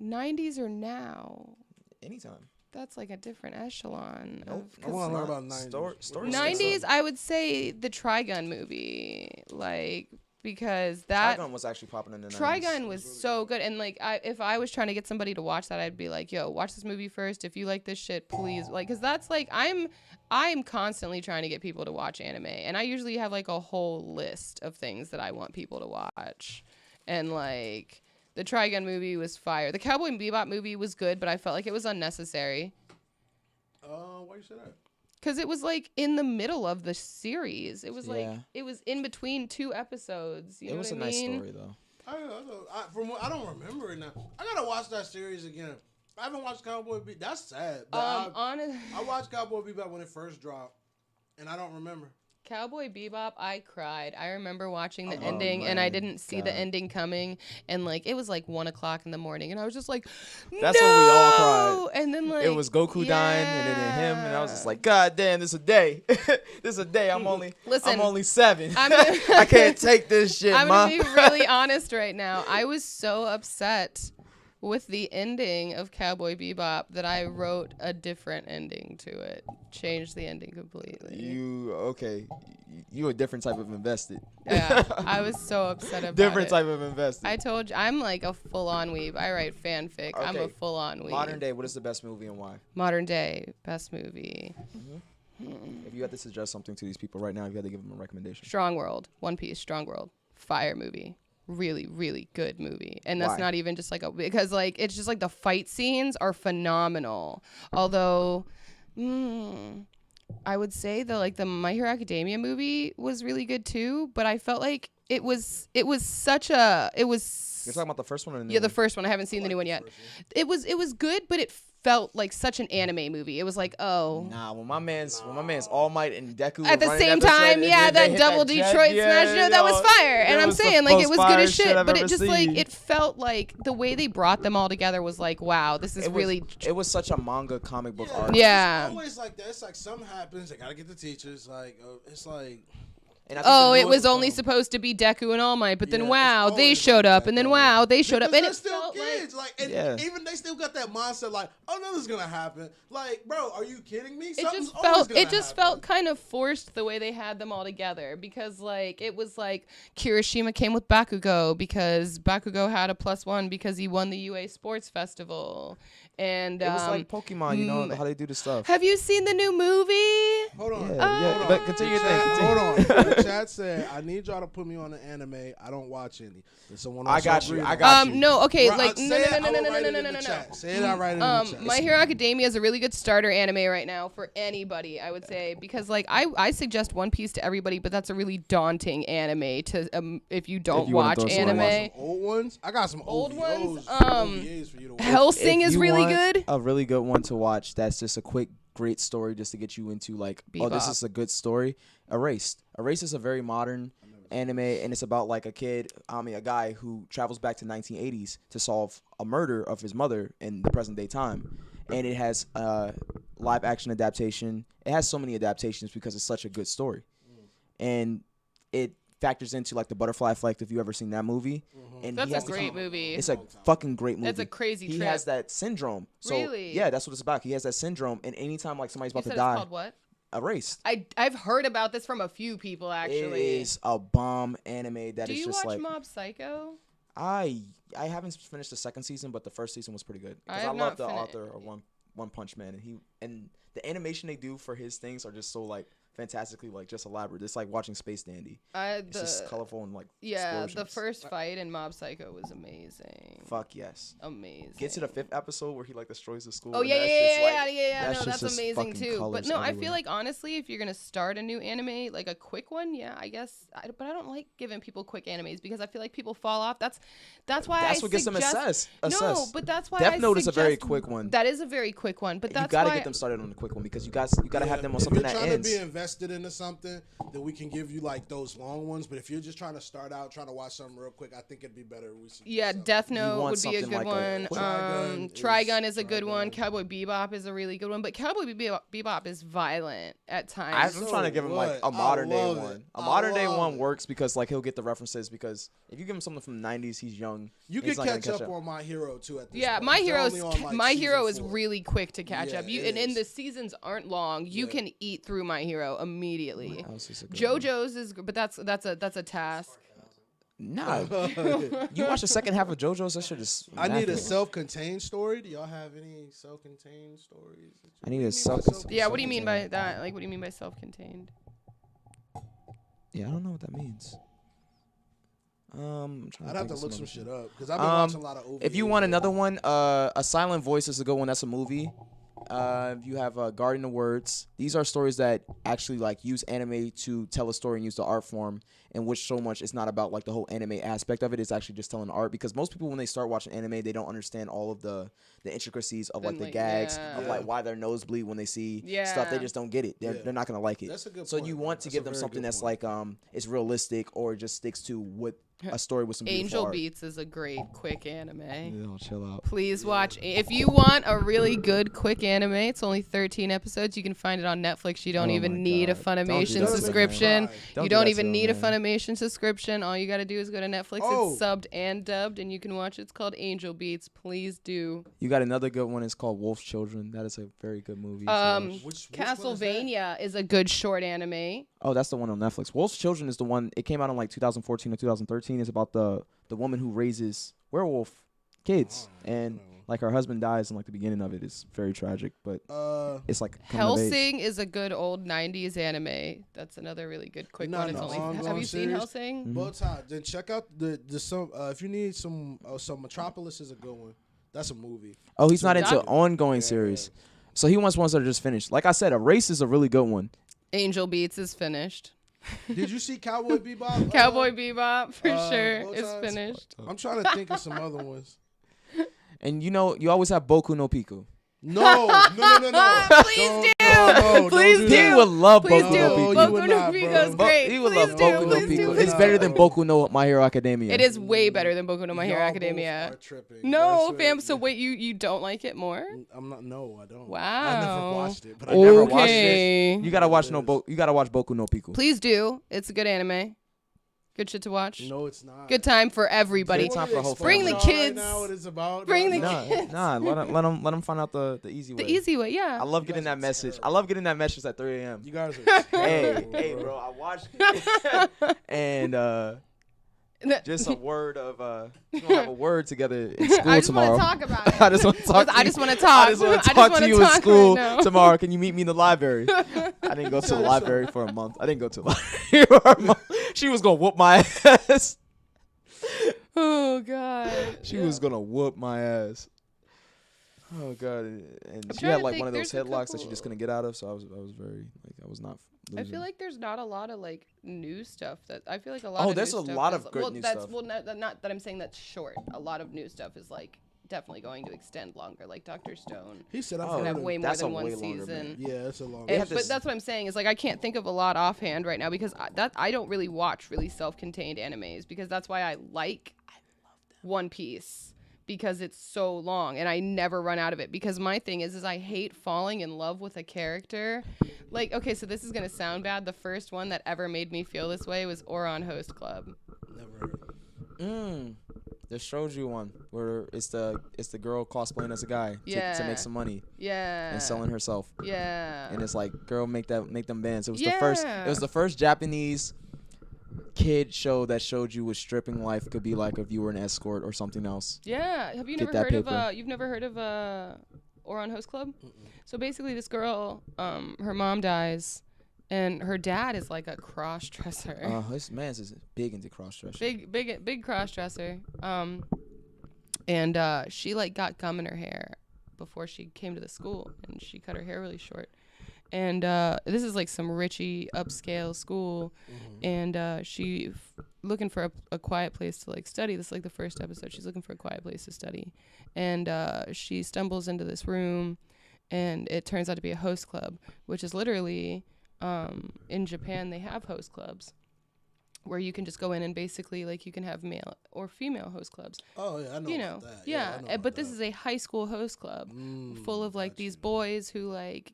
B: 90s or now?
C: Anytime.
B: that's like a different echelon.
C: Nope.
A: I want to learn about 90s.
C: Story
B: 90s, I would say the Trigun movie, like, because that
C: Trigun was actually popping in the 90s.
B: Trigun was so good, and like, if I was trying to get somebody to watch that, I'd be like, yo, watch this movie first. If you like this shit, please, like, because that's like, I'm constantly trying to get people to watch anime, and I usually have like a whole list of things that I want people to watch, and like. The Trigun movie was fire. The Cowboy Bebop movie was good, but I felt like it was unnecessary.
A: Why you say that?
B: Because it was like in the middle of the series. It was like
C: Yeah.
B: it was in between 2 episodes. You know
C: It was a
B: what I
C: nice
B: mean?
C: story though.
A: I don't remember it now. I gotta watch that series again. I haven't watched Cowboy Bebop. That's sad. But I watched Cowboy Bebop when it first dropped, and I don't remember.
B: Cowboy Bebop, I cried. I remember watching the
C: Oh,
B: ending, and I
C: man.
B: didn't see the
C: God.
B: ending coming, and like it was like 1:00 in the morning, and I was just like,
C: That's
B: no!
C: when we all cried.
B: And then like
C: It was Goku dying, and then him, and I was just like, God damn, this a day. This is a day. I'm only 7.
B: I'm gonna-
C: I can't take this shit,
B: I'm
C: ma.
B: gonna be really honest right now. I was so upset with the ending of Cowboy Bebop that I wrote a different ending to it. Changed the ending completely.
C: You a different type of invested.
B: Yeah, I was so upset about
C: Different
B: it.
C: type of invested.
B: I told you, I'm like a full-on weeb. I write fanfic. I'm a
C: Okay.
B: full-on weeb.
C: Modern day, what is the best movie and why?
B: Modern day, best movie.
C: If you had to suggest something to these people right now, if you had to give them a recommendation.
B: Strong World. One Piece. Strong World. Fire movie. Really, really good movie. And that's
C: Why?
B: not even just like because like it's just like the fight scenes are phenomenal. Although I would say the My Hero Academia movie was really good too, but I felt like it was such a
C: You're talking about the first one or the new
B: yeah, the
C: one?
B: first one. I haven't seen the new one yet. It was good, but it felt like such an anime movie. It was like, oh.
C: Nah, when my man's All Might and Deku
B: At the
C: were running
B: same
C: episode,
B: time,
C: and
B: yeah,
C: then they
B: that
C: hit
B: double
C: jet,
B: Detroit smash, that was fire. And I'm
C: was the
B: saying, like, it
C: most
B: was good
C: fire
B: as shit,
C: I've
B: but it
C: ever
B: just, like,
C: seen.
B: it felt like the way they brought them all together was like, wow, this is
C: It was,
B: really...
C: It was such a manga comic book art.
B: Yeah.
A: It's always like that. It's like something happens. They gotta get the teachers. Like it's like.
C: And I think
B: Oh,
C: the
B: it
C: newest
B: was only
C: film-
B: supposed to be Deku and All Might, but then
A: Yeah,
B: wow,
A: it's
B: they
A: always
B: showed
A: like
B: up,
A: that,
B: and then
A: though.
B: wow, they showed up,
A: Because
B: and
A: they're
B: it
A: still
B: felt
A: kids. Like, and
C: Yeah.
A: even they still got that mindset. Like, oh, nothing's gonna happen. Like, bro, are you kidding me?
B: it
A: Something's
B: just
A: always
B: felt
A: gonna
B: it just
A: happen.
B: felt kind of forced the way they had them all together, because like it was like Kirishima came with Bakugo because Bakugo had a +1 because he won the UA Sports Festival, and
C: It was like Pokemon, you know how they do the stuff.
B: have you seen the new movie?
A: Hold on.
C: Yeah,
A: Hold on.
C: but continue your thing.
A: Chat,
C: Continue.
A: hold on. The chat said, I need y'all to put me on an anime. I don't watch any. There's someone
C: I
A: else
C: got
A: so
C: you.
A: greedy.
C: I got you.
B: No, okay,
A: Right,
B: like
A: say
B: no,
A: it,
B: no,
A: I
B: no,
A: will
B: no, no,
A: write
B: no,
A: it
B: no,
A: in
B: no,
A: the
B: no,
A: chat.
B: no.
A: Say it, I write it in the chat.
B: My Hero Academia is a really good starter anime right now for anybody, I would say, because like I suggest One Piece to everybody, but that's a really daunting anime to if you don't
C: If you wanna
B: watch
C: throw some
B: anime.
C: light.
A: Some old ones? I got some
B: Old
A: OVOs,
B: ones?
A: OVAs for you to watch.
B: Hellsing
C: If
B: is
C: you
B: really
C: want
B: good.
C: A really good one to watch. That's just a quick, great story just to get you into like, oh, this
B: Bebop.
C: is a good story. Erased. Erased is a very modern anime, and it's about like a guy who travels back to 1980s to solve a murder of his mother in the present day time, and it has live action adaptation. It has so many adaptations because it's such a good story, and it factors into like the Butterfly Effect. If you ever seen that movie, and
B: That's
C: he
B: a
C: has to
B: great
C: come-
B: movie.
C: It's a fucking great movie.
B: That's a crazy
C: He
B: trip.
C: has that syndrome. So
B: Really?
C: yeah, that's what it's about. He has that syndrome, and anytime like somebody's
B: You
C: about
B: said
C: to
B: it's
C: die,
B: called what?
C: Erased.
B: I've heard about this from a few people actually.
C: It is a bomb anime that
B: Do
C: is
B: you
C: just
B: watch
C: like
B: Mob Psycho?
C: I haven't finished the second season, but the first season was pretty good
B: I
C: because I,
B: have
C: love
B: not
C: the author of One Punch Man, and the animation they do for his things are just so like fantastically like just elaborate. It's like watching Space Dandy. It's just colorful and like
B: Yeah, the
C: explosions.
B: first fight in Mob Psycho was amazing.
C: Fuck yes.
B: Amazing.
C: Get to the 5th episode where he like destroys the school.
B: Oh
C: and
B: yeah,
C: that
B: yeah,
C: shit's,
B: yeah,
C: like,
B: yeah, yeah.
C: that
B: No,
C: shit's
B: that's
C: just
B: amazing
C: fucking
B: too. But
C: colors
B: no, I
C: everywhere.
B: feel like honestly, if you're gonna start a new anime, like a quick one, yeah, I guess. But I don't like giving people quick animes because I feel like people fall off. That's why
C: That's
B: I
C: what gets them
B: suggest.
C: assessed.
B: No, but that's why
C: Death
B: I
C: Note is a very
B: suggest-
C: quick one.
B: That is a very quick one, but
C: You
B: that's
C: gotta
B: why
C: get them started on the quick one because you gotta have them on
A: If
C: something
A: you're
C: that
A: trying
C: ends.
A: to be invested invested into something, then we can give you like those long ones. But if you're just trying to start out, trying to watch something real quick, I think it'd be better.
B: Death Note would be a
C: something
B: good
C: like
B: one. Trigun is a good one. Cowboy Bebop is a really good one. But Cowboy Bebop is violent at times.
C: I'm trying to give him like a modern day one. A modern day one works because like he'll get the references. Because if you give him something from the 90s, he's young.
A: You can catch up on My Hero too. At this point.
B: My Hero is really quick to catch up. And the seasons aren't long. You can eat through My Hero immediately. JoJo's is, but that's a task.
C: Nah, you watch the second half of JoJo's. That shit is.
A: I need a self-contained story. Do y'all have any self-contained stories?
C: I need a self-contained.
B: Yeah, what do you mean by that? Like, what do you mean by self-contained?
C: Yeah, I don't know what that means.
A: I'd have to look some shit up because I've been watching a lot of OVAs.
C: If you want another one, A Silent Voice is a good one. That's a movie. You have Guardian of Words. These are stories that actually like use anime to tell a story and use the art form, in which so much it's not about like the whole anime aspect of it. It's actually just telling art, because most people when they start watching anime, they don't understand all of the intricacies of like the gags of like why their nose bleed when they see stuff. They just don't get it. They're not gonna like it.
A: That's a good
C: so
A: point,
C: you want to
A: that's
C: give them something that's like it's realistic or just sticks to what a story with some
B: Angel Beats is a great quick anime.
C: Yeah, chill out.
B: Please watch. If you want a really good quick anime, it's only 13 episodes. You can find it on Netflix. You don't even need a Funimation subscription. You don't even need a Funimation subscription. All you got to do is go to Netflix. It's subbed and dubbed, and you can watch it. It's called Angel Beats. Please do.
C: You got another good one. It's called Wolf's Children. That is a very good movie.
A: Which
B: Castlevania is a good short anime.
C: Oh, that's the one on Netflix. Wolf's Children is the one. It came out in like 2014 or 2013. It's about the woman who raises werewolf kids, and like her husband dies in like the beginning of it. It's very tragic, but it's like
B: Hellsing is a good old 90s anime. That's another really good quick one. It's only, have you seen Hellsing?
A: Mm-hmm. Bow Tie. Then check out the some if you need some Metropolis is a good one. That's a movie.
C: Oh, he's not into ongoing series, so he wants ones that are just finished. Like I said, Erase is a really good one.
B: Angel Beats is finished.
A: Did you see Cowboy Bebop?
B: Cowboy Bebop for sure is finished.
A: I'm trying to think of some other ones.
C: And you know, you always have Boku no Pico.
A: No.
B: Please do. Please do.
C: He would love Boku no Pico.
B: Boku no Pico is great.
C: He would love Boku no Pico. It's better than Boku no My Hero Academia.
B: It is way better than Boku no My Hero Academia. No, fam. So wait, you don't like it more?
A: I'm not. No, I don't.
B: Wow.
A: I never watched it, but
C: I never watched it. You gotta watch You gotta watch Boku no Pico.
B: Please do. It's a good anime. Good shit to watch.
A: No, it's not.
B: Good time for everybody.
C: Good time for whole
B: Bring the kids.
A: Now what it's about.
B: Bring the kids.
C: Nah, let them find out the easy way.
B: The easy way, yeah.
C: I love getting that message. I love getting that message at 3 a.m.
A: You guys are terrible,
C: hey, bro, I watched it. And just a word of we're gonna have a word together in school tomorrow.
B: I just want to talk about it.
C: I just want to talk.
B: I just want to talk.
C: I just want to talk to you in school tomorrow. Can you meet me in the library? I didn't go to the library for a month. I didn't go to the library for a month. She was gonna whoop my ass.
B: Oh God.
C: She was gonna whoop my ass. Oh God. And she had like one of those headlocks that she just couldn't get out of. So I was very like I was not. Losing.
B: I feel like there's not a lot of like new stuff that I feel like a lot.
C: There's a lot of good new stuff.
B: Well, not that I'm saying that's short. A lot of new stuff is like definitely going to extend longer. Like Dr. Stone.
A: He said I'm
B: gonna have way more than one season.
A: Yeah, that's a long.
B: But that's what I'm saying is like I can't think of a lot offhand right now because I don't really watch really self-contained animes because that's why I love One Piece. Because it's so long and I never run out of it. Because my thing is I hate falling in love with a character. Like, okay, so this is gonna sound bad. The first one that ever made me feel this way was Ouran Host Club.
A: Never heard.
C: The Shouju one where it's the girl cosplaying as a guy to make some money.
B: Yeah.
C: And selling herself.
B: Yeah.
C: And it's like, girl, make them bands. It was the first Japanese kid show that showed you what stripping life could be like if you were an escort or something else.
B: Yeah. Have you never heard of you've never heard of Ouran Host Club? Mm-mm. So basically this girl, her mom dies and her dad is like a cross dresser.
C: This man's is big into cross dressing.
B: Big cross dresser. And she like got gum in her hair before she came to the school and she cut her hair really short. And this is like some richy upscale school, and she looking for a quiet place to like study. This is like the first episode. She's looking for a quiet place to study, and she stumbles into this room, and it turns out to be a host club, which is literally in Japan they have host clubs where you can just go in and basically like you can have male or female host clubs.
A: Oh yeah, I know.
B: You know,
A: about that.
B: yeah.
A: I know about
B: But this
A: that.
B: is a high school host club full of like these boys who like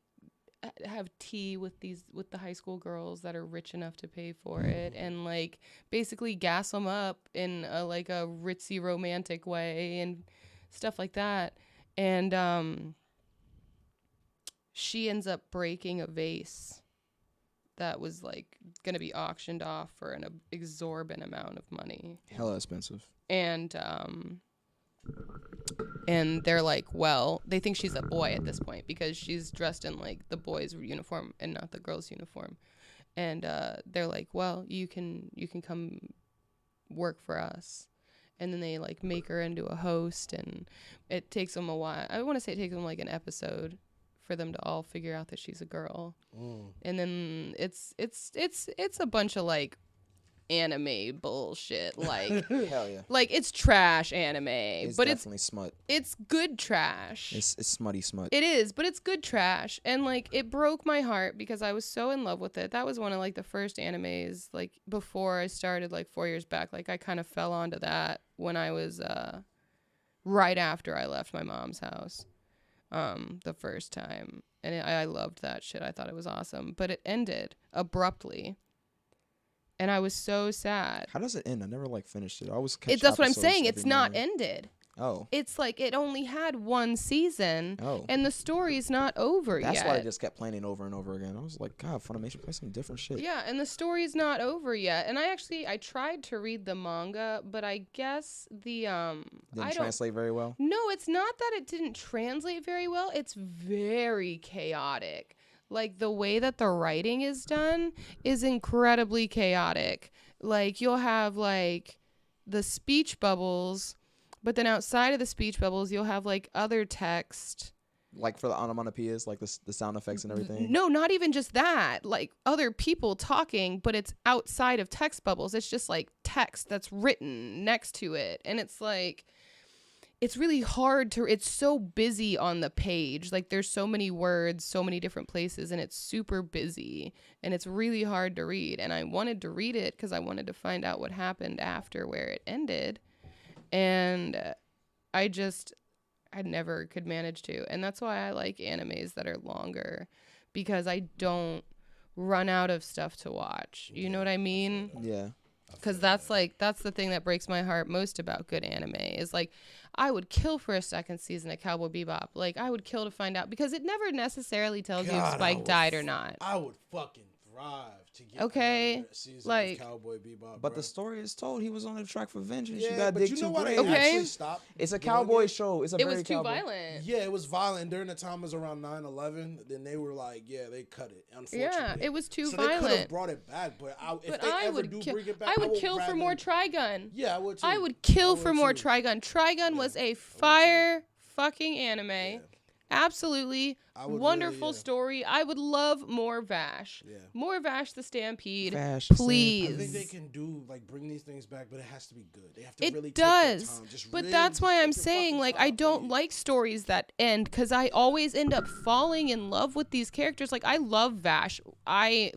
B: have tea with the high school girls that are rich enough to pay for it, and like basically gas them up in a like a ritzy romantic way and stuff like that. And she ends up breaking a vase that was like gonna be auctioned off for an exorbitant amount of money.
C: Hella expensive.
B: And they're like, well, they think she's a boy at this point because she's dressed in like the boys' uniform and not the girls' uniform. And they're like, well, you can come work for us. And then they like make her into a host, and it takes them a while. I want to say it takes them like an episode for them to all figure out that she's a girl. And then it's a bunch of like anime bullshit, like
C: Hell yeah.
B: like it's trash anime,
C: It's
B: but
C: definitely smut.
B: it's good trash.
C: It's smutty smut.
B: It is, but it's good trash. And like it broke my heart because I was so in love with it. That was one of like the first animes like before I started like 4 years back. Like I kind of fell onto that when I was right after I left my mom's house the first time. And I loved that shit. I thought it was awesome, but it ended abruptly. And I was so sad.
C: How does it end? I never like finished it. I always catch
B: That's what I'm
C: episodes
B: saying.
C: every
B: It's not
C: morning.
B: ended.
C: Oh.
B: It's like it only had one season,
C: Oh.
B: and the story's not over yet.
C: That's why I just kept playing it over and over again. I was like, God, Funimation, play some different shit.
B: Yeah, and the story's not over yet. And I tried to read the manga, but I guess
C: Didn't translate very well.
B: No, it's not that it didn't translate very well. It's very chaotic. Like the way that the writing is done is incredibly chaotic. Like you'll have like the speech bubbles, but then outside of the speech bubbles, you'll have like other text.
C: Like for the onomatopoeias, like the sound effects and everything.
B: No, not even just that. Like other people talking, but it's outside of text bubbles. It's just like text that's written next to it. And it's like, it's really hard to, it's so busy on the page. Like there's so many words, so many different places, and it's super busy and it's really hard to read. And I wanted to read it because I wanted to find out what happened after where it ended. And I never could manage to. And that's why I like animes that are longer, because I don't run out of stuff to watch. You know what I mean?
C: Yeah.
B: Because that's the thing that breaks my heart most about good anime is like, I would kill for a second season of Cowboy Bebop. Like I would kill to find out, because it never necessarily tells you if Spike died or not.
A: I would fucking thrive to get
B: Okay,
A: season
B: like,
A: of Cowboy Bebop.
C: But
A: bro.
C: the story is told. He was on the track for vengeance.
A: Yeah,
C: you gotta
A: but
C: dig
A: you know
C: too
A: what?
C: great.
A: They
B: Okay.
A: actually stopped.
C: It's a
A: doing
C: cowboy
A: it.
C: show. It's a
B: It
C: very
B: was too
C: cowboy.
B: violent.
A: Yeah, it was violent during the time it was around 9/11. Then they were like, yeah, they cut it. Unfortunately,
B: Yeah, it was too
A: so they could have
B: violent.
A: brought it back, but if
B: But
A: they
B: I
A: ever
B: would
A: do
B: kill.
A: bring it back,
B: I would kill for
A: rather-
B: more Trigun.
A: Yeah, I would too.
B: I would kill
A: I
B: for
A: would
B: more
A: too.
B: Trigun. Trigun was a fire fucking anime.
A: Yeah.
B: Absolutely
A: I would
B: wonderful
A: really, yeah.
B: story. I would love more Vash.
A: Yeah.
B: More Vash the Stampede.
C: Vash,
B: please.
A: I think they can do bring these things back, but it has to be good. They have to really
B: It
A: take their
B: does.
A: time. Just
B: But
A: really
B: that's why
A: take
B: I'm
A: your
B: saying,
A: fucking
B: like,
A: time,
B: I don't
A: please.
B: like stories that end, because I always end up falling in love with these characters. Like, I love Vash. That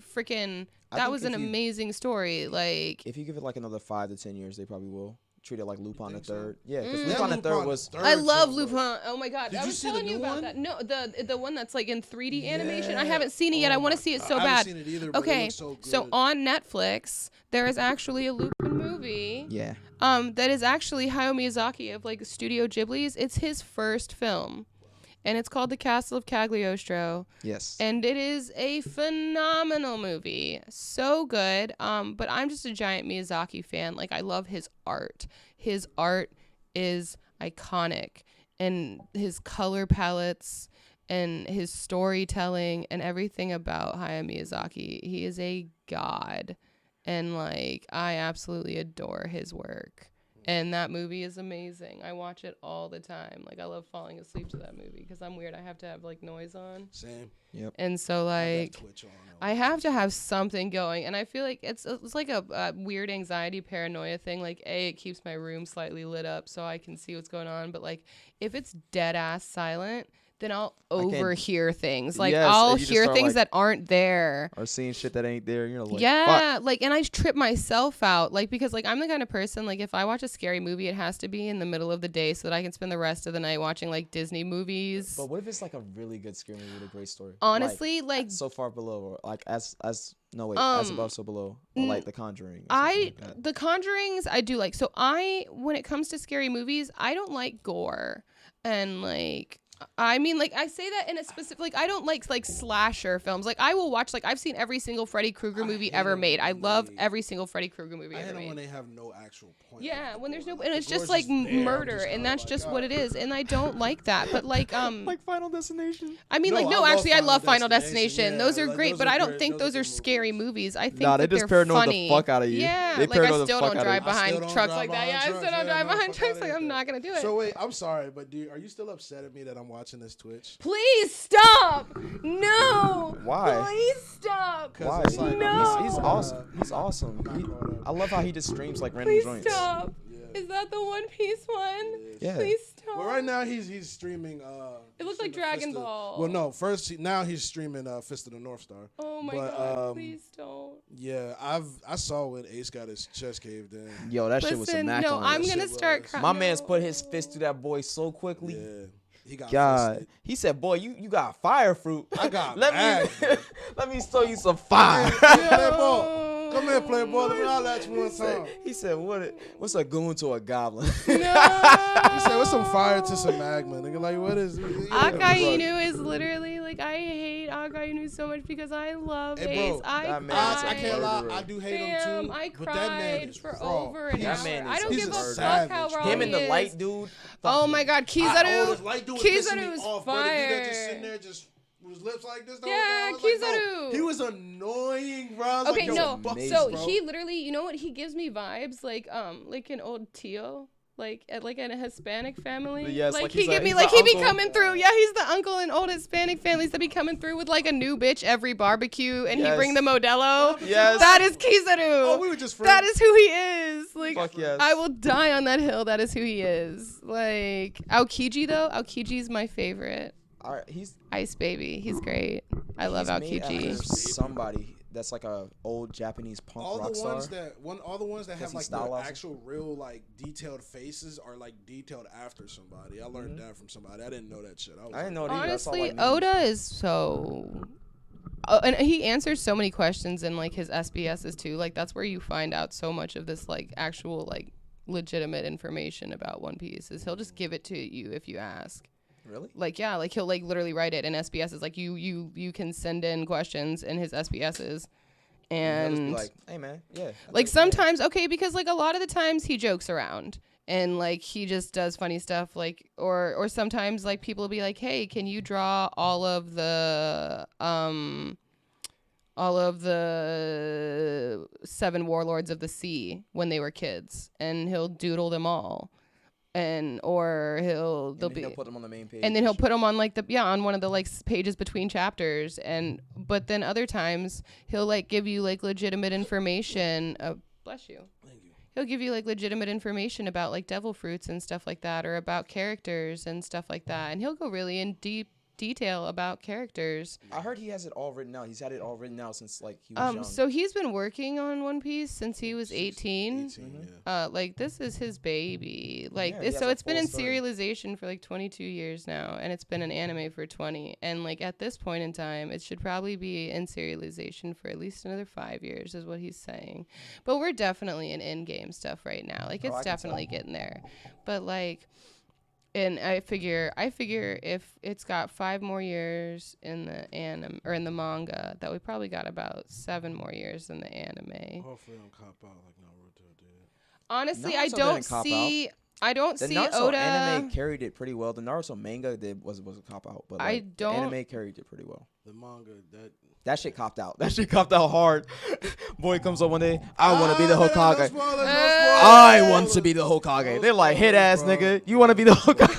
C: think
B: was an
C: if you-
B: amazing story. Like,
C: If you give it like another 5 to 10 years, they probably will treat it like Lupin the
A: think so?
C: Third. Yeah, because
B: Mm.
C: Lupin the Third
A: Lupin
C: was.
A: the Third
B: I love
A: too,
B: Lupin.
A: bro.
B: Oh my god!
A: Did
B: I
A: you
B: was
A: see the
B: telling you
A: new
B: about
A: one?
B: that. No, the one that's like in 3D animation. I
A: Yeah.
B: haven't seen it yet. I
A: Oh
B: want to
A: my
B: see it
A: God.
B: so
A: I
B: bad.
A: haven't seen it either, but it
B: Okay,
A: looks so
B: so
A: good.
B: on Netflix there is actually a Lupin movie.
C: Yeah.
B: That is actually Hayao Miyazaki of like Studio Ghibli's. It's his first film, and it's called The Castle of Cagliostro.
C: Yes.
B: And it is a phenomenal movie. So good. But I'm just a giant Miyazaki fan. Like, I love his art. His art is iconic. And his color palettes and his storytelling and everything about Hayao Miyazaki. He is a god. And, like, I absolutely adore his work. And that movie is amazing. I watch it all the time. Like, I love falling asleep to that movie because I'm weird. I have to have, like, noise on.
A: Same.
B: And so,
A: I got
B: like,
A: Twitch on.
B: I have to have something going. And I feel like it's like a weird anxiety paranoia thing. Like, A, it keeps my room slightly lit up so I can see what's going on. But, like, if it's dead-ass silent, then I'll
C: can't-
B: overhear things. Like
C: Yes,
B: I'll
C: and you just
B: hear
C: start,
B: things
C: like,
B: that aren't there.
C: Or seeing shit that ain't there. You're like,
B: Yeah,
C: fuck.
B: like, and I trip myself out, like, because, like, I'm the kind of person, like, if I watch a scary movie, it has to be in the middle of the day so that I can spend the rest of the night watching, like, Disney movies.
C: But what if it's like a really good scary movie with a great story?
B: Honestly, like
C: So Far Below, or like as As Above, So Below, or like The Conjuring. Or something like that.
B: The Conjurings, I do like. So when it comes to scary movies, I don't like gore, and like. I mean, like, I say that in a specific, like, I don't like slasher films. Like, I will watch, like, I've seen every single Freddy Krueger movie ever made. I love every single Freddy Krueger movie ever made.
A: I hate them when they have no actual point.
B: Yeah, when there's no,
A: Like,
B: and it's
A: the
B: just
A: gore's
B: like
A: there, I'm
B: murder,
A: just
B: and
A: kinda
B: that's
A: like,
B: just
A: oh.
B: what it is, and I don't like that. But like
C: Final Destination.
B: I mean,
A: No,
B: like,
A: I
B: no,
A: love
B: actually, I love
A: Final
B: Final Destination.
A: Destination.
B: Those
A: Yeah,
B: are
A: like,
B: great,
A: those
B: but
A: are
B: I don't
A: great-
B: think
A: those
B: those
A: are
B: are
A: good
B: scary
A: movies.
B: movies. I think
C: Nah, they
B: that
C: just
B: they're
C: paranoid the
B: funny.
C: fuck out of you.
B: Yeah,
C: They
B: like I
C: paranoid the
B: still
C: fuck
B: don't
C: out of
B: drive
C: you.
A: I still
B: behind
A: don't
B: trucks
A: drive
B: like that.
A: behind
B: Yeah, I
A: trucks.
B: still don't
A: Yeah,
B: drive
A: no,
B: behind
A: fuck
B: trucks.
A: outta
B: Like
A: here.
B: I'm not gonna do it.
A: So wait, I'm sorry, but are you still upset at me that I'm watching this Twitch?
B: Please stop! No!
C: Why?
B: Please stop!
C: Why?
A: It's like,
B: No.
C: He's awesome. He's awesome. I love how he just streams like random
B: Please
C: joints.
B: stop!
A: Yeah.
B: Is that the One Piece one?
C: Yeah.
B: Please stop.
A: Well, right now he's streaming.
B: It looks like
A: Fist
B: Dragon
A: of-
B: Ball.
A: Well, no. First, now he's streaming Fist of the North Star.
B: Oh my
A: But,
B: god! Please don't.
A: Yeah, I saw when Ace got his chest caved in.
C: Yo, that shit was some
B: Listen,
C: Mac
B: no,
C: on
B: I'm
C: it.
B: gonna
A: shit
B: start
A: was-
B: crying.
C: My man's put his fist through that boy so quickly.
A: Yeah, he got
C: God,
A: fisted.
C: he said, "Boy, you got fire fruit.
A: I got
C: let
A: mad.
C: me let me show you some fire."
A: Playboy. Come here, Playboy. Let me holler at you one time.
C: He said, "What's a goon to a goblin?"
A: He said, "What's some fire to some magma?" Nigga, like, what is?
B: Akainu is literally like, I hate Akainu so much because I love
A: Hey, bro,
B: Ace. I
C: that man
B: cried.
C: is
A: I can't lie.
C: murderer.
A: I do hate
B: Damn,
A: him too.
B: I
A: but that man
B: cried
A: is
B: for
A: raw.
B: over an
C: That
B: hour.
C: man
B: I
C: is-
B: don't
C: he's
B: give
C: a
B: a fuck
A: savage.
B: how wrong
C: Him and
B: he
C: the
B: is.
C: light dude.
B: Oh my god,
A: Oh,
B: Kizaru.
A: this light dude was pissing me
B: Kizaru's
A: off, bro. The dude that just
B: fire.
A: sitting there just with his lips like this. The
B: Yeah,
A: whole time. I was like,
B: Kizaru.
A: bro, he was annoying, bro. I was
B: Okay,
A: like, yo,
B: no.
A: fuck this,
B: So
A: bro.
B: he literally, you know what? He gives me vibes like an old Tio. Like in a Hispanic family.
C: Yes,
B: like
C: he's
B: he give me
C: he's
B: like
C: the
B: he be
C: uncle.
B: coming through. Yeah, he's the uncle in old Hispanic families that be coming through with like a new bitch every barbecue, and he
C: Yes.
B: bring the Modelo.
C: Yes.
B: That is Kizaru.
A: Oh, we were just friends.
B: That is who he is. Like,
C: Fuck yes.
B: I will die on that hill. That is who he is. Like Aokiji though. Aokiji's my favorite.
C: All right, he's
B: Ice Baby. He's great. I love
C: made after
B: Aokiji.
C: somebody that's like a old Japanese punk
A: all
C: rock
A: the
C: star.
A: ones that all the ones that have
C: he
A: like the
C: stylized?
A: actual real like detailed faces are like detailed after somebody. I learned that from somebody. I didn't know that shit.
C: I didn't know it either. That's all
B: Honestly,
C: I knew.
B: Oda is so. And he answers so many questions in like his SBSs too. Like that's where you find out so much of this like actual like legitimate information about One Piece. Is he'll just give it to you if you ask.
C: Really?
B: Like yeah, like he'll like literally write it in SBSs. Like you can send in questions in his SBSs,
C: And he'll just
B: and
C: be like, hey man, yeah.
B: like sometimes okay because like a lot of the times he jokes around and like he just does funny stuff like or sometimes like people will be like, hey, can you draw all of the 7 warlords of the sea when they were kids, and he'll doodle them all. And or he'll
C: put them on the main page.
B: and then he'll put them on like on one of the like pages between chapters, and but then other times he'll like give you like legitimate information. Bless you.
A: Thank you.
B: He'll give you like legitimate information about like devil fruits and stuff like that, or about characters and stuff like that, and he'll go really in deep detail about characters.
C: I heard he has it all written out. He's had it all written out since like he was young.
B: So he's been working on One Piece since he was 18.
A: 18, yeah.
B: Like this is his baby. Like
C: Yeah, he
B: this,
C: has
B: so
C: a
B: it's been
C: full
B: in
C: story.
B: serialization for like 22 years now, and it's been an anime for 20. And like at this point in time, it should probably be in serialization for at least another 5 years, is what he's saying. But we're definitely in in-game stuff right now. Like
C: I
B: it's
C: can
B: definitely
C: tell.
B: getting there. But like. And I figure if it's got 5 more years in the anime or in the manga, that we probably got about 7 more years in the anime.
A: Hopefully, I don't cop out like Naruto did.
B: Honestly,
C: Naruto
B: I
C: didn't
B: don't
C: cop
B: see. I don't
C: The
B: see
C: Naruto
B: Oda.
C: anime carried it pretty well. The Naruto manga was a cop out, but
B: I
C: like,
B: don't-
C: the anime carried it pretty well.
A: The manga
C: That shit copped out. That shit copped out hard. Boy comes up one day, I want to be the Hokage. I want to be the Hokage. They're like, head ass nigga, you want to be the Hokage?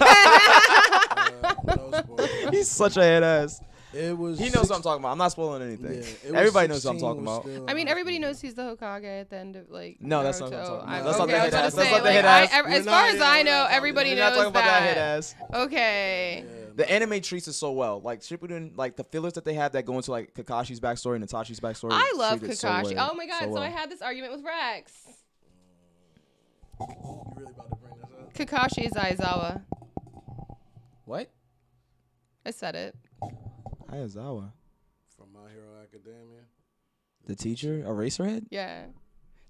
C: He's such a head ass.
A: It was.
C: He knows what I'm talking about. I'm not spoiling anything.
A: Yeah, it was
C: Everybody knows what I'm
A: 16
C: talking
A: was
C: about.
A: still
B: I mean,
A: not
B: everybody
A: good.
B: knows he's the Hokage at the end of like.
C: No, that's not what I'm
B: Naruto.
C: talking about.
B: I'm-
A: That's not
B: okay,
A: the
B: I was
A: head
B: gonna
A: ass.
B: say,
A: That's not the
B: like,
C: head ass.
B: as
A: We're
B: far
A: not-
B: as
A: yeah,
B: I
A: we're
B: know,
A: not talking
B: everybody
C: We're
B: knows
C: not talking about that head
B: that.
C: ass.
B: Okay.
A: Yeah,
C: The anime treats it so well. Like Shippuden, like the fillers that they have that go into like Kakashi's backstory and Natashi's backstory.
B: I love
C: treat it so
B: Kakashi.
C: well.
B: Oh my god! So I had this argument with Rex.
A: You really about to bring this up?
B: Kakashi is Aizawa.
C: What?
B: I said it.
C: Ayazawa.
A: From My Hero Academia.
C: The teacher? Eraserhead?
B: Yeah.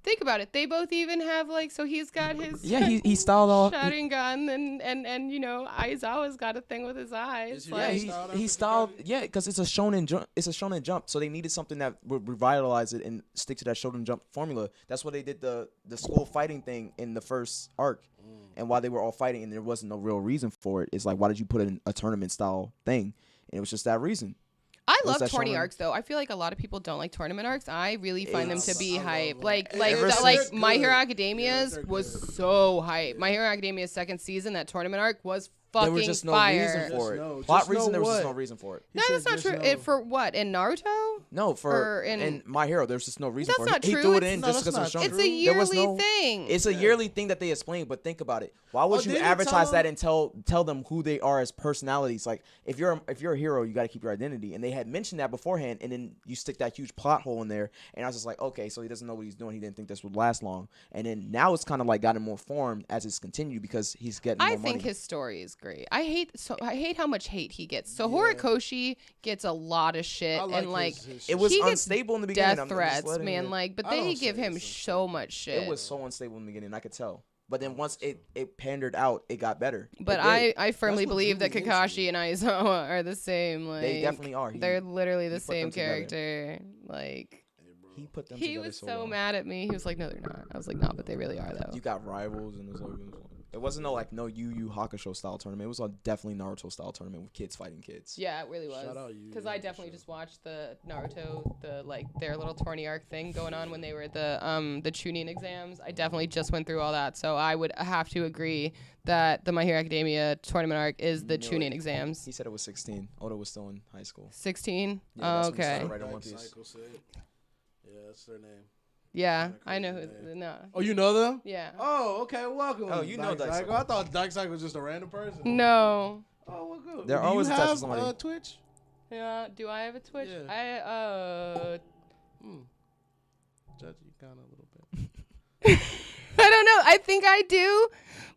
B: Think about it. They both even have like, so he's got his
C: Yeah, he styled all.
B: Sharingan and you know Aizawa's got a thing with his eyes.
A: Is he
B: Like,
C: He styled. Yeah, because it's a shonen jump. It's a shonen jump. So they needed something that would revitalize it and stick to that shonen jump formula. That's why they did the school fighting thing in the first arc. And while they were all fighting and there wasn't no real reason for it, it's like, why did you put in a tournament style thing? And it was just that reason.
B: I love
C: that
B: tourney
C: shonen?
B: arcs though. I feel like a lot of people don't like tournament arcs. I really find them to be
A: I love
B: hype.
A: them.
B: Like
C: Ever
B: like
C: since-
B: My Hero
A: Yeah,
B: Academia's
A: they're
B: was
A: good.
B: so hype. My Hero Academia's second season, that tournament arc was fucking
C: There was just no
B: fire.
C: reason for it.
A: Just no-
C: Plot
A: just no
C: reason, there was just
A: what?
C: no reason for it.
A: He
B: No,
A: said
B: that's not
A: just
B: true.
A: no.
B: It, for what? In Naruto?
C: No,
B: Or
C: for
B: in-
C: in My Hero, there's just no reason
B: That's
C: for it.
B: not
C: He
B: true.
C: threw it
B: It's-
C: in
A: No,
C: just
A: that's
C: because it was
A: not
C: shown.
A: true.
B: It's a
C: There was
B: yearly
C: no-
B: thing.
C: It's a yearly thing that they explain, but think about it. Why would you
A: didn't it
C: advertise
A: tell
C: that and tell them who they are as personalities? Like if you're a hero, you got to keep your identity. And they had mentioned that beforehand, and then you stick that huge plot hole in there. And I was just like, okay, so he doesn't know what he's doing. He didn't think this would last long. And then now it's kind of like gotten more formed as it's continued because he's getting more
B: I think
C: money.
B: his story is great. I hate how much hate he gets. So Horikoshi gets a lot of shit
A: I
B: and like
A: his shit.
C: It was
B: he gets
C: unstable in the beginning.
B: death
C: I'm just
B: threats,
C: letting
B: man.
C: it-
B: Like, but
A: I
B: they
A: don't
B: give
A: say
B: him
A: it's
B: so much shit.
C: It was so unstable in the beginning. I could tell. But then once it pandered out, it got better.
B: But
C: It did.
B: I firmly
A: That's what
B: believe
A: drew
B: that
A: me into
B: Kakashi
A: it.
B: and Aizawa are the same. Like
C: They definitely are.
B: They're literally the
C: he put
B: same
C: them together.
B: character. Like
C: He put them
B: he
C: together
B: was so
C: well.
B: mad at me. He was like, "No, they're not." I was like, "No, but they really are, though."
C: You got rivals and it wasn't no Yu Yu Hakusho style tournament. It was a definitely Naruto style tournament with kids fighting kids.
B: Yeah, it really was.
A: Shout out Yu
B: Because
A: Yu
B: I
A: Hakusho.
B: definitely just watched the Naruto, their little tourney arc thing going on when they were the Chunin exams. I definitely just went through all that, so I would have to agree that the My Hero Academia tournament arc is the
C: No,
B: Chunin exams.
C: He said it was 16. Oda was still in high school.
B: 16.
C: Yeah, that's when he
B: Okay.
C: started writing One Piece.
A: Cycle said. Yeah, that's their name.
B: Yeah,
A: Kinda
B: I know
A: crazy
B: who.
A: name.
B: No.
A: Oh, you know them?
B: Yeah.
A: Oh, okay. Welcome.
C: Oh, you know Dyke
A: Cycle.
C: Cycle.
A: I thought Dyke Cycle was just a random person.
B: No.
A: Oh, well, good.
C: They're
A: Do
C: always
A: you
C: attached to
A: have
C: somebody.
A: Twitch?
B: Yeah. Do I have a Twitch?
A: Yeah.
B: I
A: Judge you kind of a little bit.
B: I don't know. I think I do,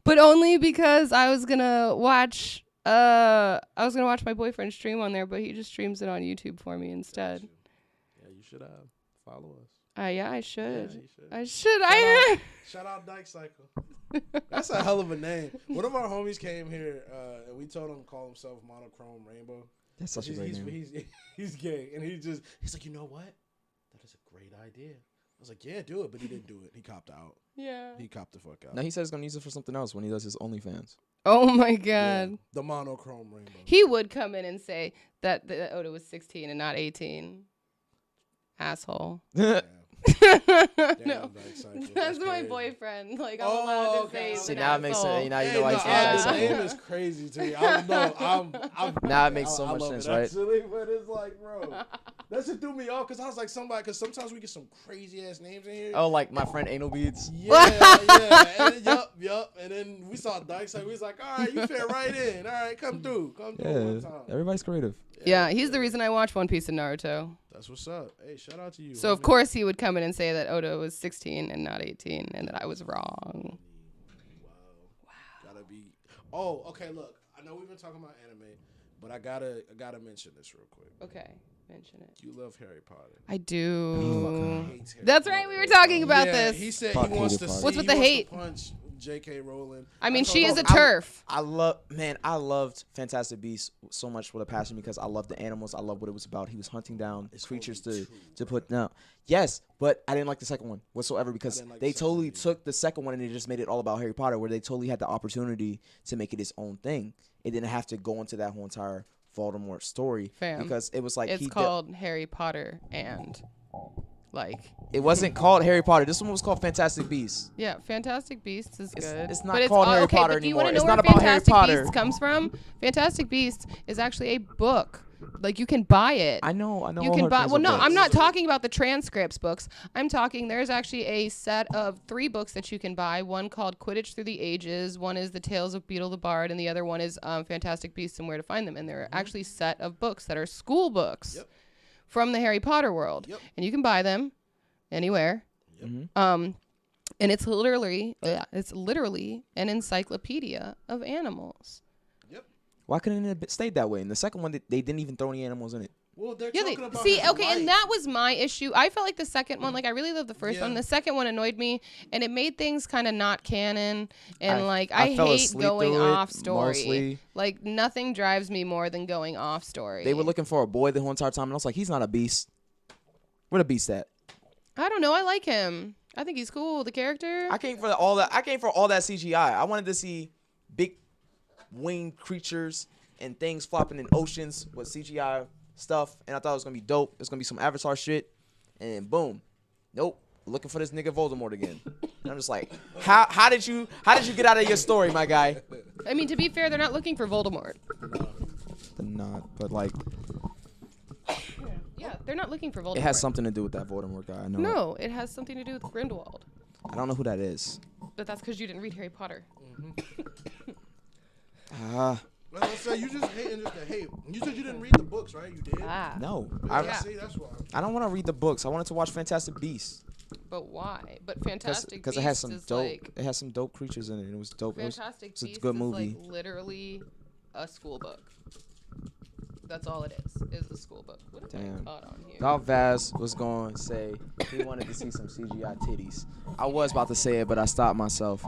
B: but only because I was gonna watch my boyfriend stream on there, but he just streams it on YouTube for me instead.
A: Yeah, you should follow us.
B: Yeah, I should.
A: Yeah, you should.
B: I should.
A: Shout out Dyke Cycle. That's a hell of a name. One of our homies came here, and we told him to call himself Monochrome Rainbow.
C: That's such a great name.
A: He's gay, and he's like, you know what? That is a great idea. I was like, yeah, do it, but he didn't do it. He copped out.
B: Yeah.
A: He copped the fuck out.
C: No, he said he's gonna use it for something else when he does his OnlyFans.
B: Oh my
A: Yeah,
B: god.
A: the Monochrome Rainbow.
B: He would come in and say that Oda was 16 and not 18. Asshole.
A: Yeah.
B: No.
A: Dyke Cycle.
B: That's my
A: crazy.
B: boyfriend. Like I'm
A: Oh,
B: allowed to
A: okay.
B: say.
A: See,
B: he's an
C: now it makes
B: asshole.
C: sense. Now you
A: Hey,
C: know why
A: no,
C: he's
B: Yeah.
C: Dyke
A: the name
C: Cycle.
A: is crazy to me. I'm
C: Now it makes so
A: I
C: much
A: love
C: sense,
A: it,
C: right?
A: Actually, but it's like, bro, that shit threw me off because I was like, because sometimes we get some crazy ass names in here.
C: Oh, like my friend Anal Beads.
A: Yeah, yeah. And then, yup. And then we saw Dyke, so we was like, all right, you fit right in. All right, come through one
C: Yeah,
A: time.
C: everybody's creative.
B: Yeah, he's the reason I watch One Piece and Naruto.
A: That's what's up. Hey, shout out to you.
B: So of
A: homie.
B: course he would come in and say that Oda was 16 and not 18, and that I was wrong.
A: Wow. Gotta be. Oh, okay. Look, I know we've been talking about anime, but I gotta mention this real quick.
B: Okay, mention it.
A: You love Harry Potter.
B: I do.
A: Hates Harry
B: That's
A: Potter.
B: right. We were talking about
A: Yeah,
B: this.
A: He said
C: Fuck
A: he wants
C: hated
A: to
C: Potter.
A: see.
B: What's with
A: he
B: the
A: wants to
B: hate?
A: punch J.K. Rowling.
B: I mean,
A: told
B: she
A: him-
B: is a turf.
C: I loved Fantastic Beasts so much with a passion because I love the animals. I love what it was about. He was hunting down creatures to put down. Yes, but I didn't like the second one whatsoever because
A: didn't like
C: they
A: the second one
C: totally
A: either.
C: took the second one and they just made it all about Harry Potter, where they totally had the opportunity to make it its own thing. It didn't have to go into that whole entire Voldemort story
B: Fam.
C: because it was like
B: It's called Harry Potter and Like,
C: It wasn't called Harry Potter. This one was called Fantastic Beasts.
B: yeah, Fantastic Beasts is good.
C: It's not
B: but
C: called Harry
B: okay,
C: Potter
B: but do you want
C: anymore.
B: to know
C: It's
B: where
C: not about Harry
B: Fantastic
C: Potter.
B: Beasts comes from? Fantastic Beasts is actually a book. Like, you can buy it.
C: I know.
B: You can buy. Well, no, I'm not
A: books.
B: talking about the transcripts books. I'm talking. There's actually a set of 3 books that you can buy. One called Quidditch Through the Ages. One is The Tales of Beetle the Bard, and the other one is Fantastic Beasts and Where to Find Them. And they're actually set of books that are school books from the Harry Potter world, and you can buy them anywhere. And it's literally an encyclopedia of animals.
C: Why couldn't it have stayed that way? In the second one, they didn't even throw any animals in it.
A: Well, they're
B: Yeah,
A: talking about
B: see,
A: his
B: okay,
A: life.
B: and that was my issue. I felt like the second one, like, I really loved the first one. The second one annoyed me, and it made things kind of not canon. And I
C: fell
B: hate
C: asleep
B: going
C: through it,
B: off story.
C: mostly.
B: Like, nothing drives me more than going off story.
C: They were looking for a boy the whole entire time, and I was like, he's not a beast. Where the beast at?
B: I don't know. I like him. I think he's cool. The character.
C: I came for all that CGI. I wanted to see big winged creatures and things flopping in oceans with CGI stuff, and I thought it was gonna be dope. It's gonna be some Avatar shit, and boom, nope. Looking for this nigga Voldemort again. And I'm just like, how did you get out of your story, my guy?
B: I mean, to be fair, they're not looking for Voldemort.
C: They're not, but like,
B: Yeah, they're not looking for Voldemort.
C: it has something to do with that Voldemort guy. I know.
B: No, it has something to do with Grindelwald.
C: I don't know who that is.
B: But that's because you didn't read Harry Potter.
A: Well, let's say you just hating just to hate. You said you didn't read the books, right? You did.
C: No,
A: Yeah, see, that's why.
C: I don't want to read the books. I wanted to watch Fantastic Beasts.
B: But why? But Fantastic
C: Because
B: Beasts
C: it has some
B: is
C: dope.
B: like
C: it has some dope creatures in it. And it was dope.
B: Fantastic
C: it's a
B: Beasts
C: good
B: is
C: movie.
B: like literally a school book. That's all it is a school book. What have I
C: Damn.
B: got on here?
C: Thought Vaz was going to say he wanted to see some CGI titties. I was about to say it, but I stopped myself.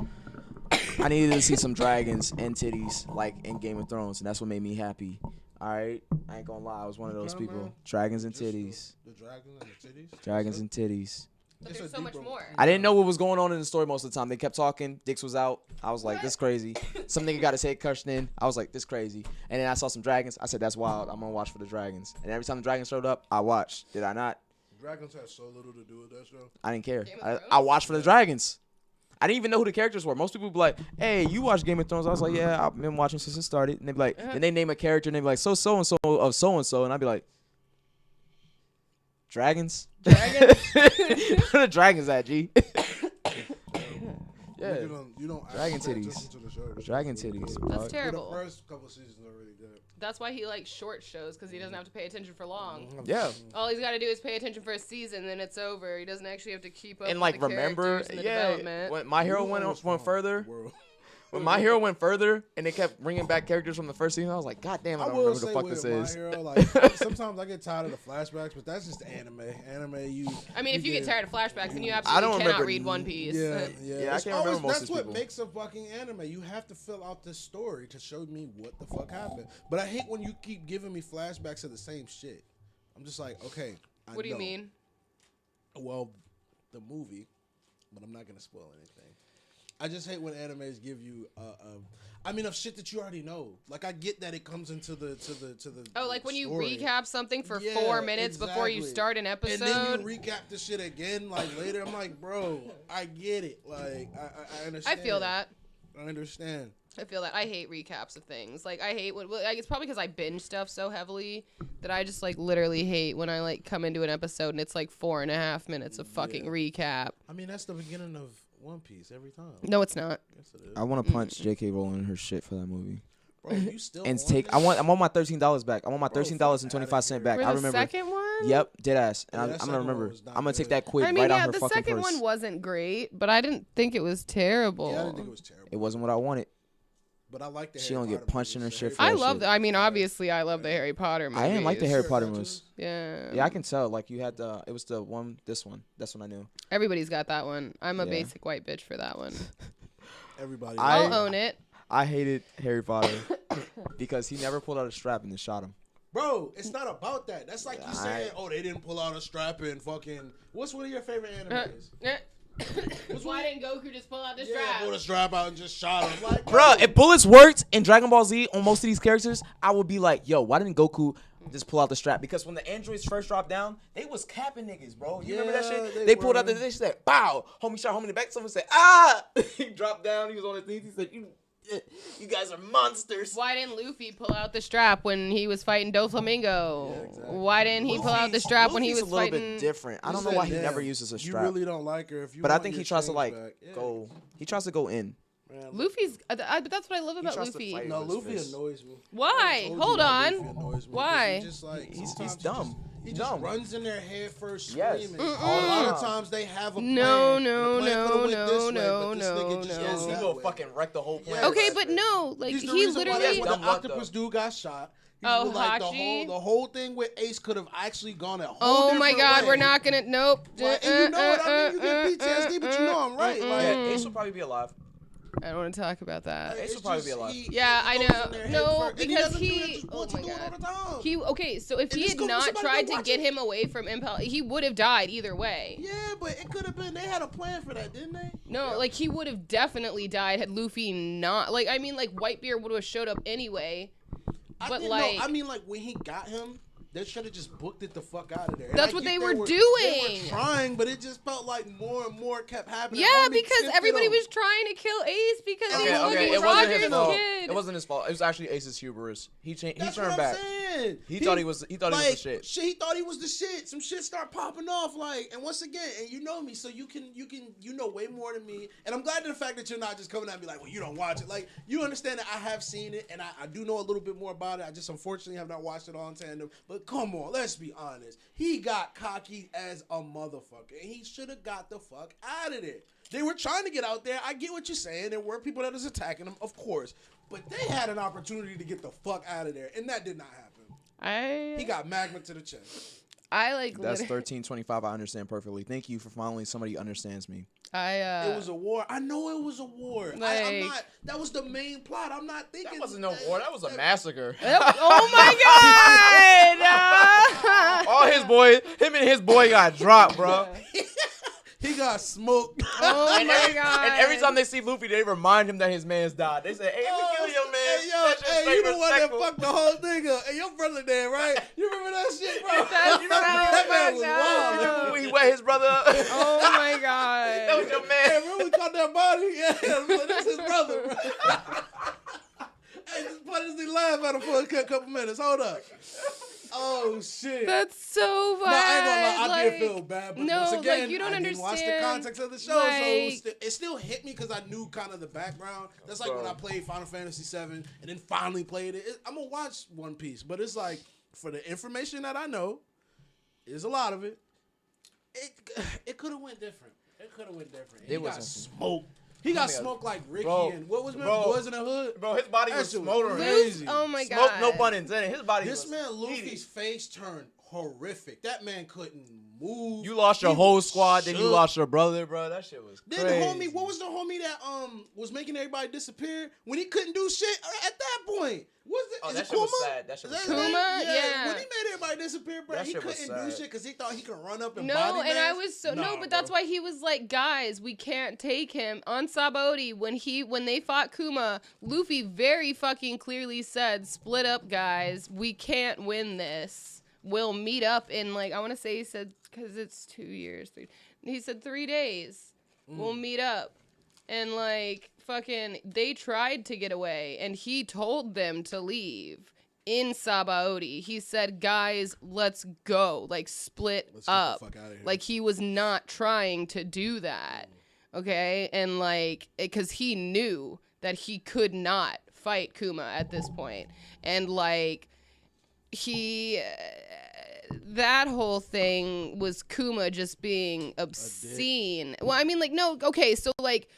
C: I needed to see some dragons and titties like in Game of Thrones, and that's what made me happy. All right, I ain't gonna lie, I was one of those people.
A: Man.
C: Dragons and
A: Just
C: titties.
A: The dragons and the titties.
C: Dragons and titties.
B: But
A: It's
B: there's
A: a
B: so much
A: deeper-
B: more.
C: I didn't know what was going on in the story most of the time. They kept talking. Dix was out. I was like, this crazy. Some nigga got his head crushed in. I was like, this crazy. And then I saw some dragons. I said, that's wild. I'm gonna watch for the dragons. And every time the dragons showed up, I watched. Did I not?
A: Dragons had so little to do with that show.
C: I didn't care.
B: Game of
C: I
B: Thrones?
C: watched for the dragons. I didn't even know who the characters were. Most people would be like, hey, you watch Game of Thrones? I was like, yeah, I've been watching since it started. And they'd be like, then they name a character and they'd be like, so-and-so of so-and-so. And I'd be like, dragons?
B: Dragons?
C: Where the dragons at, G? Yeah.
A: You don't
C: Dragon
A: actually pay
C: titties.
A: attention to the show.
C: Dragon titties.
B: That's
C: dog.
B: terrible.
A: The first couple seasons are really good.
B: That's why he likes short shows, because he doesn't have to pay attention for long.
C: Yeah.
B: All he's got to do is pay attention for a season, then it's over. He doesn't actually have to keep up
C: And
B: with
C: like
B: the
C: remember,
B: characters and the development.
C: when My Hero went further.
A: World.
C: When My Hero went further, and they kept bringing back characters from the first season, I was like, God damn, I
A: I
C: don't
A: will
C: remember
A: say
C: who the fuck
A: with
C: this
A: My
C: is.
A: Hero, like sometimes I get tired of the flashbacks, but that's just anime.
B: I mean, if you get tired of flashbacks, then you
C: don't
B: absolutely cannot
C: remember-
B: read One Piece.
A: Yeah,
C: Yeah, I
A: It's
C: can't remember
A: always-
C: most of
A: That's
C: these
A: what
C: people.
A: makes a fucking anime. You have to fill out the story to show me what the fuck happened. But I hate when you keep giving me flashbacks of the same shit. I'm just like, okay. I
B: What do you
A: know.
B: mean?
A: Well, the movie, but I'm not gonna spoil anything. I just hate when animes give you I mean, of shit that you already know. Like, I get that it comes into the
B: Oh, like when you
A: story.
B: recap something for
A: Yeah,
B: 4 minutes before you
A: exactly.
B: start an episode.
A: And then you recap the shit again, like later. I'm like, bro, I get it. Like, I
B: I
A: understand.
B: feel that.
A: I understand.
B: I feel that. I hate recaps of things. Like, I hate when, like, it's probably because I binge stuff so heavily that I just, like, literally hate when I, like, come into an episode and it's, like, 4.5 minutes of fucking recap.
A: I mean, that's the beginning of One Piece every time.
B: No, it's not.
A: Yes, it is.
C: I want to punch J.K. Rowling in her shit for that movie.
A: Bro, you still
C: And
A: on
C: take,
A: this?
C: I'm on my $13 back. I want my
A: Bro,
C: $13.25 back.
B: For
C: I
B: the
C: remember.
B: second one?
C: Yep, dead ass. And
A: Yeah,
C: I'm
A: that
C: gonna
A: second one
C: remember.
A: was not
C: I'm gonna take
A: good.
C: that quid
B: I mean,
C: right
B: yeah,
C: out her
B: the
C: fucking
B: second
C: purse.
B: one wasn't great, but I didn't think it was terrible.
A: Yeah, I didn't think it was terrible.
C: It wasn't what I wanted.
A: But I like the
C: She
A: Harry
C: don't get
A: Potter
C: punched in
A: movies.
C: her
A: The
C: shit
A: Harry
C: for
B: I
C: that
B: love
C: shit.
B: the. I mean, obviously, I love the Harry Potter movies.
C: I didn't like the Harry
A: Sure,
C: Potter
A: don't you?
C: movies.
B: Yeah.
C: Yeah, I can tell. Like you had the. It was the one. This one. That's one I knew.
B: Everybody's got that one. I'm a
C: Yeah.
B: basic white bitch for that one.
A: Everybody.
B: I'll own it.
C: I hated Harry Potter because he never pulled out a strap and then shot him.
A: Bro, it's not about that. That's like you
C: Alright.
A: saying, oh, they didn't pull out a strap and fucking. What's one of your favorite animes?
B: Why didn't Goku just pull out the
A: Yeah,
B: strap?
A: pull the strap out and just shot him. Like,
C: Bruh, if bullets worked in Dragon Ball Z on most of these characters, I would be like, yo, why didn't Goku just pull out the strap. Because when the androids first dropped down, they was capping niggas, bro. You remember that
A: Yeah,
C: shit? They pulled out
A: were.
C: they said, "Bow." Homie shot homie in the back. Someone said, "Ah!" He dropped down. He was on his knees. He said, "You guys are monsters."
B: Why didn't Luffy pull out the strap when he was fighting Doflamingo?
A: Yeah, exactly.
B: Why didn't he pull out the strap when he was
C: Luffy's a little
B: fighting?
C: bit different. I don't know
A: said,
C: why he
A: "Damn,
C: never uses a strap.
A: You really don't like her if you.
C: But I
A: want
C: think
A: your
C: he tries to
A: chains
C: like
A: back. Yeah.
C: go. He tries to go in.
A: Man,
B: Luffy's, but that's what I love about
C: tries to
B: Luffy.
C: fight.
A: No,
C: his
A: Luffy
C: fist.
A: annoys me.
B: Why?
A: I told
B: Hold
A: you
B: on.
A: Luffy annoys me 'cause
B: Why?
A: He just like
C: He's
A: sometimes
C: dumb.
A: He
C: He's
A: just
C: dumb.
A: runs in their head first
C: Yes.
A: screaming. A lot of times they have a plan.
B: No,
A: and the
B: no,
A: plan
B: no,
A: coulda went this
B: no,
A: way,
B: no,
A: but this
B: no,
A: nigga just
B: no.
A: goes
C: He
A: that
C: will
A: way.
C: fucking wreck the whole plan.
A: Yes.
B: Okay, but no, like
A: He's the
B: he
A: reason why
B: literally.
A: when
C: Dumb
A: the
C: luck,
A: octopus
C: though.
A: dude got shot.
B: Oh,
A: Like
B: Hachi?
A: the whole thing with Ace could have actually gone a whole
B: Oh my
A: different
B: God,
A: way.
B: we're not gonna. Nope.
A: Like, and you know what I mean? You get PTSD, but you know I'm right. Like,
C: Yeah, Ace will probably be alive.
B: I don't want to talk about that.
C: Ace
A: it's
C: will probably
A: just-
C: be alive.
B: Yeah, I
A: goes
B: know.
A: in their head
B: No,
A: first, and
B: because
A: doesn't do that
B: he-
A: just
B: oh
A: once,
B: my
A: he do it all
B: God.
A: the time.
B: He okay, so if
A: And
B: he
A: just
B: had
A: go-
B: not
A: somebody
B: tried
A: go
B: to
A: watch
B: get
A: it.
B: him away from Impel, he would have died either way.
A: Yeah, but it could have been. They had a plan for that, didn't they?
B: No, like he would have definitely died had Luffy not. Like I mean, like Whitebeard would have showed up anyway. But like,
A: I mean, like when he got him, they should have just booked it the fuck out of there. And
B: That's
A: I
B: what
A: get
B: they were
A: They
B: doing.
A: were trying, but it just felt like more and more kept happening.
B: yeah,
A: Homie
B: because
A: tipped it
B: everybody
A: on.
B: was trying to kill Ace because
A: Okay,
B: he was
A: okay,
B: looking
A: it wasn't
B: Roger's
A: his fault.
B: kid.
C: It wasn't his fault. It was actually Ace's hubris. He
A: That's
C: turned
A: what I'm
C: back.
A: saying.
C: He thought he was the shit.
A: He thought he was the shit. Some shit start popping off, like, and once again, and you know me, so you know way more than me. And I'm glad to the fact that you're not just coming at me like, well, you don't watch it. Like, you understand that I have seen it, and I do know a little bit more about it. I just unfortunately have not watched it all in tandem. But come on, let's be honest. He got cocky as a motherfucker, and he should have got the fuck out of there. They were trying to get out there. I get what you're saying. There were people that was attacking him, of course. But they had an opportunity to get the fuck out of there, and that did not happen. He got magma to the chest.
B: I like.
C: That's 1325. I understand perfectly. Thank you for finally somebody who understands me.
A: It was a war. I know it was a war. I'm
B: Like-
A: not. That was the main plot. I'm not thinking.
C: That wasn't no war. That was a massacre.
B: Oh my God!
C: All his boy, him and his boy got dropped, bro.
A: He got smoked.
B: Oh
C: And
B: my God!
C: And every time they see Luffy, they remind him that his man's died. They say, "Hey, we kill your man."
A: Hey, yo,
C: That's just
A: hey, you the one that
C: respectful.
A: fucked the whole thing up. Hey, your brother there, right? You remember that shit, bro?
B: That's
A: You remember that man was
B: so
A: wild.
C: When he wet his brother up.
B: Oh my
C: That
B: God!
C: was your
A: Hey,
C: man.
A: remember we caught that body? Yeah, but that's his brother, bro. Hey, just put this thing laugh at him for a couple minutes. Hold up. Oh shit.
B: That's so bad.
A: No, I ain't gonna lie. I did
B: like-
A: feel bad, but
B: no,
A: once again,
B: like, you don't
A: I didn't watch the
B: understand,
A: context of the show, so it still hit me because I knew kind of the background. That's like when I played Final Fantasy VII and then finally played it. I'm gonna watch One Piece, but it's like for the information that I know, is a lot of it. It could have went different. It could have went different. He got smoked. He got smoked like Ricky and what was Boys in the Hood?
C: Bro, his body
A: That
C: was
A: shit was
C: smoldering.
A: crazy.
B: Oh my
C: Smoke,
B: God!
C: no pun intended. His body
A: This
C: was
A: man,
C: heated.
A: Luffy's face turned horrific. That man couldn't move.
C: You lost your
A: He
C: whole
A: was
C: squad, then you
A: shook.
C: lost your brother, bro. That shit was
A: Then
C: crazy.
A: the homie, what was the homie that was making everybody disappear when he couldn't do shit at that point? Was it?
C: Oh,
A: is
C: that
A: it
C: shit was
A: Kuma?
C: sad. That shit was
A: Is
C: sad.
A: his name?
B: Kuma? Yeah.
A: When he made everybody disappear, bro,
C: That
A: he
C: shit was
A: couldn't do
C: sad.
A: shit because he thought he could run up and
B: No,
A: body
B: and I
A: man.
B: was so
A: Nah,
B: no, but that's
A: bro.
B: why he was like, guys, we can't take him on Sabaody when they fought Kuma. Luffy very fucking clearly said, "Split up, guys. We can't win this. We'll meet up in like I want to say he said because it's 2 years. He said 3 days. We'll meet up." And like fucking, they tried to get away, and he told them to leave in Sabaody. He said, "Guys, let's go. Like split
A: Let's get
B: up."
A: the fuck outta here.
B: Like he was not trying to do that, okay? And like, because he knew that he could not fight Kuma at this point, and like that whole thing was Kuma just being obscene. Well, I mean, like, no, okay, so like,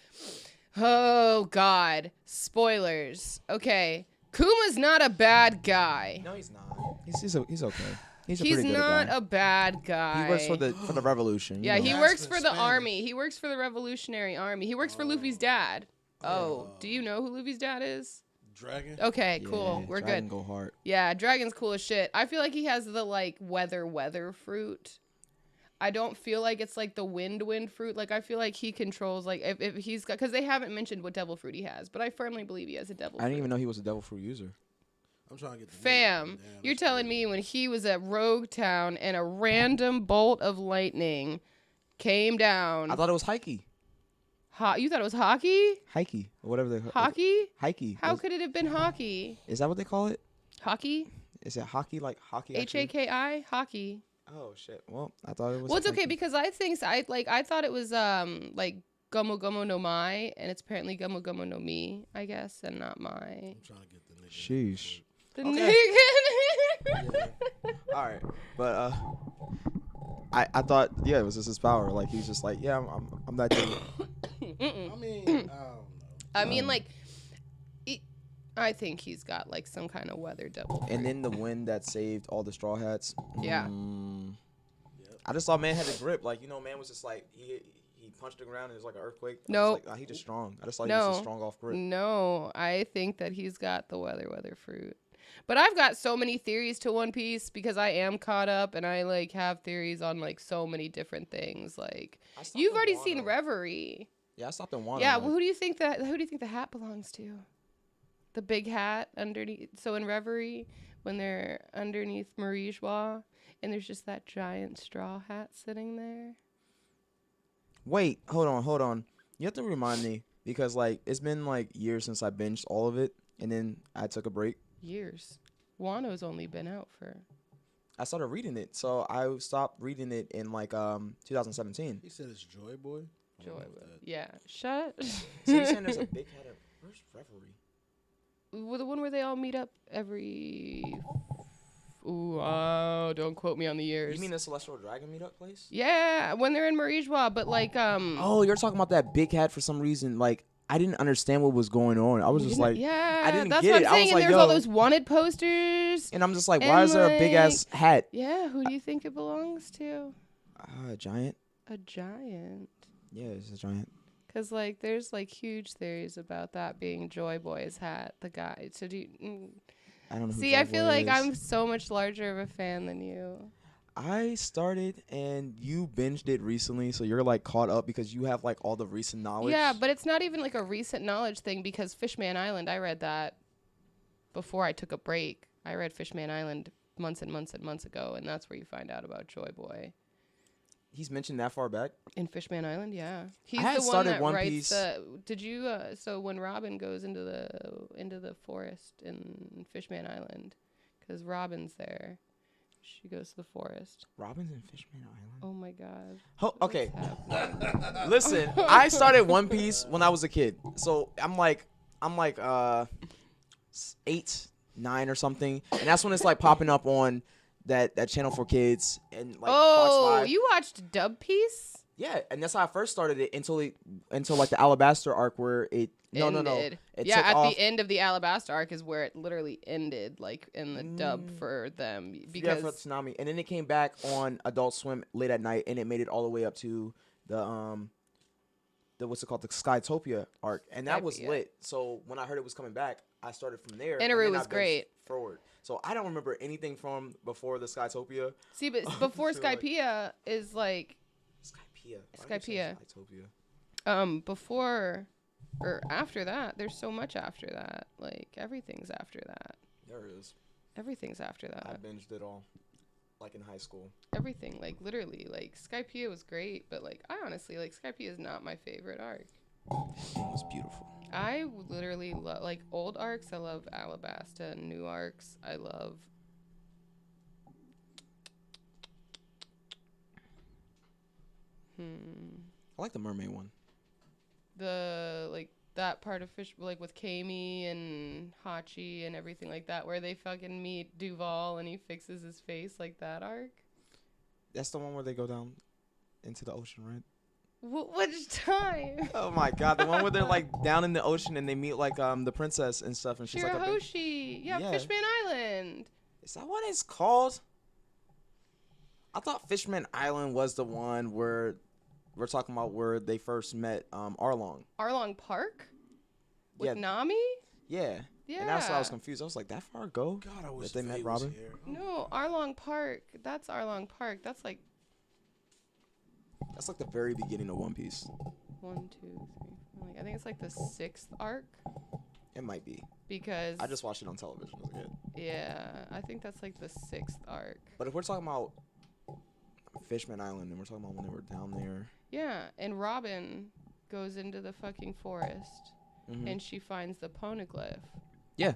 B: oh God, spoilers. Okay, Kuma's not a bad guy.
C: No, he's not. He's okay. He's a
B: He's
C: pretty good
B: not
C: guy.
B: a bad guy.
C: He works for the revolution. you
B: Yeah,
C: know.
B: he
A: That's
B: works
A: in
B: for the
A: Spanish.
B: army. He works for the Revolutionary Army. He works for Luffy's dad. Oh, do you know who Luffy's dad is?
A: Dragon.
B: Okay, cool.
C: Yeah,
B: We're
C: Dragon
B: good.
C: Go hard.
B: Yeah, Dragon's cool as shit. I feel like he has the like weather fruit. I don't feel like it's like the wind fruit. Like I feel like he controls like if he's got because they haven't mentioned what devil fruit he has, but I firmly believe he has a devil
C: I
B: fruit.
C: didn't even know he was a devil fruit user.
A: I'm trying to get the
B: Fam, you're telling me when he was at Rogue Town and a random bolt of lightning came down.
C: I thought it was Heike.
B: You thought it was hockey?
C: Heike, or whatever they call it.
B: Hockey?
C: Heike.
B: How could it have been hockey?
C: Is that what they call it?
B: Hockey?
C: Is it hockey, like hockey?
B: H-A-K-I? Hockey.
C: Oh shit. Well, I thought it was.
B: Well, it's okay
C: Heike.
B: because I thought it was like Gomo Gomo no Mai, and it's apparently Gomo Gomo no Mi, I guess, and not Mai.
A: I'm trying to get the nigga.
C: Sheesh.
B: The
C: Okay.
B: nigga.
C: All right, but I thought it was just his power. Like he's just like I'm that dude.
A: I mean, I don't know.
B: I mean, like, I think he's got like some kind of weather devil.
C: And then the wind that saved all the straw hats.
B: Yeah.
C: I just saw man had the grip. Like man was just like he punched the ground and it was like an earthquake.
B: No.
C: Like, he just strong. I just saw he was just strong off grip.
B: No, I think that he's got the weather fruit. But I've got so many theories to One Piece because I am caught up and I like have theories on like so many different things. Like you've already seen Reverie.
C: Yeah, I stopped in Wano.
B: Yeah, well, who do you think the hat belongs to? The big hat underneath. So in Reverie, when they're underneath Marie Joie, and there's just that giant straw hat sitting there.
C: Wait, hold on. You have to remind me because like it's been like years since I binged all of it, and then I took a break.
B: Years. Wano's only been out for.
C: I started reading it, so I stopped reading it in like 2017.
A: He said it's Joy Boy.
B: Joy Boy. Yeah. Shut.
C: So you're saying there's a big hat of where's Reverie?
B: Well, the one where they all meet up every. Ooh, don't quote me on the years.
C: You mean the Celestial Dragon meetup place?
B: Yeah, when they're in Marie Joie, but like
C: Oh, you're talking about that big hat for some reason. Like I didn't understand what was going on. I was just like,
B: yeah,
C: I didn't
B: that's
C: get
B: what
C: it.
B: I'm saying.
C: I was
B: And
C: like,
B: there's all those wanted posters.
C: And I'm just like,
B: and
C: why is there a big ass hat?
B: Yeah, who do you think it belongs to?
C: A giant.
B: A giant.
C: Yeah, it's a giant.
B: Cause like there's like huge theories about that being Joy Boy's hat, the guy. So do you,
C: I don't know.
B: see, I feel like I'm so much larger of a fan than you.
C: I started and you binged it recently, so you're like caught up because you have like all the recent knowledge.
B: Yeah, but it's not even like a recent knowledge thing because Fishman Island, I read that before I took a break. I read Fishman Island months and months and months ago, and that's where you find out about Joy Boy.
C: He's mentioned that far back.
B: In Fishman Island, yeah. He's
C: had
B: the one
C: started
B: that
C: One
B: writes
C: Piece.
B: Did you? So when Robin goes into the forest in Fishman Island, because Robin's there, she goes to the forest.
C: Robin's in Fishman Island.
B: Oh my God.
C: Okay. Listen, I started One Piece when I was a kid, so I'm like 8, 9 or something, and that's when it's like popping up on that channel for kids and like Fox 5.
B: You watched Dub Piece?
C: Yeah, and that's how I first started it until like the Alabaster arc where it
B: ended.
C: It
B: yeah,
C: took
B: at
C: off.
B: the end of the Alabaster arc is where it literally ended, like in the dub for them. Because
C: for Tsunami, and then it came back on Adult Swim late at night, and it made it all the way up to the what's it called, the Skytopia arc, and that was
B: Skypea.
C: lit. So when I heard it was coming back, I started from there.
B: Inaru
C: and then
B: was
C: I binged
B: great.
C: Forward. So I don't remember anything from before the Skytopia.
B: See, but before
C: So, like-
B: Skypea is like
C: Skypea. Why did you say
B: Skypea.
C: Skytopia.
B: Before or after that. There's so much after that. Like everything's after that.
C: There it is.
B: Everything's after
C: I
B: that.
C: binged it all, like in high school.
B: Everything, like literally, like Skypea was great, but like I honestly like Skypea is not my favorite arc.
C: It was beautiful.
B: I literally love like old arcs. I love Alabasta. New arcs, I love.
C: I like the mermaid one.
B: The like that part of Fish, like with Kami and Hachi and everything like that, where they fucking meet Duval and he fixes his face, like that arc.
C: That's the one where they go down into the ocean, right?
B: Which time?
C: Oh my god, the one where they're like down in the ocean and they meet like the princess and stuff, and she's like a big...
B: Shirahoshi. Yeah,
C: Yeah.
B: Fishman Island.
C: Is that what it's called? I thought Fishman Island was the one where we're talking about where they first met Arlong.
B: Arlong Park? With
C: Yeah.
B: Nami?
C: Yeah.
B: Yeah.
C: And that's why I was confused. I was like, that far ago?
A: God, I wish
C: That they met
A: Faye was
C: Robin?
A: here.
B: No, Arlong Park. That's Arlong Park. That's like
C: That's like the very beginning of One Piece.
B: 1, 2, 3. Like, I think it's like the 6th arc.
C: It might be.
B: Because
C: I just watched it on television as a kid.
B: yeah, I think that's like the 6th arc.
C: But if we're talking about Fishman Island and we're talking about when they were down there.
B: Yeah, and Robin goes into the fucking forest and she finds the poneglyph.
C: Yeah,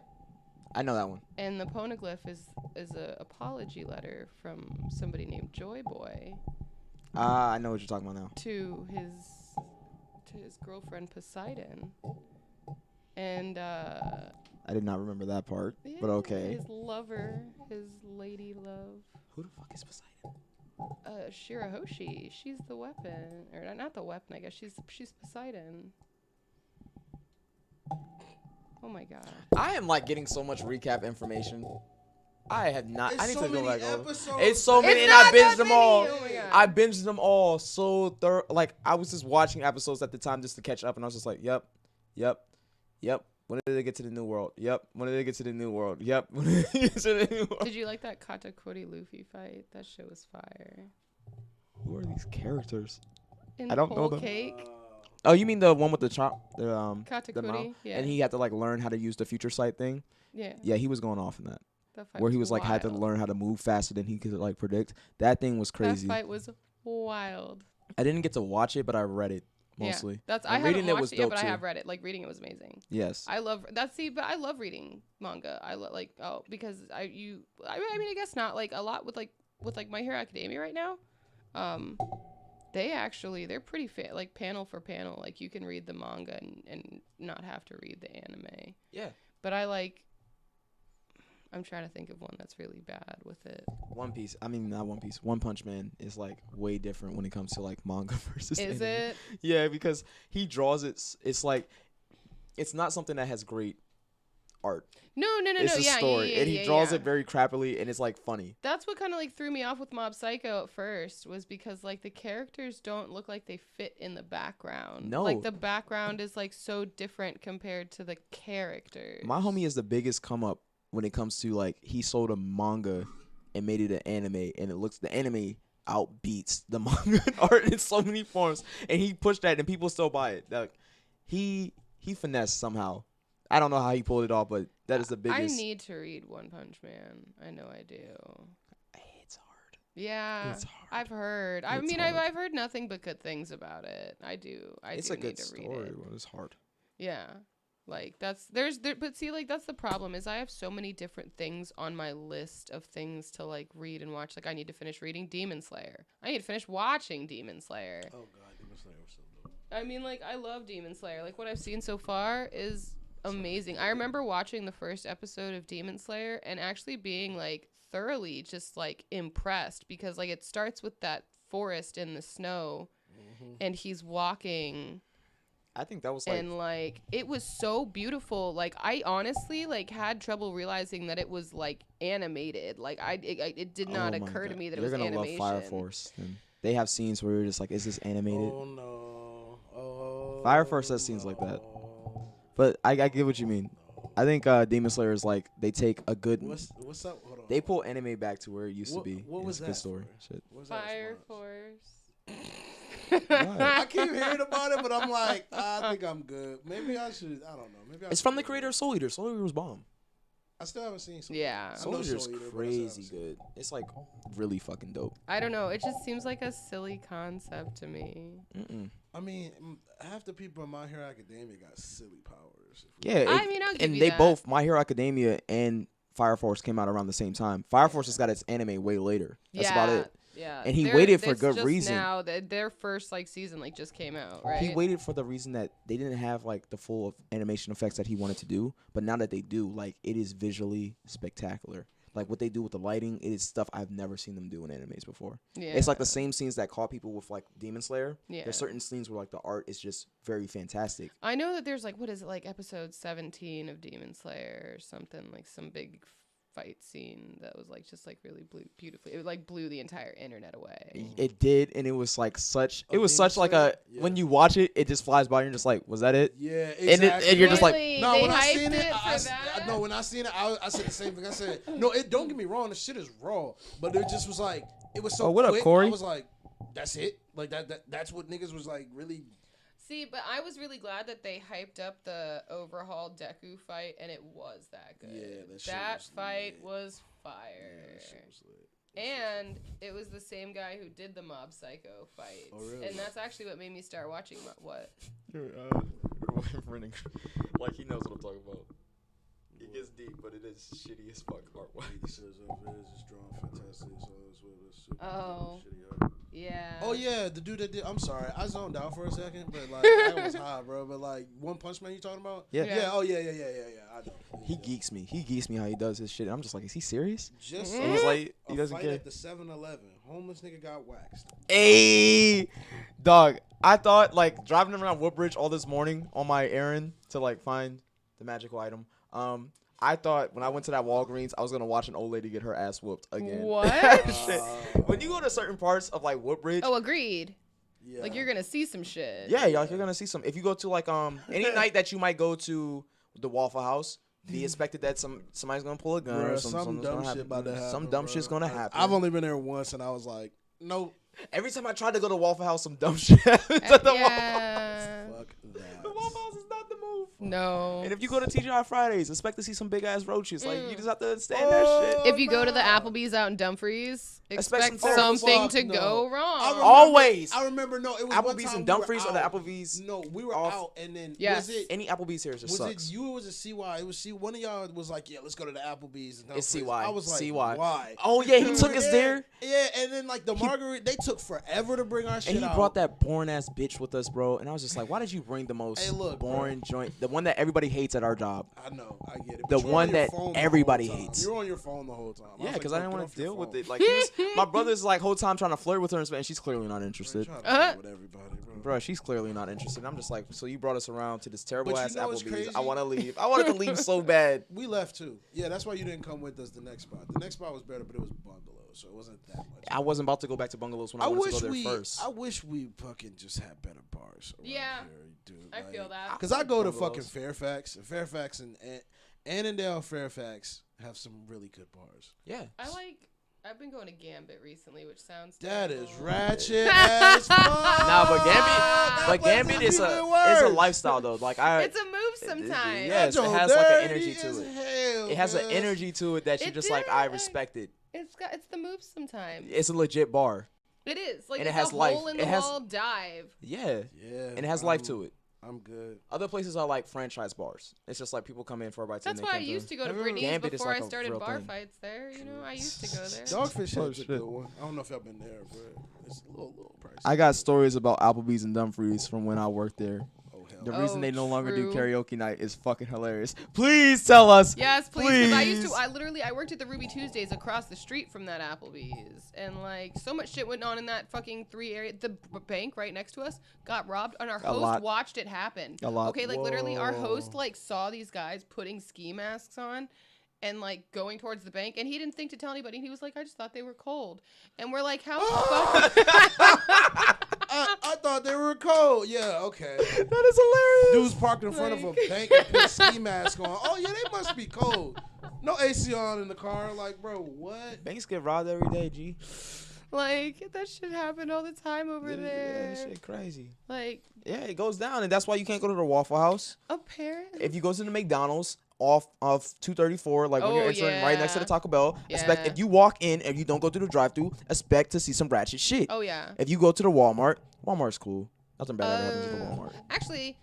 C: I know that one.
B: And the poneglyph is a apology letter from somebody named Joy Boy.
C: I know what you're talking about now.
B: To his girlfriend Poseidon. And
C: I did not remember that part,
B: yeah,
C: but okay.
B: His lover, his lady love.
C: Who the fuck is Poseidon?
B: Shirahoshi. She's the weapon, or not the weapon. I guess she's Poseidon. Oh my god.
C: I am like getting so much recap information. I have not.
A: It's
C: I need
A: so
C: to go
A: many
C: back over.
A: episodes.
C: It's so many,
B: It's
C: and I
B: not
C: binged
B: that
C: them
B: many.
C: all.
B: Oh my God.
C: I binged them all so thorough. Like I was just watching episodes at the time just to catch up, and I was just like, yep. When did they get to the new world? Yep. When did they get to the new world? Yep. When did they get to the new world?
B: Did you like that Katakuri Luffy fight? That shit was fire.
C: Who are these characters?
B: In
C: I don't
B: Whole
C: know them.
B: Cake.
C: Oh, you mean the one with the chop? The
B: Katakuri.
C: mouth?
B: Yeah.
C: And he had to like learn how to use the future sight thing.
B: Yeah.
C: Yeah, he was going off in that.
B: That fight
C: Where he was like had to
B: wild.
C: learn how to move faster than he could like predict. That thing was crazy.
B: That fight was wild.
C: I didn't get to watch it, but I read it mostly.
B: Yeah, that's
C: And
B: I haven't
C: reading it
B: watched
C: was
B: it yet,
C: dope,
B: but I
C: too.
B: have read it. Like reading it was amazing.
C: Yes.
B: I love but I love reading manga. Because I mean I guess not like a lot with My Hero Academia right now. They're pretty like panel for panel. Like you can read the manga and not have to read the anime.
C: Yeah.
B: But I'm trying to think of one that's really bad with it.
C: One Piece. I mean, not One Piece. One Punch Man is like way different when it comes to like manga versus
B: Is
C: anime.
B: it?
C: Yeah, because he draws it. It's like it's not something that has great art.
B: No.
C: It's a story, and he draws
B: yeah.
C: it very crappily, and it's like funny.
B: That's what kind of like threw me off with Mob Psycho at first, was because like the characters don't look like they fit in the background.
C: No.
B: Like the background is like so different compared to the characters.
C: My homie is the biggest come up when it comes to like he sold a manga and made it an anime, and the anime outbeats the manga art in so many forms, and he pushed that, and people still buy it. Like he finessed somehow. I don't know how he pulled it off, but that is the biggest.
B: I need to read One Punch Man. I know I do.
C: It's hard.
B: Yeah,
C: It's hard.
B: I've heard.
C: It's hard.
B: I've heard nothing but good things about it. I do.
C: It's
B: do
C: a good
B: need to read
C: story,
B: it.
C: but it's hard.
B: Yeah. Like but see, like that's the problem is I have so many different things on my list of things to like read and watch. Like I need to finish reading Demon Slayer. I need to finish watching Demon Slayer.
A: Oh god, Demon Slayer was so dope.
B: I mean, like I love Demon Slayer. Like what I've seen so far is amazing. I remember watching the first episode of Demon Slayer and actually being like thoroughly just like impressed because like it starts with that forest in the snow and he's walking.
C: I think that was like
B: And like it was so beautiful. Like I honestly like had trouble realizing that it was like animated. Like it did not
C: oh my
B: occur to
C: God.
B: me that
C: You're
B: it was
C: gonna
B: animation.
C: love Fire Force. And they have scenes where you're just like, is this animated?
A: Oh no. Oh.
C: Fire Force has scenes like that. But I get what you mean. I think Demon Slayer is like they take a good.
A: What's up? Hold on.
C: They pull anime back to where it used to be.
A: What was
C: It's a
A: that
C: good story.
A: for?
C: Shit.
A: What's that
B: Fire
A: response?
B: Force.
A: I keep hearing about it, but I'm like, I think I'm good. Maybe I should. I don't know. Maybe I
C: It's
A: should
C: from the
A: go.
C: creator of Soul Eater. Soul Eater was bomb.
A: I still haven't seen. Soul
B: Yeah.
A: Eater. I
C: Soul
A: know
C: Eater is
A: Soul Eater, but I still
C: crazy
A: haven't seen
C: good. It's like really fucking dope.
B: I don't know. It just seems like a silly concept to me.
C: Mm-mm.
A: I mean, half the people in My Hero Academia got silly powers. if we-
C: Yeah,
B: I mean, I'll give
C: and
B: you
C: they
B: that.
C: both My Hero Academia and Fire Force came out around the same time. Fire Force has got its anime way later. That's about it.
B: Yeah.
C: And he waited for
B: it's
C: good
B: just
C: reason.
B: Now their first like season like just came out, right?
C: He waited for the reason that they didn't have like the full animation effects that he wanted to do, but now that they do, like it is visually spectacular. Like what they do with the lighting, it is stuff I've never seen them do in animes before.
B: Yeah.
C: It's like the same scenes that caught people with like Demon Slayer.
B: Yeah.
C: There's certain scenes where like the art is just very fantastic.
B: I know that there's like what is it like episode 17 of Demon Slayer or something, like some big fight scene that was like just like really beautifully. It like blew the entire internet away.
C: It did, and it was like such.
A: Oh,
C: It was
A: Demon
C: such like
A: Slayer?
C: a
A: Yeah.
C: when you watch it, it just flies by. And you're just like, was that it?
A: Yeah,
C: And
A: exactly.
C: you're just like,
B: Really?
A: No,
B: They
A: when I
B: hyped
A: seen it,
B: for that?
A: no, when I seen it, I said the same thing. I said, no, it. Don't get me wrong, the shit is raw, but it just was like, it was so.
C: Oh, what up,
A: quick,
C: Corey?
A: I was like, that's it. Like that's what niggas was like really.
B: See, but I was really glad that they hyped up the overhaul Deku fight, and it was that good.
A: Yeah,
B: that fight
A: lit.
B: was fire.
A: Yeah, that shit was lit.
B: And it was the same guy who did the Mob Psycho fights.
A: Oh, really?
B: And that's actually what made me start watching what?
C: Your boyfriend, like he knows what I'm talking about. It gets deep, but it is shitty as fuck artwork.
A: He says it is drawn fantastic. So it's super
B: Oh.
A: shitty art.
B: Yeah.
A: Oh yeah, the dude that did. I'm sorry, I zoned out for a second, but like I was high, bro. But like One Punch Man, you talking about?
C: Yeah.
B: Yeah.
A: Oh yeah. I know.
C: He geeks me. He geeks me how he does his shit. I'm just like, is he serious?
A: Just
B: Mhm.
C: And he's like, he
A: a
C: doesn't
A: fight
C: care.
A: at the 7-Eleven. Homeless nigga got waxed.
C: Hey, dog. I thought like driving around Woodbridge all this morning on my errand to like find the magical item. I thought when I went to that Walgreens, I was gonna watch an old lady get her ass whooped again.
B: What?
C: Shit. When you go to certain parts of like Woodbridge,
B: Oh, agreed.
A: Yeah.
B: Like you're gonna see some shit.
C: yeah, like you're gonna see some. If you go to like any night that you might go to the Waffle House, be expected that somebody's gonna pull a gun or
A: Bruh,
C: something.
A: some dumb shit about to happen.
C: Some dumb
A: bro.
C: shit's gonna happen.
A: I've only been there once, and I was like, nope.
C: Every time I tried to go to Waffle House, some dumb shit happens at the Waffle House.
B: Yeah.
A: Fuck that.
C: The Waffle House is not the move.
B: No.
C: And if you go to TGI Fridays, expect to see some big ass roaches. Like you just have to understand that shit.
B: If you go to the Applebee's out in Dumfries, expect
C: some-
B: something
A: fuck
B: to
A: no.
B: go
A: I
B: wrong.
A: remember-
C: Always.
A: I remember. No, it was one
C: Applebee's
A: time
C: and
A: we were
C: Dumfries or the
A: out.
C: Applebee's.
A: No, we were
C: off-
A: out, and then
B: Yes.
A: was it?
C: Any Applebee's here just
A: Was
C: sucks.
A: it you or was it CY? It was one of y'all was like, yeah, let's go to the Applebee's. And
C: It's
A: Dumfries.
C: CY.
A: I was like,
C: CY.
A: why?
C: Oh yeah, he
A: We
C: took
A: were
C: us there.
A: Yeah, and then like the margarita, they took forever to bring our shit
C: And he
A: out.
C: brought that boring ass bitch with us, bro. And I was just like, why did you bring the most
A: Hey, look, bro.
C: boring joint? The one that everybody hates at our job.
A: I know, I get it.
C: The
A: but you were
C: one
A: on your
C: that
A: phone the
C: everybody
A: whole time.
C: hates.
A: You were on your phone the whole time.
C: Yeah,
A: was
C: because
A: like,
C: I didn't
A: "Yo,
C: want
A: get
C: to
A: off your
C: deal with
A: phone."
C: it. Like, my brother's like whole time trying to flirt with her, and she's clearly not interested.
A: Trying to flirt with everybody, bro.
C: Bro, she's clearly not interested. I'm just like, so you brought us around to this terrible
A: But you
C: ass
A: know what's
C: Applebee's.
A: crazy?
C: I want to leave. I wanted to leave so bad.
A: We left too. Yeah, that's why you didn't come with us the next spot. The next spot was better, but it was bungalow, so it wasn't that much.
C: I wasn't about to go back to bungalows when I wanted to go there first.
A: I wish we fucking just had better bars. around
B: Yeah.
A: here, dude.
B: I feel that.
A: Because I go to
C: Bungalows.
A: fucking Fairfax and Annandale, Fairfax have some really good bars.
C: Yeah.
B: I've been going to Gambit recently, which sounds
A: That is
B: terrible.
A: ratchet as fuck.
C: Nah, but
A: That
C: Gambit
A: place
C: is
A: even
C: a
A: worse.
C: lifestyle though. Like
B: It's a move sometimes.
C: Yeah. Yes, it has like an energy to it.
A: Hell,
C: It has an
A: cuz.
C: energy to it that you
B: It
C: just like,
B: does.
C: I respect it.
B: It's the move sometimes.
C: It's a legit bar.
B: It is. Like
C: And it
B: it's
C: has
B: a
C: life.
B: hole in
C: It
B: the
C: has-
B: wall dive.
C: Yeah.
A: Yeah.
C: And it has life to it.
A: I'm good.
C: Other places are like franchise bars. It's just like people come in for a bite.
B: That's why I used to go to
A: Have you ever-
B: Brittany's
C: Gambit is
B: before
C: like
B: I
C: a
B: started
C: real
B: bar
C: thing.
B: fights there. You know, I used to go there.
A: Dogfish
C: Oh,
A: Head's a
C: shit.
A: good one. I don't know if y'all been there, but it's a little pricey.
C: I got stories about Applebee's and Dumfries from when I worked there.
A: Oh hell.
C: The
B: Oh,
C: reason they no longer do
B: true.
C: karaoke night is fucking hilarious. Please tell us.
B: Yes, please. 'Cause I used
C: Please.
B: to. I worked at the Ruby Tuesdays across the street from that Applebee's, and like so much shit went on in that fucking 3 area. The bank right next to us got robbed, and our
C: A
B: host
C: lot.
B: watched it happen.
C: A lot.
B: Okay, like literally, our host
A: Whoa.
B: like saw these guys putting ski masks on. And like going towards the bank, and he didn't think to tell anybody. He was like, "I just thought they were cold," and we're like, "How the fuck?"
A: I thought they were cold. Yeah, okay.
C: That is hilarious.
A: Dudes parked in front of a
B: Like-
A: bank and put a ski mask on. Oh yeah, they must be cold. No AC on in the car. Like, bro, what?
C: Banks get robbed every day, G.
B: Like that shit happened all the time over
C: Yeah,
B: there.
C: that shit crazy.
B: Like
C: Yeah, it goes down, and that's why you can't go to the Waffle House.
B: apparently.
C: If you go to the McDonald's off of 234, like when you're
B: Oh,
C: entering right next to the
B: yeah.
C: Taco Bell, expect
B: Yeah.
C: if you walk in and you don't go through the drive-thru, expect to see some ratchet shit.
B: Oh yeah.
C: If you go to the Walmart's cool. Nothing bad ever happens at the Walmart.
B: Actually,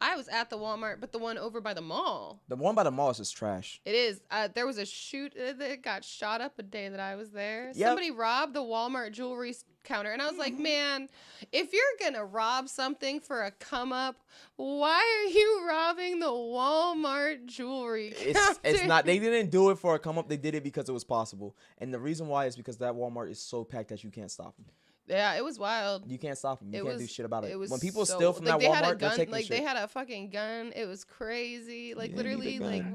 B: I was at the Walmart, but the one over by the mall.
C: The one by the mall is just trash.
B: It is. There was a shoot that got shot up a day that I was there.
C: Yep.
B: Somebody robbed the Walmart jewelry counter, and I was like, man, if you're gonna rob something for a come up, why are you robbing the Walmart jewelry counter?
C: It's not. They didn't do it for a come up. They did it because it was possible, and the reason why is because that Walmart is so packed that you can't stop them.
B: Yeah, it was wild.
C: You can't stop them. You
B: It
C: can't
B: was-
C: do shit about it.
B: It was
C: When people
B: so,
C: steal from
B: like,
C: that
B: they had a
C: Walmart, they're
B: gun,
C: taking
B: like
C: shit.
B: they had a fucking gun. It was crazy. Like
C: Yeah, you need a
B: literally,
C: gun.
B: like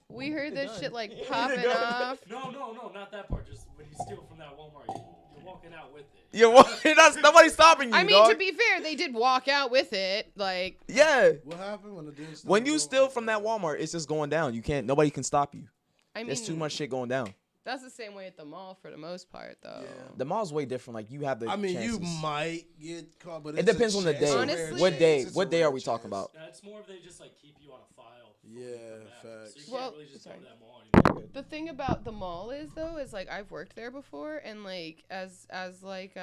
B: we heard this
C: gun.
B: shit like
C: You need a
B: popping
C: gun.
B: off.
D: No, not that part. Just when you steal from that Walmart, you're walking out with it.
C: Nobody's stopping you.
B: I mean,
C: dog.
B: to be fair, they did walk out with it. Like,
C: Yeah.
A: What happened when the dude?
C: When you steal from that Walmart, it's just going down. You can't. Nobody can stop you.
B: I mean,
C: There's too much shit going down.
B: That's the same way at the mall for the most part, though.
A: Yeah.
C: The mall's way different. Like you have the.
A: I mean,
C: chances.
A: you might get caught, but
C: It depends on the day.
B: Honestly,
C: what day?
A: It's a
C: What day
A: rare
C: are we talking
A: chance.
C: about?
D: It's more of they just like keep you on a file.
A: Yeah, facts.
D: So you
B: Well,
D: can't really just go
B: sorry.
D: to that mall anymore.
B: The thing about the mall is though is like I've worked there before and like as like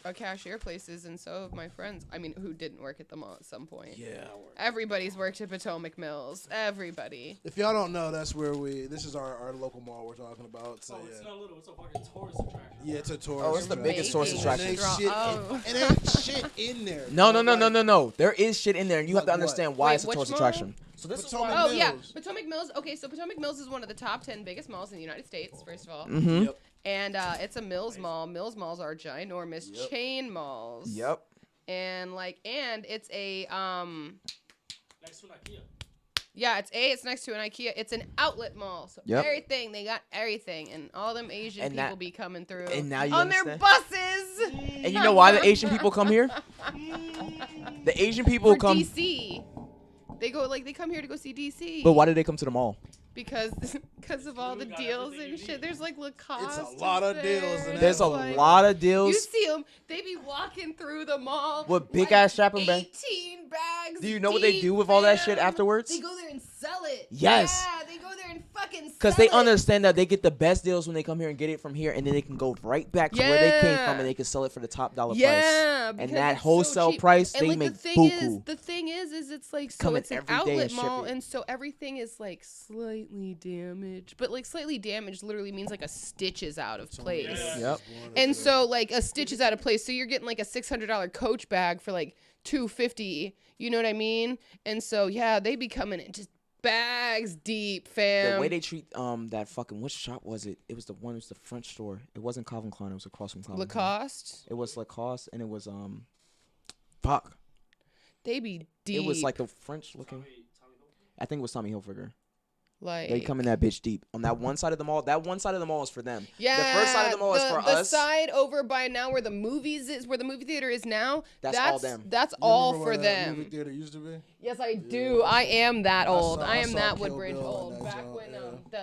B: a cashier places and so have my friends. I mean, who didn't work at the mall at some point?
A: Yeah.
B: Everybody's worked at Potomac Mills. Everybody.
A: If y'all don't know, that's where this is our local mall we're talking about. So
D: Oh, it's
A: yeah.
D: not little. It's a fucking tourist attraction.
A: Yeah, it's a tourist.
C: Oh, it's the biggest tourist
B: Making
C: attraction.
A: It ain't shit in there.
C: No,
A: bro.
C: no, no,
A: Like,
C: no, no, no. There is shit in there, and you have to
A: Like what?
C: understand why
B: Wait,
C: it's a
B: which
C: tourist
B: mall?
C: attraction. So this
A: Potomac
C: is
B: Oh
C: why.
B: yeah,
A: Mills.
B: Potomac Mills. Okay, so Potomac Mills is one of the top 10 biggest malls in the United States. First of all,
C: Mm-hmm.
A: Yep.
B: and it's a Mills mall. Mills malls are ginormous
A: Yep.
B: chain malls.
C: Yep.
B: And it's a
D: Next to an IKEA.
B: yeah, it's next to an IKEA. It's an outlet mall. So
C: Yep.
B: everything, they got everything, and all them Asian
C: And
B: people
C: that-
B: be coming through
C: and now you
B: on their
C: understand?
B: buses.
C: And you know why the Asian people come here? The Asian people
B: For
C: come.
B: DC. They come here to go see DC.
C: But why did they come to the mall?
B: Because of all the
D: got
B: deals
D: everything
B: and
D: you
B: shit.
D: need.
B: There's like Lacoste.
A: It's a lot of
B: there.
A: deals in
C: There's a
B: like-
C: lot of
B: You
C: deals.
B: see them, they be walking through the mall
C: With big-ass shopping bag.
B: 18 bags.
C: Do you know what they
B: deep,
C: do with all that shit
B: fam.
C: afterwards?
B: They go there and sell it.
C: Yes.
B: Yeah, they go there and fucking sell it.
C: Because they understand that they get the best deals when they come here and get it from here, and then they can go right back to where they came from, and they can sell it for the top dollar price.
B: Yeah,
C: And
B: because
C: that
B: it's so
C: wholesale
B: cheap.
C: price,
B: And
C: they
B: like
C: make
B: the thing is it's like so
C: Come in
B: it's an
C: every day and
B: outlet
C: ship
B: mall,
C: it.
B: and so everything is like slightly damaged. But like slightly damaged literally means like a stitch is out of place.
D: Yeah.
C: Yep.
B: And so like a stitch is out of place. So you're getting like a $600 Coach bag for like $250. You know what I mean? And so yeah, they be coming in just bags deep, fam.
C: The way they treat that fucking, which shop was it? It was the one. It was the French store. It wasn't Calvin Klein. It was across from Calvin Klein.
B: Lacoste,
C: It was Lacoste, and it was fuck.
B: they be deep.
C: It was like the French looking.
D: Tommy Hilfiger.
C: I think it was Tommy Hilfiger.
B: like
C: They come in that bitch deep on that one side of the mall. That one side of the mall is for them.
B: Yeah,
C: The first side of the mall is for
B: the
C: us.
B: side over by now where the movies is, where the movie theater is now.
C: That's all them.
B: That's
A: You
B: all
A: remember
B: for
A: where that movie
B: them.
A: theater used to be?
B: Yes, I do. I am that old.
A: I
B: I am
A: saw
B: that
A: Kill
B: Woodbridge
A: Bill in
B: old.
A: that
B: Back
A: joint,
B: when
A: yeah.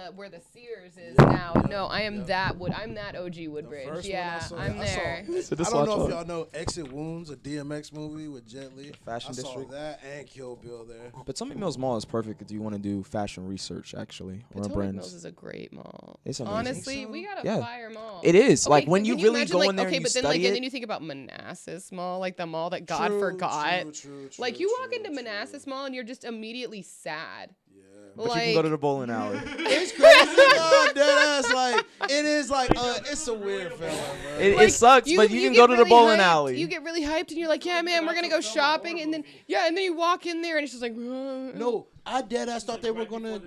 B: the where the Sears is
A: Yep,
B: now.
A: yep,
B: No, I am
A: yep.
B: that Wood. I'm that OG Woodbridge.
A: First
B: Yeah,
A: one I saw,
B: I'm
A: I
B: there.
A: saw,
C: this
A: I don't know
C: watch
A: if y'all know Exit Wounds, a DMX movie with Jet Li.
C: Fashion
A: I saw
C: District.
A: that and Kill Bill there.
C: Potomac Mills Mall is perfect if you want to do fashion research, actually, or
B: Potomac
C: brands.
B: Mills is a great mall.
C: It's amazing.
B: Honestly,
A: so?
B: we got a
C: Yeah.
B: fire mall.
C: It is.
B: Okay,
C: Like, when
B: but
C: you
B: can
C: really
B: imagine,
C: go
B: like,
C: in there
B: okay,
C: and you
B: but then like
C: study
B: and
C: it.
B: then you think about Manassas Mall, like the mall that God
A: True,
B: forgot.
A: true,
B: Like you walk
A: true,
B: into
A: true.
B: Manassas Mall and you're just immediately sad.
A: Yeah.
C: But
B: like,
C: you can go to the bowling alley.
A: It's crazy, God, deadass. Like it is like it's a weird feeling, bro.
C: It,
B: like,
C: it sucks, but you can
B: get
C: go to the
B: really
C: bowling
B: hyped.
C: alley.
B: You get really hyped and you're like, yeah, man, we're gonna go shopping, and then and then you walk in there and it's just like,
A: No, I deadass thought they were gonna.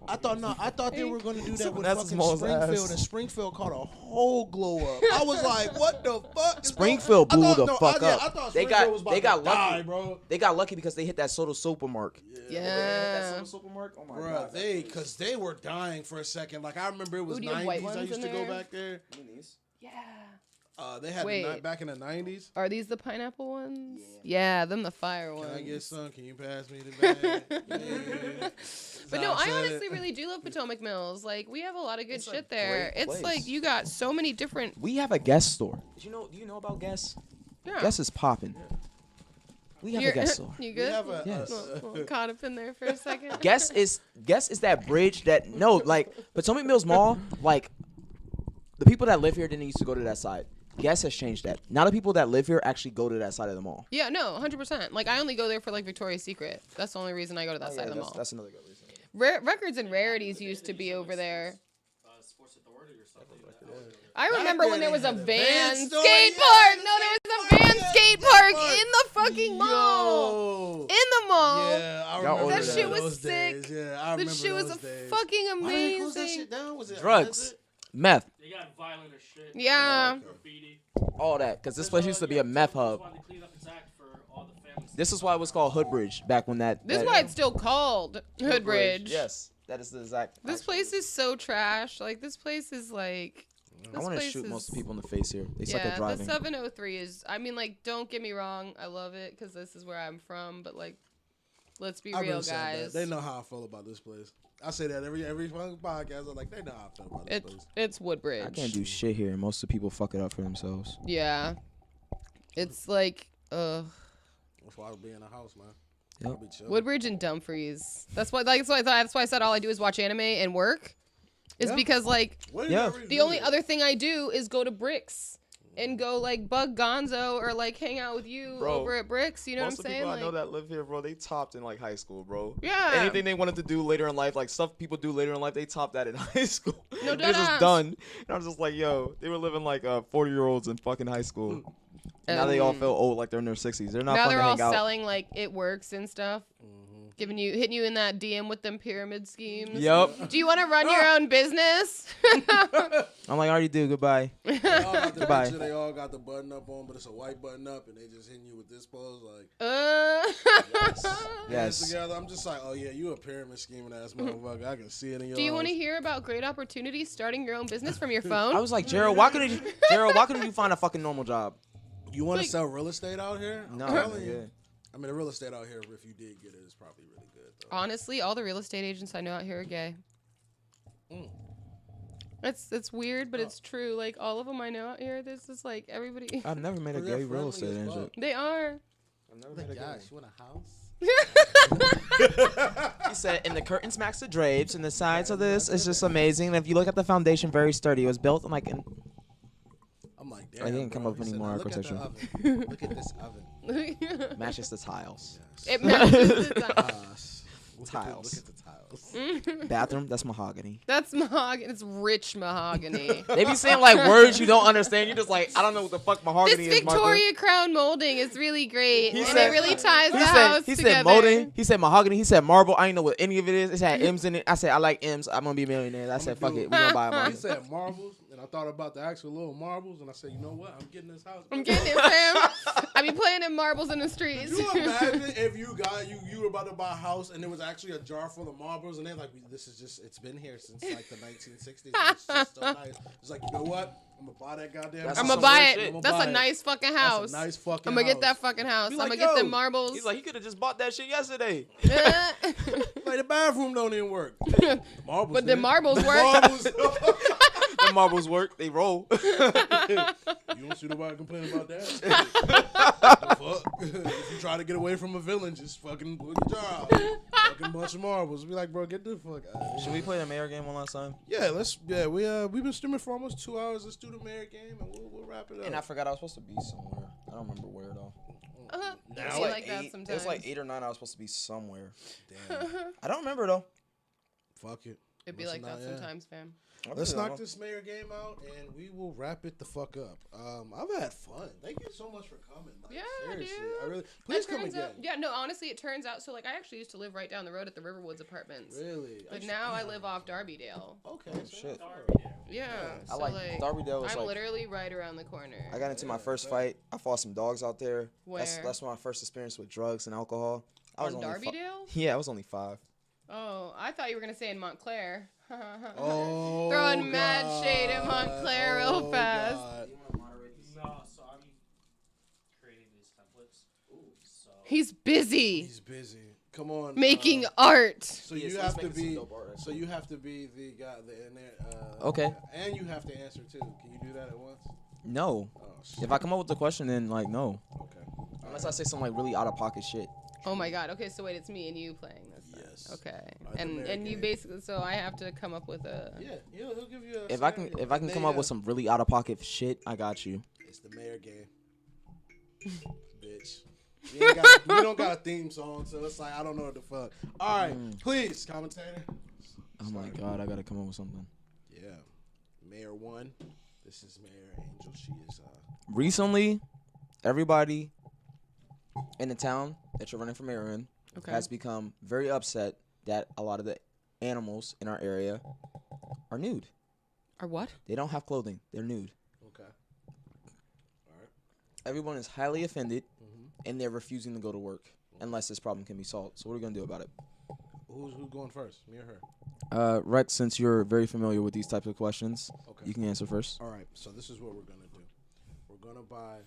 A: I thought they were gonna do that with
C: That's
A: fucking
C: small
A: Springfield,
C: ass.
A: and Springfield caught a whole glow up. I was like, what the fuck? is
C: Springfield
A: going- I
C: blew
A: thought-
C: the fuck
A: yeah,
C: up.
A: I thought
C: They
A: Springfield
C: got-
A: was about
C: they got
A: to die,
C: lucky.
A: bro.
C: They got lucky because they hit that Soda Supermark.
B: yeah.
C: Oh my
A: Bro, because they were dying for a second. Like I remember it was
B: Ooh, do you have white
A: 90s. I
B: ones
A: used
B: in
A: to go
B: there?
A: back there.
B: Yeah.
A: They had
B: Wait.
A: back in the 90s.
B: Are these the pineapple ones? Yeah, them the fire
A: Can
B: ones.
A: I get some? Can you pass me the bag? Yeah.
B: But no,
A: That's
B: I
A: how said
B: honestly
A: it.
B: really do love Potomac Mills. Like we have a lot of good
C: It's a
B: shit there.
C: great
B: It's
C: place.
B: like you got so many different.
C: We have a Guess store. Do you know about Guess?
B: Yeah.
C: Guess is popping. We have a Guess store.
B: You
A: We
B: good?
A: have a,
C: Yes.
B: Well, caught up in there for a second.
C: Guess is that bridge that like Potomac Mills Mall, like the people that live here didn't used to go to that side. Guess has changed that. Now the people that live here actually go to that side of the mall.
B: Yeah, no, 100%. Like I only go there for like Victoria's Secret. That's the only reason I go to that side of the mall.
C: That's another good reason.
B: Records and Rarities used to be over there.
D: Sports Authority or something.
B: I remember when there was a
A: Back then,
B: van
A: they had a van
B: skate
A: store,
B: park.
A: yeah,
B: No, there was a
A: skate
B: van
A: park,
B: skate
A: yeah,
B: park
A: skate
B: in the fucking mall.
A: Yo.
B: In the mall.
A: Yeah, I
C: Y'all
A: remember
C: ordered
B: That
C: that.
B: shit was
A: those
B: sick.
A: days. Yeah, I
B: That
A: remember
B: shit was
A: those days.
B: fucking
A: Why did they close that
B: amazing.
A: shit down? Was it
C: Drugs, meth,
D: They got violent as shit.
B: Yeah.
D: Graffiti.
C: all that. Because this place used to be a meth hub.
D: Wanted to clean up its act for all the families.
C: This is why it was called Hoodbridge back when that.
B: This is
C: that-
B: why it's still called Hoodbridge.
C: Yes, that is the exact.
B: This place is so trash. Like this place is like.
C: I
B: This
C: want to
B: place
C: shoot
B: is-
C: most of the people in the face here. They suck
B: Yeah,
C: at
B: the
C: driving.
B: 703 is. I mean, like, don't get me wrong. I love it because this is where I'm from. But like, Let's be
A: I've
B: real,
A: been saying that.
B: guys.
A: They know how I feel about this place. I say that every fucking podcast. I'm like, they know how I feel about this place.
B: It's Woodbridge.
C: I can't do shit here, and most of the people fuck it up for themselves.
B: Yeah. It's like,
A: That's why I would be in a house, man.
C: Yep.
A: I'll be chilling.
B: Woodbridge and Dumfries. That's why I said all I do is watch anime and work. Is
A: Yeah.
B: because like
A: What do you
C: Yeah.
A: ever
B: the
A: do
B: only
A: there?
B: other thing I do is go to Bricks and go like bug Gonzo or like hang out with you
E: Bro,
B: over at Bricks. You know what I'm
E: Most of the
B: saying?
E: people I
B: Like,
E: know that live here, bro, they topped in like high school, bro.
B: yeah.
E: Anything they wanted to do later in life, like stuff people do later in life, they topped that in high school.
B: No,
E: It was just
B: deadass.
E: done. And I was just like, yo, they were living like 40-year-olds in fucking high school. And now they all feel old, like they're in their 60s. They're not
B: now
E: fun
B: they're
E: to
B: all
E: hang out.
B: selling like it works and stuff. Hitting you in that DM with them pyramid schemes.
E: Yep.
B: Do you want to run your own business?
C: I'm like, I already do. Goodbye.
A: They all got the
C: Goodbye.
A: picture, they all got the button up on, but it's a white button up, and they just hitting you with this pose, like hands
C: Yes.
A: together. I'm just like, oh yeah, you a pyramid scheming ass motherfucker. I can see it in your
B: Do you
A: eyes.
B: want to hear about great opportunities starting your own business from your phone?
C: I was like, Gerald, why couldn't you find a fucking normal job?
A: You want to
B: Like-
A: sell real estate out here? I'm
C: No.
A: telling
C: Yeah.
A: you. I mean, the real estate out here, if you did get it, is probably really good. Though.
B: Honestly, all the real estate agents I know out here are gay.
A: Mm.
B: It's weird, but it's true. Like all of them I know out here, this is like everybody.
C: I've never met a
A: They're
C: gay real
A: friendly
C: estate
A: as
C: agent.
B: They are.
C: I've never
A: Like,
C: met a gay
A: gosh,
C: one.
A: you want a house?
C: He said, and the curtains match the drapes, and the sides of this is just amazing. And if you look at the foundation, very sturdy. It was built in like an.
A: I'm like,
C: I
A: damn.
C: didn't come
A: bro.
C: up with
A: He
C: any
A: said,
C: more
A: "Now look at the
C: architecture."
A: oven. Look at this oven.
C: matches the tiles.
B: It matches the time.
A: Look
C: Tiles.
A: Look at the tiles.
C: Bathroom, that's mahogany.
B: That's mahogany. It's rich mahogany.
C: They be saying like words you don't understand. You're just like, I don't know what the fuck mahogany
B: This
C: is. Martha.
B: Victoria crown molding is really great,
C: He
B: and
C: said-
B: it really ties the
C: He
B: house
C: said
B: together.
C: molding. He said mahogany. He said marble. I didn't know what any of it is. It had M's in it. I said I like M's. I'm gonna be a millionaire. I said fuck it. We gonna buy a
A: He
C: marble.
A: said marbles, and I thought about the actual little marbles, and I said, you know what? I'm getting this house.
B: I'm getting it, fam. I be playing in marbles in the streets.
A: Could you imagine if you were about to buy a house and there was actually a jar full of marbles and they're like, this is just, it's been here since like the 1960s. And it's just so nice. It's like, you know what? I'm gonna buy that goddamn
C: That's
A: house.
B: I'm gonna
C: some
B: buy
C: real
B: it.
C: shit.
A: I'ma
B: That's
A: buy
B: a
A: it.
B: nice fucking
A: That's
B: house.
A: a nice fucking
B: I'm gonna get
A: house.
B: that fucking house.
A: Be
B: I'm
A: like,
B: gonna get them
A: yo.
B: marbles.
E: He's like, he could have just bought that shit yesterday.
A: Like the bathroom don't even work. The marbles
B: But the
A: did.
B: marbles
A: The
B: work.
A: marbles-
E: The marbles work. They roll.
A: You don't see nobody complaining about that. The fuck? If you try to get away from a villain, just fucking do your job. Fucking bunch of marbles. Be like, bro, get the fuck out of here.
C: Should we play the mayor game one last time?
A: Yeah, we've been streaming for almost 2 hours. Let's do the mayor game and we'll wrap it up.
C: And I forgot I was supposed to be somewhere. I don't remember where though.
B: I
A: Now
B: feel
A: like
B: like that
C: It
B: sometimes.
C: was like 8 or 9. I was supposed to be somewhere.
A: Damn.
C: I don't remember though.
A: Fuck it.
B: It'd be
A: Listen,
B: like that
A: yeah.
B: sometimes, fam.
A: Let's knock this mayor game out and we will wrap it the fuck up. I've had fun. Thank you so much for coming. Like,
B: Yeah,
A: seriously.
B: dude.
A: I really please
B: It
A: come
B: turns
A: again.
B: out- yeah, no, honestly, it turns out. So, like, I actually used to live right down the road at the Riverwoods Apartments.
A: Really?
B: But now I live off Darbydale.
A: Okay.
C: Shit.
B: Yeah.
C: I
B: So,
C: like
B: like,
C: Darbydale was
B: I'm
C: like
B: literally right around the corner.
C: I got into my first fight. I fought some dogs out there.
B: Where?
C: That's my first experience with drugs and alcohol. I was
B: On
C: only
B: Darbydale?
C: Yeah, I was only 5.
B: Oh, I thought you were gonna say in Montclair.
A: Oh,
B: Throwing mad shade at
A: God.
B: Montclair real
A: Oh,
B: fast.
A: God.
D: No, so I'm creating these templates. So
B: He's busy
A: He's busy. Come on.
B: making art.
A: So
C: Yes,
A: you
C: he's
A: have to
C: making some
A: be.
C: dope art, actually.
A: So you have to be the guy. In there.
C: Okay.
A: And you have to answer too. Can you do that at once?
C: No.
A: Oh shit.
C: If I come up with the question, then like no.
A: Okay.
C: Unless I say some like really out of pocket shit.
B: Oh my god. Okay, so wait, it's me and you playing this. Then.
A: Yes.
B: Okay.
A: Alright, the
B: And
A: mayor
B: you
A: game.
B: basically, so I have to come up with a.
A: Yeah, he'll give you.
C: If I can come up with some really out of pocket shit, I got you.
A: It's the mayor game. Bitch. We don't got a theme song, so it's like I don't know what the fuck. All right, please, commentator.
C: Oh my god, I gotta come up with something.
A: Yeah, Mayor 1. This is Mayor Angel. She is.
C: Recently, everybody in the town that you're running for mayor in
B: Okay.
C: has become very upset that a lot of the animals in our area are nude.
B: Or what?
C: They don't have clothing. They're nude.
A: Okay. All right.
C: Everyone is highly offended, and they're refusing to go to work unless this problem can be solved. So what are we gonna do about it?
A: Who's going first? Me or her?
C: Rex, since you're very familiar with these types of questions,
A: Okay.
C: you can answer first.
A: All right. So this is what we're gonna do. We're gonna buy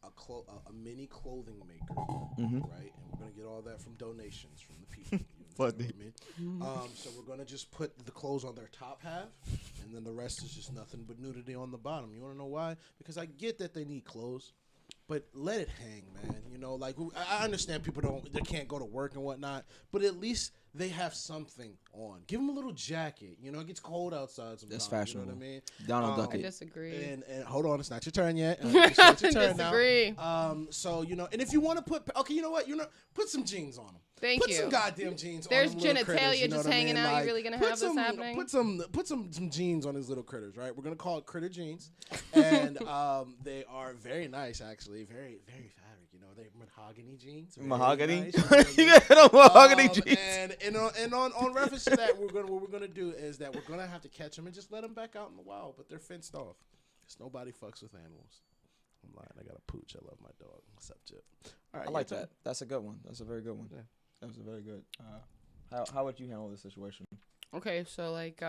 A: a mini clothing maker,
C: Mhm.
A: right? And we're gonna get all that from donations from the people.
E: Funny.
A: You know what I mean? So we're gonna just put the clothes on their top half, and then the rest is just nothing but nudity on the bottom. You wanna know why? Because I get that they need clothes, but let it hang, man. You know, like I understand people they can't go to work and whatnot, but at least they have something on. Give them a little jacket. You know, it gets cold outside sometimes.
C: That's fashionable.
A: You know what I mean?
C: Donald
B: I
C: Duck it.
B: disagree.
A: And hold on, it's not your turn yet. It's not your turn
B: Disagree.
A: now. So you know, and if you want to you know what, put some jeans on them.
B: Thank
A: Put
B: you.
A: some goddamn jeans
B: There's
A: on them little critters,
B: genitalia
A: you know
B: just
A: what I
B: hanging
A: mean?
B: out.
A: Like,
B: You really gonna
A: put
B: have this
A: some-
B: happening?
A: Put some jeans on these little critters, right? We're gonna call it critter jeans, and they are very nice, actually, very very fabric. You know, they're mahogany jeans. Very
E: Mahogany?
A: nice, you know what I mean?
E: You got a mahogany jeans.
A: And on reference to that, what we're gonna do is that we're gonna have to catch them and just let them back out in the wild, but they're fenced off, because nobody fucks with animals. I'm lying. I got a pooch. I love my dog. What's up, Chip? All right,
C: I like
A: your turn.
C: that. That's a good one. That's a very good one.
A: Yeah.
C: That was a very good. How would you handle this situation?
B: Okay, so like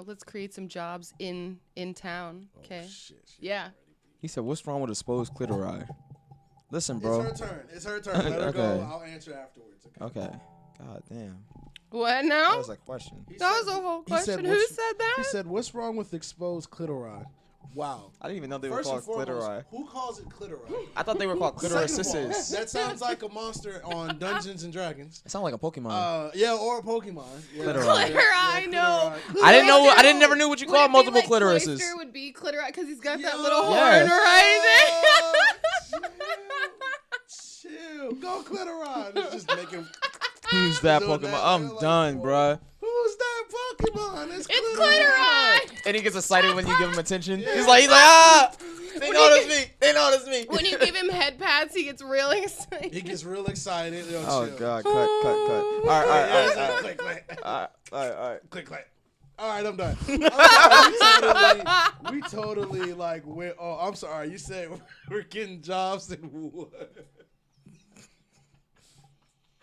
B: let's create some jobs in town.
A: Oh,
B: Okay.
A: shit,
B: Yeah.
C: He said, "What's wrong with exposed clitori?" Listen, bro.
A: It's her turn. Let her go.
C: Okay.
A: I'll answer afterwards. Okay.
C: Okay. God damn.
B: What
C: That
B: now?
C: was a question.
B: That was a whole
A: he said,
B: question. Who
A: what's-
B: said that?
A: He said, "What's wrong with exposed clitori?" Wow.
C: I didn't even know they were
A: First and
C: called
A: foremost,
C: clitori.
A: who calls it clitori?
C: I thought they were called
A: Second of all,
C: clitorises.
A: that sounds like a monster on Dungeons and Dragons.
C: It sounds like a Pokemon.
A: Yeah, or a Pokemon. Yeah.
C: Clitori.
B: Clitori, no.
A: clitori.
C: I didn't know. I
B: Cloister.
C: didn't never knew what you
B: Would
C: called
B: it be
C: multiple
B: like
C: clitorises.
B: Cloister would be clitori because he's got that
A: Yo.
B: little horn,
C: Yes.
B: right?
A: Chill. Go clitori. It's just making.
C: Who's that
A: Doing
C: Pokemon?
A: that,
C: I'm
A: like,
C: done,
A: whoa.
C: bruh.
A: Who's that Pokemon?
B: It's clitori.
C: And he gets excited when you give him attention. He's like, ah! They notice me. They notice me.
B: When you give him head pats, he gets really excited.
A: He gets real excited. Yo,
C: Oh
A: chill.
C: God! Cut! All right.
A: Click, click.
C: All right.
A: Click, click. All right, I'm done. All right, we totally like went. Oh, I'm sorry. You said we're getting jobs and what?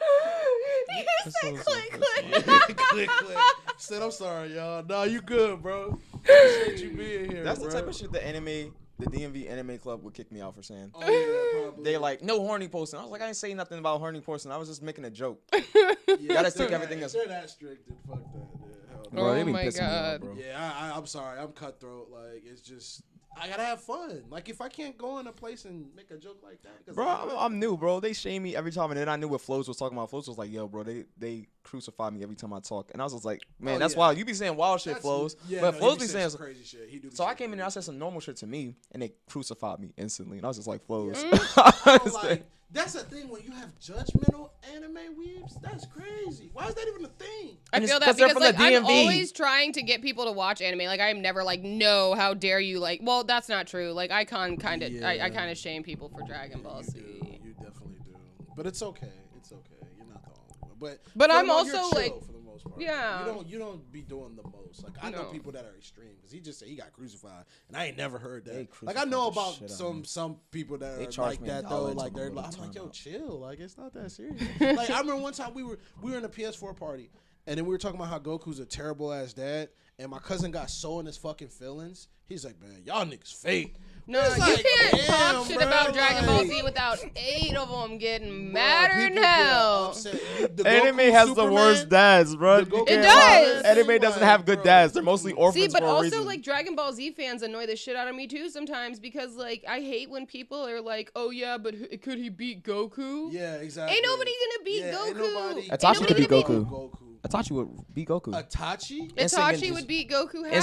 B: You said click, click.
A: Click, click. Said I'm sorry, y'all. No, you good, bro. Appreciate you being here.
C: That's
A: bro.
C: the type of shit the DMV anime club would kick me out for saying.
A: Oh yeah, probably.
C: They like no horny posting. I was like, I didn't say nothing about horny posting. I was just making a joke.
A: Yeah,
C: gotta
A: if they're
C: take everything
A: that-
C: as-
A: if they're that strict, then fuck that. Yeah, hell no.
C: Bro,
B: Oh
C: they be
B: my
C: pissing me
B: God.
C: off, bro.
A: Yeah, I'm sorry. I'm cutthroat. Like it's just I gotta have fun. Like if I can't go in a place and make a joke like that, 'cause
C: Bro, I'm new, bro. They shame me every time, and then I knew what Flows was talking about. Flows was like, "Yo, bro, they crucify me every time I talk," and I was just like, "Man,
A: Oh,
C: that's
A: yeah.
C: wild. You be saying wild shit,
A: That's-
C: Flows,
A: yeah,
C: but
A: no,
C: Flows
A: he
C: be saying."
A: some crazy shit. He do be
C: So I
A: saying
C: came in there, I said some normal shit to me, and they crucified me instantly, and I was just like, Flows.
A: So, like, that's the thing when you have judgmental anime weebs. That's crazy. Why is that even a thing?
B: I
C: And
B: feel
C: it's
B: that
C: 'cause they're
B: because
C: from
B: like
C: the
B: I'm
C: DMV.
B: always trying to get people to watch anime. Like I'm never like, no, how dare you? Like, well, that's not true. Like I kind of,
A: Yeah.
B: I kind of shame people for Dragon Ball
A: You
B: Z.
A: do. You definitely do. But it's okay. It's okay. You're not the only one.
B: But
A: for
B: I'm
A: the most- you're
B: also,
A: chill
B: like-
A: for the most part.
B: Yeah.
A: You don't be doing the most. Like I know
B: No.
A: people that are extreme because he just said he got crucified, and I ain't never heard
C: They
A: that. Like
C: crucified
A: I know
C: the
A: about
C: shit out of me.
A: some people that
C: They
A: are
C: charge
A: like
C: me
A: that
C: $1
A: though.
C: to
A: Like they're
C: go to
A: like, I'm like, yo,
C: timeout.
A: chill. Like it's not that serious. Like I remember one time we were in a PS4 party, and then we were talking about how Goku's a terrible ass dad, and my cousin got so in his fucking feelings. He's like, man, y'all niggas fake.
B: No,
A: It's
B: you
A: like,
B: can't
A: damn,
B: talk shit
A: bro,
B: about Dragon Ball
A: like-
B: Z without 8 of them getting
A: Bruh,
B: madder than
A: people get
B: hell.
A: upset. The
E: Anime
A: Goku
E: has the
A: Superman-
E: worst dads, bro.
A: the Goku
B: It does.
A: Superman
E: Anime
A: thing,
E: doesn't
A: like,
E: have good
A: bro.
E: dads. They're mostly orphans
B: See, but
E: for a
B: also
E: reason.
B: like Dragon Ball Z fans annoy the shit out of me too sometimes because like I hate when people are like, "Oh yeah, but could he beat Goku?"
A: Yeah, exactly.
B: Ain't nobody gonna beat
A: Yeah,
B: Goku.
A: ain't nobody-
C: Itachi
B: Ain't
C: could beat
B: nobody
C: Goku.
A: Goku.
C: Itachi would beat Goku.
A: Itachi?
C: Instant
B: Itachi
C: Genjutsu.
B: would beat Goku. How?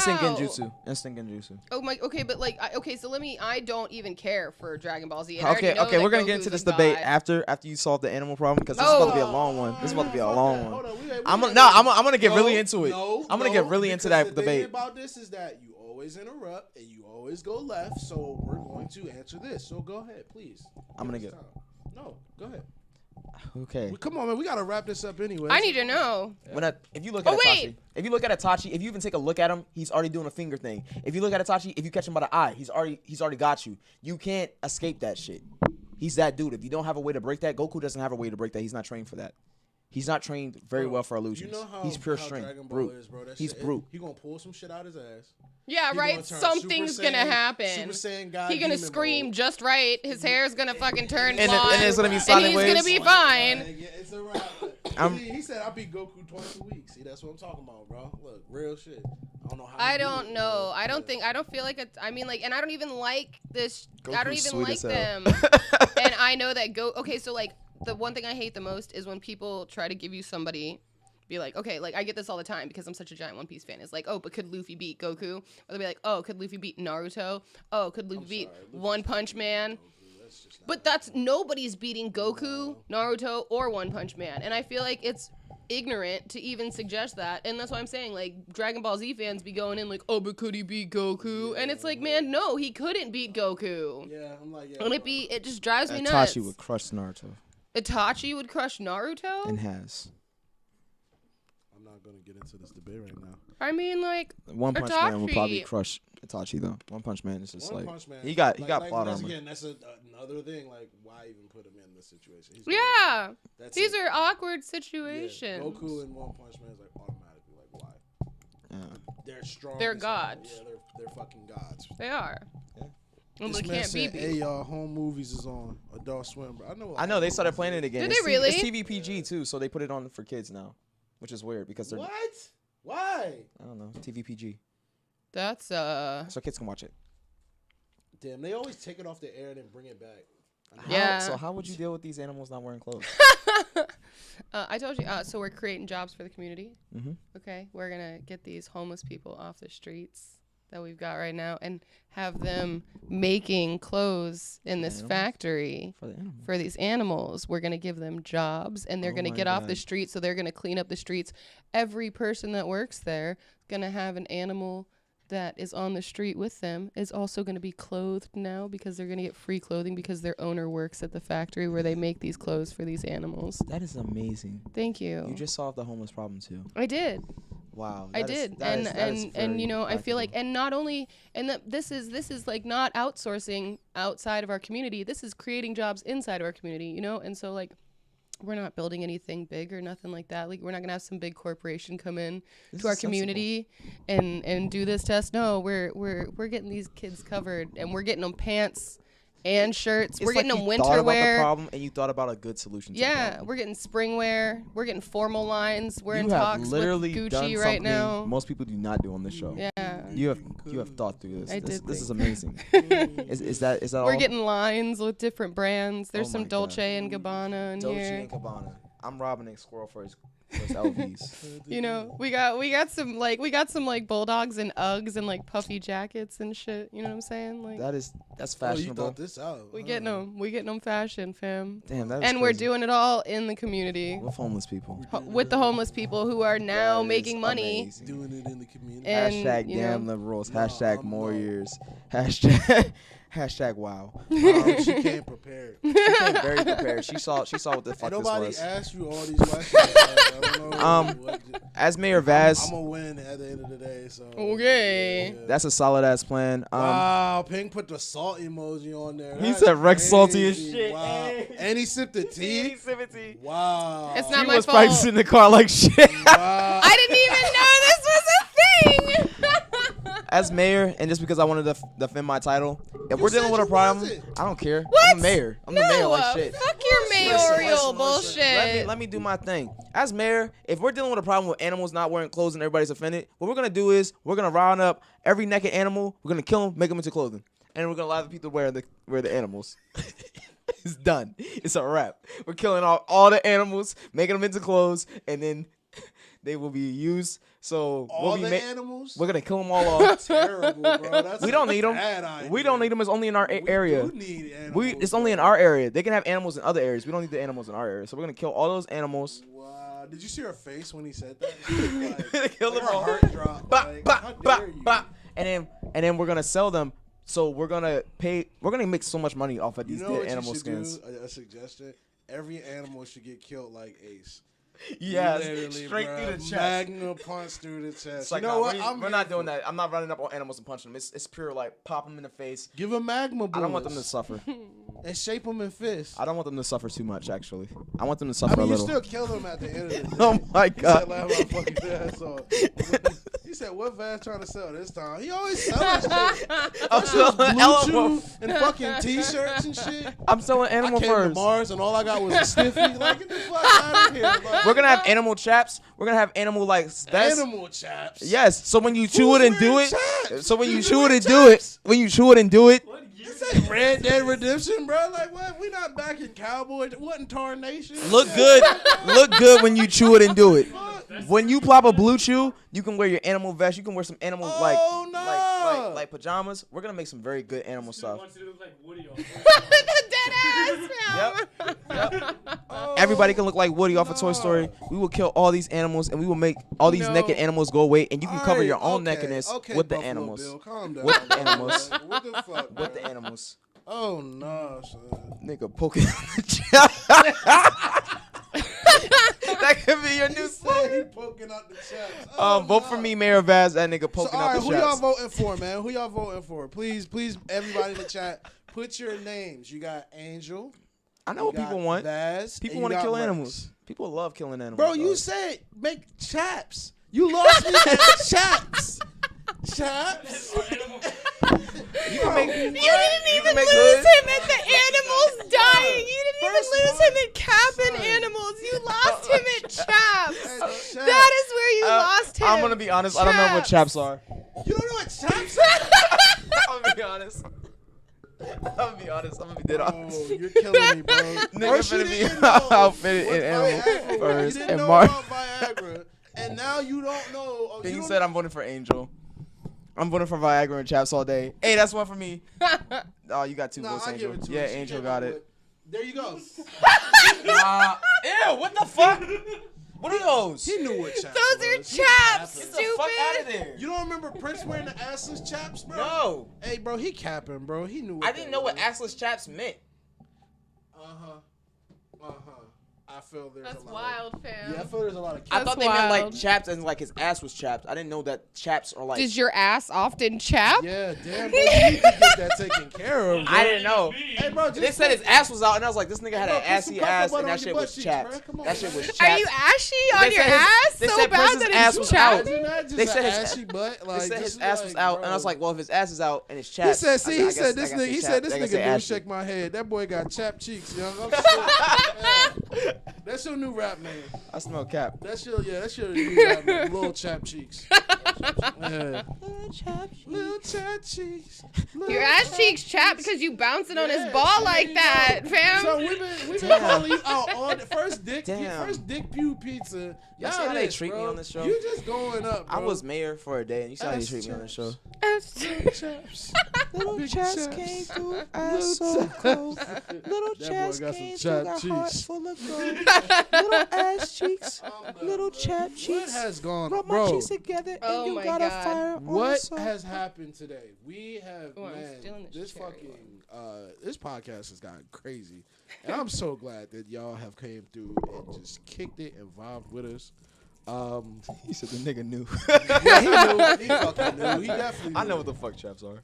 C: Instant Genjutsu.
B: Oh my. Okay, but like, okay, so I don't even care for Dragon Ball Z. And I
C: Okay,
B: already know
C: okay,
B: that
C: we're gonna get
B: Goku's
C: into
B: a
C: this debate
B: god.
C: after you solve the animal problem because this is about to be a
B: Oh.
C: long one. This is about to be a
A: Fuck
C: long
A: that.
C: one.
A: Hold on,
C: I'm gonna get really into it.
A: No,
C: I'm gonna get really into
A: because
C: that
A: the
C: debate.
A: thing about this is that you always interrupt and you always go left, so we're going to answer this. So go ahead, please.
C: I'm gonna
A: Give
C: get-
A: us time. No, go ahead.
C: Okay.
A: Well, come on, man. We gotta wrap this up anyway.
B: I need to know.
C: If you look at
B: Oh, wait.
C: Itachi, if you even take a look at him, he's already doing a finger thing. If you look at Itachi, if you catch him by the eye, he's already got you. You can't escape that shit. He's that dude. If you don't have a way to break that, Goku doesn't have a way to break that. He's not trained for that. He's not trained very well for illusions.
A: You know how
C: he's pure
A: how
C: strength,
A: Dragon Ball
C: brute.
A: is, bro. That
C: He's
A: shit,
C: brute.
A: He gonna pull some shit out his ass.
B: Yeah,
A: He
B: right.
A: gonna turn
B: Something's
A: Super
B: gonna
A: Saiyan-
B: happen.
A: Super Saiyan God
B: He gonna
A: demon
B: scream
A: mode.
B: just right. His hair's gonna fucking turn
C: And
B: blonde.
C: it's gonna be
B: and
C: silent
B: he's
C: waves.
B: gonna be fine.
A: Yeah, it's a wrap.
C: I'm-
A: See, he said I beat Goku twice a week. See, that's what I'm talking about, bro. Look, real shit. I don't know how.
B: I
A: he do
B: don't
A: it,
B: know.
A: but,
B: I don't
A: yeah.
B: think. I don't feel like it's. I mean, like, and I don't even like this. I don't
C: Goku's
B: even
C: sweet
B: like
C: as hell.
B: them. And I know that Okay, so like the one thing I hate the most is when people try to give you somebody. Be like, okay, like I get this all the time because I'm such a giant One Piece fan. It's like, oh, but could Luffy beat Goku? Or they'll be like, oh, could Luffy beat Naruto? Oh, could Luffy beat One Punch Man? But that's nobody's beating Goku, Naruto, or One Punch Man. And I feel like it's ignorant to even suggest that. And that's why I'm saying, like, Dragon Ball Z fans be going in like, oh, but could he beat Goku? And it's like, man, no, he couldn't beat Goku.
A: Yeah, I'm like, yeah.
B: And it just drives me nuts.
C: Itachi would crush Naruto
B: Itachi would crush Naruto?
C: and has.
A: I'm not gonna get into this debate right now.
B: I mean, like,
C: One Punch Man would probably
B: Itachi.
C: crush Itachi though. One Punch Man is just
A: One
C: like
A: Punch Man.
C: he got plot
A: that's,
C: armor.
A: Again, that's another thing. Like, why even put him in this situation?
B: yeah.
A: That's
B: These
A: it.
B: are awkward
A: Yeah,
B: situations.
A: Goku and One Punch Man is like automatically like why?
C: Yeah.
A: They're strong.
B: They're
A: as hell.
B: gods.
A: Yeah, they're fucking gods.
B: They are.
C: Yeah.
B: And
A: This
B: they
A: man
B: can't be
A: said,
B: beat.
A: "Hey y'all, home movies is on Adult Swim." Bro.
C: I know they started playing it again.
B: Did
C: It's
B: they really?
C: It's TVPG too, so they put it on for kids now, which is weird because they're
A: What? Why?
C: I don't know TVPG,
B: That's
C: so kids can watch it.
A: Damn, they always take it off the air and then bring it back.
B: Yeah.
C: So how would you deal with these animals not wearing clothes?
B: I told you. So we're creating jobs for the community.
C: Mhm.
B: Okay, we're gonna get these homeless people off the streets that we've got right now and have them making clothes in this
C: Animals?
B: factory
C: For the animals.
B: for these animals. We're gonna give them jobs, and they're
C: Oh
B: gonna
C: my
B: get off the
C: God.
B: street. So they're gonna clean up the streets. Every person that works there gonna have an animal that is on the street with them is also going to be clothed now because they're going to get free clothing because their owner works at the factory where they make these clothes for these animals.
C: That is amazing.
B: Thank you.
C: You just solved the homeless problem too.
B: I did.
C: Wow.
B: I
C: that is-
B: did.
C: that is
B: And
C: very
B: you know, I feel like
C: practical.
B: and not only and this is like not outsourcing outside of our community. This is creating jobs inside of our community, you know? And so like we're not building anything big or nothing like that. Like we're not going to have some big corporation come in
C: This
B: to our
C: is sensible.
B: community and do this test. No, we're getting these kids covered and we're getting them pants and shirts.
C: It's
B: We're getting
C: like
B: them
C: you
B: winter
C: thought about
B: wear.
C: the problem and you thought about a good solution. To the
B: Yeah,
C: problem.
B: we're getting spring wear. We're getting formal lines. We're
C: you
B: in
C: have
B: talks
C: literally
B: with
C: done
B: Gucci right
C: something
B: now.
C: most people do not do on this show.
B: Yeah.
C: You have thought through this.
B: I
C: this
B: did
C: this is
B: think.
C: amazing. is that
B: We're
C: all?
B: getting lines with different brands. There's
C: Oh
B: some
C: my God.
B: Dolce and Gabbana in
C: Dolce
B: here.
C: and Gabbana. I'm robbing a squirrel for his LVs.
B: You know, we got some like bulldogs and Uggs and like puffy jackets and shit. You know what I'm saying? Like
C: That's
A: Oh, you
C: fashionable.
A: thought this out?
B: we getting them. We getting them fashion, fam.
C: Damn, that is
B: And we're
C: crazy.
B: doing it all in the community
C: with homeless people.
B: with the homeless people who are now
C: That is
B: making money.
C: amazing.
A: Doing it in the community.
B: And,
C: Hashtag
B: you
C: damn
B: know,
C: liberals.
A: No,
C: Hashtag
A: I'm
C: more
A: low.
C: years. Hashtag hashtag wow.
A: She came prepared.
C: She came very prepared. She saw what the
A: Ain't
C: fuck this
A: nobody
C: was.
A: asked you all these questions. I don't know.
C: As Mayor Vaz,
A: I'm gonna win at the end of the day. So
B: Okay.
A: yeah.
C: that's a solid ass plan.
A: Wow, Pink put the salt emoji on there.
C: He
A: That's
C: said Rex salty as
A: crazy.
C: shit.
A: Wow.
C: Hey.
A: And he sipped the tea. Wow.
B: It's
C: She
B: not my
C: was
B: fault.
C: practicing in the car like shit.
A: Wow.
B: I didn't even know this was a thing.
C: As mayor, and just because I wanted to defend my title, if we're dealing
A: said
C: with a
A: you
C: problem,
A: wasn't.
C: I don't care.
B: What?
C: I'm the mayor. I'm the mayor like shit.
B: Fuck your
A: Listen,
B: mayoral
A: listen.
B: bullshit.
C: Let me do my thing. As mayor, if we're dealing with a problem with animals not wearing clothes and everybody's offended, what we're gonna do is we're gonna round up every naked animal. We're gonna kill them, make them into clothing, and we're gonna allow the people to wear the animals. It's done. It's a wrap. We're killing all the animals, making them into clothes, and then they will be used. So
A: All
C: we'll
A: the
C: be
A: animals.
C: we're gonna kill them all off.
A: Terrible, bro. That's
C: We don't
A: a
C: need them.
A: bad idea.
C: We don't need them. It's only in our area.
A: We do need animals.
C: It's only in our area. They can have animals in other areas. We don't need the animals in our area. So we're gonna kill all those animals.
A: Wow. Did you see her face when he said that? She was like,
C: Kill
A: like
C: them
A: her
C: all.
A: heart dropped.
C: Bop,
A: Like,
C: bop,
A: how
C: bop,
A: dare you?
C: bop. And then we're gonna sell them. So we're gonna pay. We're gonna make so much money off of
A: You
C: these
A: know
C: dead
A: what
C: animal
A: you should
C: skins.
A: do? A suggestion. Every animal should get killed like Ace.
E: Yes,
A: Literally,
E: straight
A: bruh,
E: through the chest.
A: Magnum punch through the chest.
E: It's like,
A: you know what?
E: we're not doing that. I'm not running up on animals and punching them. It's pure like pop them in the face.
A: Give them magma bullets.
E: I don't want them to suffer.
A: And shape them in fists.
E: I don't want them to suffer too much. Actually, I want them to
A: I
E: suffer
A: mean,
E: a
A: you
E: little.
A: still kill them at the end of the day.
E: Oh my
A: He said,
E: god.
A: laugh my fucking ass off. He said, what Vaz trying to sell this time? He always selling shit.
E: I'm selling
A: Blue
E: animal.
A: Chew and fucking t-shirts and shit.
E: I'm selling
A: I
E: animal
A: came to
E: furs.
A: Mars and all I got was a stiffy. Like, get the fuck out of here. Like,
E: We're gonna have animal chaps. We're gonna have animal like vests.
A: animal chaps.
E: Yes. So when you chew it and do
A: wearing
E: it,
A: chaps?
E: so when you
A: Who's
E: chew it
A: wearing
E: and do it,
A: chaps?
E: when you chew it and do it,
D: What year?
A: This ain't Red Dead Redemption, bro. Like, what? We not back in Cowboy. What in Tarnation?
E: look good when you chew it and do it.
A: Fuck.
E: When you plop a blue chew, you can wear your animal vest. You can wear some animal
A: Oh, no.
E: like pajamas. We're gonna make some very good animal
D: Dude
E: stuff.
D: wants you to look like Woody all
B: The dead ass.
E: Yep.
A: Oh,
E: Everybody can look like Woody off of Toy Story. We will kill all these animals and we will make all these
B: No.
E: naked animals go away, and you can
A: all
E: cover
A: right,
E: your own
A: okay,
E: nakedness
A: okay,
E: with the
A: Buffalo
E: animals.
A: Bill, calm down.
E: With the animals.
A: Like, what the fuck,
E: With
A: bro?
E: the animals.
A: Oh, no, son.
E: Nigga poking the chest. That could be your new
A: He
E: slogan.
A: said he poking out the chaps. Oh,
E: Vote for
A: no.
E: me, Mayor Vaz. That nigga
A: So,
E: poking
A: all
E: out
A: right,
E: the
A: who y'all
E: chest.
A: voting for, man? Who y'all voting for? Please, everybody in the chat, put your names. You got Angel.
E: I know what
A: you got
E: people want.
A: Vaz,
E: People
A: and
E: want
A: you
E: to
A: got
E: kill
A: Rex.
E: animals. People love killing animals.
A: Bro, you
E: dog.
A: said make chaps. You lost me at chaps. Chaps.
E: You can make.
B: You didn't even
E: make
B: lose
E: hoods.
B: him at the animals dying. You didn't even
A: First
B: lose
A: one,
B: him at capping
A: son.
B: animals. You lost him at chaps.
A: At chaps.
B: That is where you lost him.
E: I'm gonna be honest. I don't know what chaps are.
A: You don't know what chaps are?
E: I'm gonna be honest. I'm gonna be honest. I'm gonna be dead
A: Oh,
E: honest.
A: you're killing me, bro.
E: Nigga
A: First you
E: finna be
A: didn't know
E: outfitted
A: what
E: in animal
A: Viagra was.
E: furs
A: You didn't
E: and
A: know
E: Mark.
A: about Viagra, and now you don't know.
E: Then you
A: don't
E: said I'm voting for Angel. I'm voting for Viagra and chaps all day. Hey, that's one for me. Oh, you got two
A: Nah,
E: votes,
A: I
E: Angel.
A: give it to
E: Yeah,
A: her. She
E: Angel
A: came
E: got
A: up
E: it.
A: with- There you go.
E: Ew, what the fuck? What are those?
A: He knew what chaps
B: Those are
A: was.
B: chaps,
E: Get the fuck out of
B: stupid.
E: there.
A: You don't remember Prince wearing the assless chaps, bro?
E: No.
A: Hey, bro, he capping, bro. He knew. What
E: I didn't
A: that
E: know what
A: was.
E: assless chaps meant.
A: I feel there's
B: That's
A: a lot.
B: wild, fam.
A: Yeah, I feel there's a lot of.
E: I
B: That's
E: thought they meant like
B: wild.
E: chaps and like his ass was chapped. I didn't know that chaps are like.
B: Does your ass often chap?
A: Yeah, damn, bro. You need to get that taken care of. Bro.
E: I didn't know.
A: Hey, bro, just
E: They said his ass was out, and I was like, this nigga had
A: Bro,
E: an
A: put some
E: assy
A: cocoa
E: ass,
A: butter
E: and
A: on
E: that
A: your
E: shit
A: butt
E: was
A: cheeks,
E: chapped.
A: bro. Come on,
E: That shit
A: man.
E: was
B: Are
E: chapped.
B: you ashy on
E: They
B: your
E: said his-
B: ass
E: they
B: so
E: said
B: bad
E: Prince's
B: that
E: ass
B: it's
E: was
B: chapped?
E: out.
A: Imagine
E: They
A: just
E: said
A: an
E: his-
A: ashy butt. Like,
E: They said
A: this
E: his
A: is
E: ass
A: like,
E: was out, and I was
A: bro.
E: like, well, if his ass is out and it's chapped.
A: He said,
E: I
A: see,
E: I
A: he
E: guess-
A: said
E: I
A: this
E: guess
A: nigga,
E: it's
A: he
E: chapped.
A: said this
E: I guess
A: nigga
E: it's
A: do
E: ashy.
A: shake my head. That boy got chapped cheeks, young. I'm yeah. That's your new rap name.
E: I smell cap.
A: That's your new rap name. Little chap cheeks. Yeah. Little chap cheeks.
B: Your ass cheeks chapped because you bouncing on his ball like that, fam.
A: So we've been
E: Damn.
A: calling you out on the first dick
E: Damn.
A: pew pizza.
E: Y'all see
A: Now
E: how they
A: this,
E: treat me
A: bro.
E: on this show?
A: You just going up, bro.
E: I was mayor for a day, and you saw how they
A: Ass
E: treat me on this show.
A: chaps. Little chaps.
E: Little
A: Big
E: chest
A: chaps.
E: came through
A: Little
E: ass so
A: chaps.
E: close. Little
A: That boy
E: chest
A: got some
E: came
A: chapped
E: through the heart
A: cheeks.
E: full of gold. Little ass cheeks. Little chap
A: What
E: cheeks.
A: has gone,
E: Rub my
A: bro?
E: cheeks together, and
B: Oh
E: you
B: my
E: got a
B: God.
E: fire on
A: What
E: soul.
A: has happened today? We have,
B: Oh, I'm
A: man,
B: stealing this
A: this
B: cherry
A: fucking, this podcast has gotten crazy. And I'm so glad that y'all have came through and just kicked it and vibed with us.
E: He said the nigga knew.
A: Yeah, he knew. He fucking knew. He definitely knew.
E: I know what the fuck chaps are.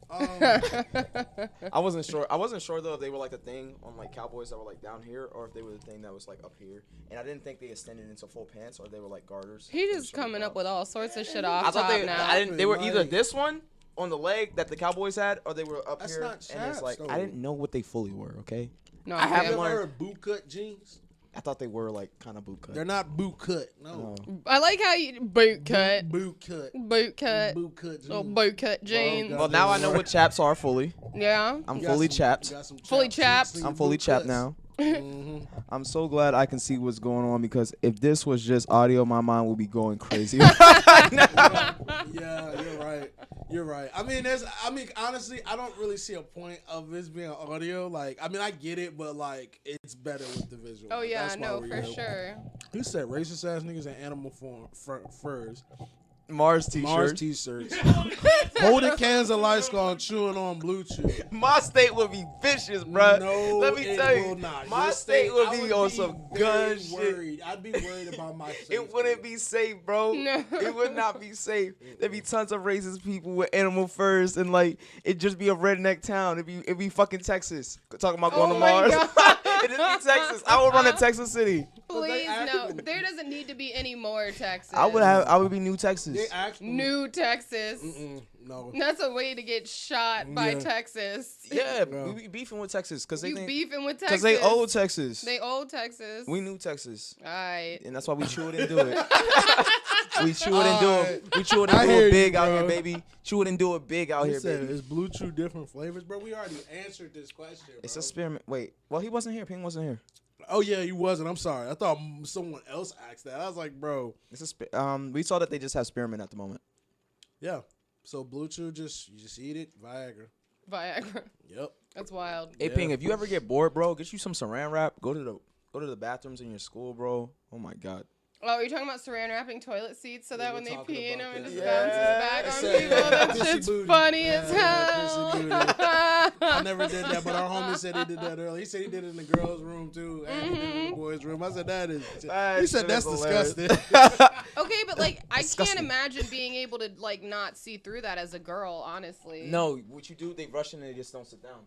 E: I wasn't sure though if they were like the thing on like cowboys that were like down here, or if they were the thing that was like up here. And I didn't think they extended into full pants, or they were like garters.
B: He just coming up with all sorts of shit off
E: I thought
B: top
E: they.
B: now.
E: I didn't. They were either
A: Like-
E: this one on the leg that the Cowboys had, or they were up
A: That's
E: here.
A: not
E: And
A: chaps,
E: it's like
A: though.
E: I didn't know what they fully were. Okay,
B: No,
E: I have
A: You
B: fam.
A: ever
E: one.
A: heard boot cut jeans?
E: I thought they were like kind of boot cut.
A: They're not boot cut. No.
E: No.
B: I like how you boot cut,
A: Boot cut.
B: boot cut,
A: Boot cut jeans.
B: little boot cut jeans.
A: God.
E: Well, now I know what chaps are fully.
B: Yeah.
E: I'm
A: You got
E: fully
A: some-
E: chapped.
A: you got some
B: Fully
A: chapped
B: chapped.
A: cheeks in
E: I'm
A: your
E: fully
A: boot
E: chapped
A: cuts.
E: now.
A: Mhm.
E: I'm so glad I can see what's going on, because if this was just audio, my mind would be going crazy.
A: Yeah, you're right. You're right. I mean, honestly, I don't really see a point of this being audio. Like, I mean, I get it, but like, it's better with the visual.
B: Oh yeah,
A: That's why
B: no,
A: we're
B: for
A: here.
B: sure.
A: Who said racist ass niggas and animal furs?
E: Mars t-shirts.
A: Mars t-shirts. Holding cans of Light Skull, chewing on Blue Chew.
E: My state would be vicious, bruh.
A: No,
E: Let me tell you,
A: not.
E: my
A: Your
E: state would
A: I
E: be on some gun shit.
A: worried. I'd be worried about my safety.
E: It wouldn't be safe, bro.
B: No.
E: It would not be safe. There'd be tons of racist people with animal furs, and like it'd just be a redneck town. It'd be fucking Texas. Talking about going to Mars. It'd be Texas. I would run to Texas City.
B: Please no. There doesn't need to be any more Texas.
E: I would be New Texas.
A: They actually,
B: New Texas.
A: no.
B: That's a way to get shot by
A: Yeah.
B: Texas.
E: Yeah,
A: Bro.
E: we be beefing with Texas because they
B: You
E: think
B: beefing with Texas.
E: because they old Texas.
B: They old Texas.
E: We knew Texas,
B: Alright.
E: and that's why we chew it and do it. We chew it and do it. We chew it
A: I
E: and do
A: hear
E: it
A: you,
E: big out
A: bro.
E: here, baby. Chew it and do it big out
A: He
E: here,
A: said,
E: baby.
A: is Blue Chew different flavors? Bro, we already answered this question, bro.
E: It's a spearmint. Wait, well, he wasn't here. Ping wasn't here.
A: Oh, yeah, he wasn't. I'm sorry. I thought someone else asked that. I was like, bro.
E: It's a we saw that they just have spearmint at the moment.
A: Yeah. So Blue Chew, you just eat it. Viagra.
B: Viagra.
A: Yep.
B: That's wild.
E: Hey,
A: Yeah.
E: Ping, if you ever get bored, bro, get you some saran wrap. Go to the bathrooms in your school, bro. Oh my god.
B: Oh, are you talking about saran wrapping toilet seats so that
A: we're
B: when they
A: talking
B: pee in
A: about
B: them, it
A: that.
B: just
E: Yeah.
B: bounces back
A: I
B: on
A: said
B: people?
A: that.
B: That
A: Pissy
B: shit's
A: booty.
B: funny
A: Yeah,
B: as
A: pissy booty. I
B: hell.
A: never did that, but our homie said he did that earlier. He said he did it in the girls' room, too, and he did it in the boys' room. I said,
E: That
A: he
E: shit
A: said, that's
E: is hilarious.
A: disgusting.
B: Okay, but like I
E: Disgusting.
B: can't imagine being able to like not see through that as a girl, honestly.
E: No, what you do? They rush in and they just don't sit down.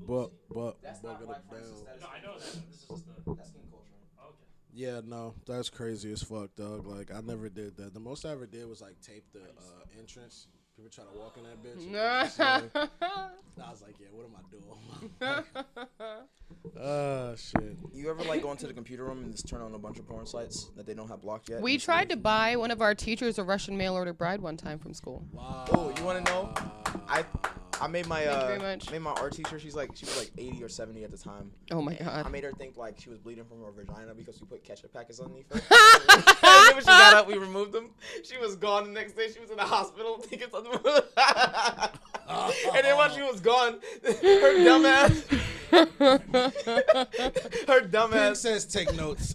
A: But
E: That's
A: bucket
E: not
A: it
E: white, for
A: down.
E: instance. That is
D: No, I know that. This is just the.
E: that's skin culture.
D: Okay.
A: Yeah, no, that's crazy as fuck, dog. Like, I never did that. The most I ever did was, like, tape the entrance. People try to walk in that bitch. and I was like, yeah, what am I doing? Oh, shit.
E: You ever like go into the computer room and just turn on a bunch of porn sites that they don't have blocked yet?
B: We tried to buy one of our teachers a Russian mail order bride one time from school.
A: Wow.
E: Oh, you want to know? I made my
B: Thank you very much.
E: made my art teacher. She was like 80 or 70 at the time.
B: Oh my
E: I
B: god.
E: made her think like she was bleeding from her vagina because we put ketchup packets underneath her. And then when she got up, we removed them. She was gone the next day. She was in the hospital thinking something. And then when she was gone, her dumb
A: Pink
E: ass,
A: says take notes.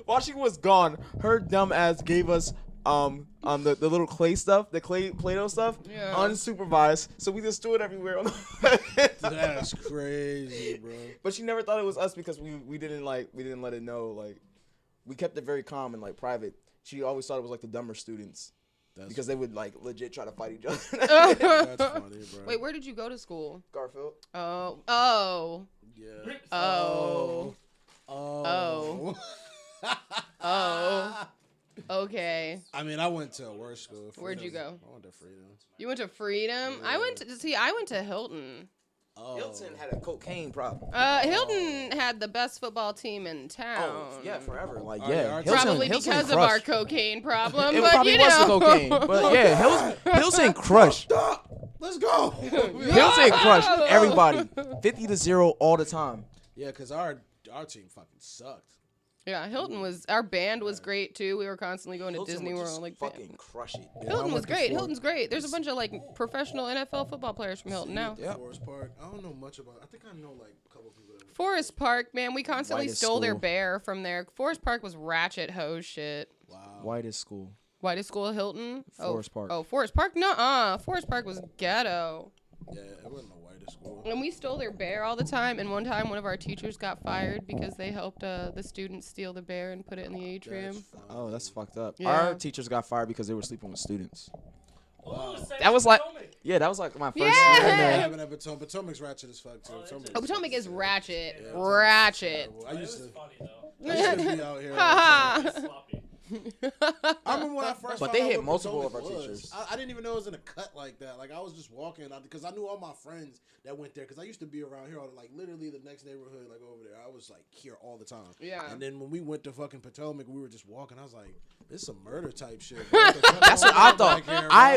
E: while she was gone, her dumb ass gave us the little clay stuff, the Play-Doh stuff,
B: Yeah.
E: unsupervised. So we just threw it everywhere on the
A: That's crazy, bro.
E: But she never thought it was us because we didn't let it know. Like, we kept it very calm and like private. She always thought it was like the dumber students because they would like legit try to fight each other.
A: That's funny, bro.
B: Wait, where did you go to school?
E: Garfield.
B: Oh.
A: Yeah.
B: Oh.
A: Oh.
B: Oh. Okay.
A: I mean, I went to a worse school.
B: Where'd you go?
A: I went to Freedom.
B: You went to Freedom? I went to Hilton.
A: Oh.
E: Hilton had a cocaine problem.
B: Hilton had the best football team in town.
E: Oh yeah, forever. Like
A: Oh, yeah,
E: yeah,
A: our
E: Hilton,
B: Probably
E: Hilton
B: because of our
E: crushed.
B: cocaine problem,
E: It
B: but
E: probably
B: you
E: was the
B: know.
E: cocaine, but yeah, Hilton crushed.
A: Stop. Let's go.
E: Hilton crushed everybody, 50-0 all the time.
A: Yeah, because our team fucking sucked.
B: Yeah, Hilton was. Our band was great too. We were constantly going to
E: Hilton
B: Disney
E: would
B: World.
E: just
B: Like
E: fucking crush it.
A: Yeah, I
B: Hilton was
A: went to
B: great.
A: Fort-
B: Hilton's great. There's a bunch of like professional NFL football players from Hilton now.
E: Yep.
A: Forest Park. I don't know much about. I think I know like a couple people. That
B: Forest Park, man, we constantly
E: Whitest
B: stole their
E: school.
B: bear from there. Forest Park was ratchet hose shit.
A: Wow.
E: Whitest school.
B: Whitest school, Hilton.
E: Forest Park.
B: Oh, Forest Park. Nuh-uh. Forest Park was ghetto.
A: Yeah, it wasn't the whitest school.
B: And we stole their bear all the time. And one time, one of our teachers got fired because they helped the students steal the bear and put it in the atrium.
A: That's funny.
E: Oh, that's fucked up.
B: Yeah.
E: Our teachers got fired because they were sleeping with students.
D: Oh,
E: That was like, yeah, that was like my first
B: Yeah.
E: year in
A: Yeah,
E: there.
A: having at Potomac. Potomac's ratchet as fuck too.
B: Oh, Potomac is ratchet.
A: Yeah,
B: Ratchet.
A: terrible. I
D: It
A: used
D: was
A: to.
D: funny though.
A: I used to be out here.
B: Ha
D: It's sloppy.
A: I remember when I first.
E: But
A: found
E: they
A: out
E: hit
A: what
E: multiple
A: Potomac
E: of our
A: was.
E: teachers.
A: I didn't even know it was in a cut like that. Like I was just walking because I knew all my friends that went there because I used to be around here. Like literally the next neighborhood, like over there. I was like here all the time.
B: Yeah.
A: And then when we went to fucking Potomac, we were just walking. I was like, "This is some murder type shit."
E: That's what I thought.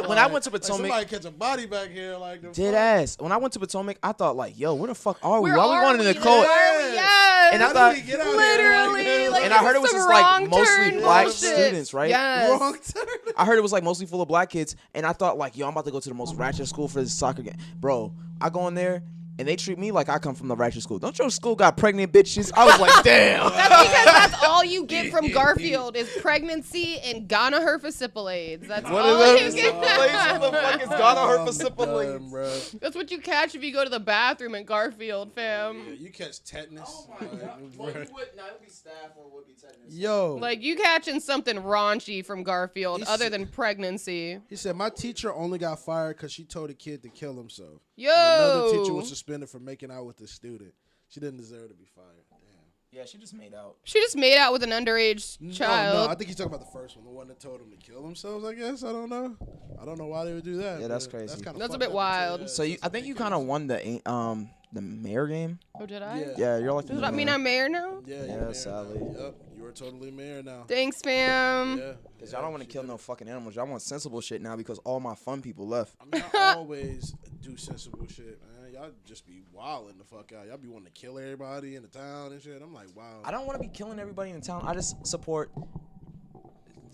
E: When I went to Potomac,
A: somebody catch a body back here, like the
E: dead
A: fuck?
E: ass. When I went to Potomac, I thought like, yo, where the fuck are we?
B: Where
E: Why we
B: are
E: going in the
B: we?
E: cold?
B: Where are we? Yes.
E: And I
A: How
E: thought,
A: did we get out here
B: Literally, like
E: and I heard it was
B: some
E: just like
B: wrong
E: mostly
B: turn
E: black
B: bullshit.
E: students, right?
B: Yes.
A: Wrong turn.
E: I heard it was like mostly full of black kids, and I thought like, yo, I'm about to go to the most ratchet school for this soccer game, bro. I go in there, and they treat me like I come from the ratchet school. Don't your school got pregnant bitches? I was like, damn.
B: That's because that's all you get from Garfield is pregnancy and gonorrhea. That's
E: What
B: all
E: is
B: you
E: that?
B: get.
E: What the fuck is gonorrhea?
B: That's what you catch if you go to the bathroom at Garfield, fam.
A: Yeah, you catch tetanus.
E: Oh my god. Well, you would, no, it would be staph or it would be tetanus.
A: Yo.
B: Like you catching something raunchy from Garfield
A: He
B: other
A: said-
B: than pregnancy.
A: He said, my teacher only got fired because she told a kid to kill himself.
B: Yo.
A: Another teacher was suspended for making out with a student. She didn't deserve to be fired. Damn.
E: Yeah, she just made out.
B: She just made out with an underage child.
A: No, I think he's talking about the first one, the one that told him to kill themselves. I guess I don't know. I don't know why they would do that.
E: Yeah, that's
A: but
E: crazy.
A: That's, kinda
B: That's a
A: fucked
B: bit
A: up too.
B: wild.
A: Yeah,
E: So you, I think you kind of won the mayor game.
B: Oh, did I?
A: Yeah.
E: Yeah, you're like.
B: Does that mean I'm mayor now?
A: Yeah,
E: Yeah,
A: you're mayor
E: Sally.
A: now. Yep, you're totally mayor now.
B: Thanks, fam.
A: Yeah.
E: Cause y'all don't want to kill no fucking animals. Y'all want sensible shit now because all my fun people left.
A: I mean, I always do sensible shit, man. Y'all just be wilding the fuck out. Y'all be wanting to kill everybody in the town and shit. I'm like, wow.
E: I don't want to be killing everybody in town. I just support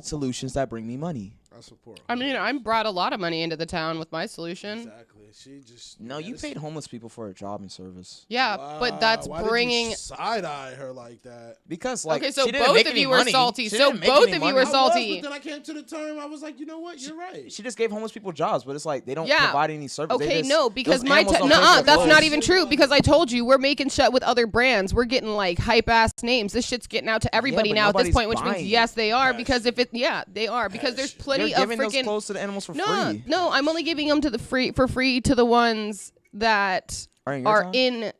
E: solutions that bring me money.
A: I support.
B: I mean, I brought a lot of money into the town with my solution.
A: Exactly. She just.
E: No,
A: yeah,
E: you
A: this-
E: paid homeless people for a job and service.
B: Yeah, but that's
A: Why
B: bringing.
A: Did you side eye her like that?
E: Because like
B: Okay, so
E: she didn't
B: both
E: make
B: of
E: any
B: you were
E: money.
B: salty.
E: She
B: So
E: didn't make
B: both
E: any
B: of you
E: money.
B: were
A: I was,
B: salty.
A: but then I came to the term. I was like, you know what? You're right.
E: She just gave homeless people jobs, but it's like they don't
B: Yeah.
E: provide any service. They
B: Okay,
E: just-
B: no, because
E: those
B: my
E: animals don't pay
B: nuh-uh,
E: for
B: that's not
E: clothes.
B: even true. Because I told you we're making shit with other brands. We're getting like hype ass names. This shit's getting out to everybody
E: but
B: now at this
E: nobody's
B: point, which means
E: buying
B: yes, they are.
A: Passion.
B: Because if it, yeah, they are. Because there's
A: Passion.
B: plenty
E: You're
B: of
E: giving those
B: freaking.
E: clothes to the animals for
B: No,
E: free.
B: no, I'm only giving them to the free for free to the ones that
E: Are in your
B: are
E: town?
B: in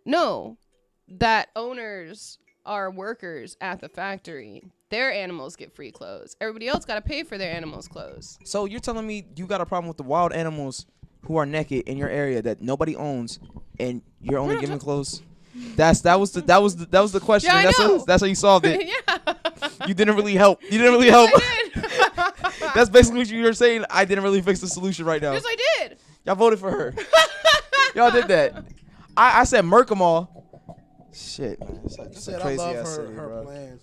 B: that owners are workers at the factory. Their animals get free clothes. Everybody else got to pay for their animals' clothes.
E: So you're telling me you got a problem with the wild animals who are naked in your area that nobody owns, and you're only giving clothes? That was the question.
B: Yeah, I know.
E: That's how you solved it.
B: Yeah.
E: You didn't really help. You didn't really help.
B: I did.
E: That's basically what you were saying. I didn't really fix the solution right now.
B: Yes, I did.
E: Y'all voted for her. Y'all did that. I said murk them all. Shit, man. It's
A: I
E: a
A: said I
E: crazy
A: love
E: ass
A: her,
E: city,
A: her
E: bro.
A: plans.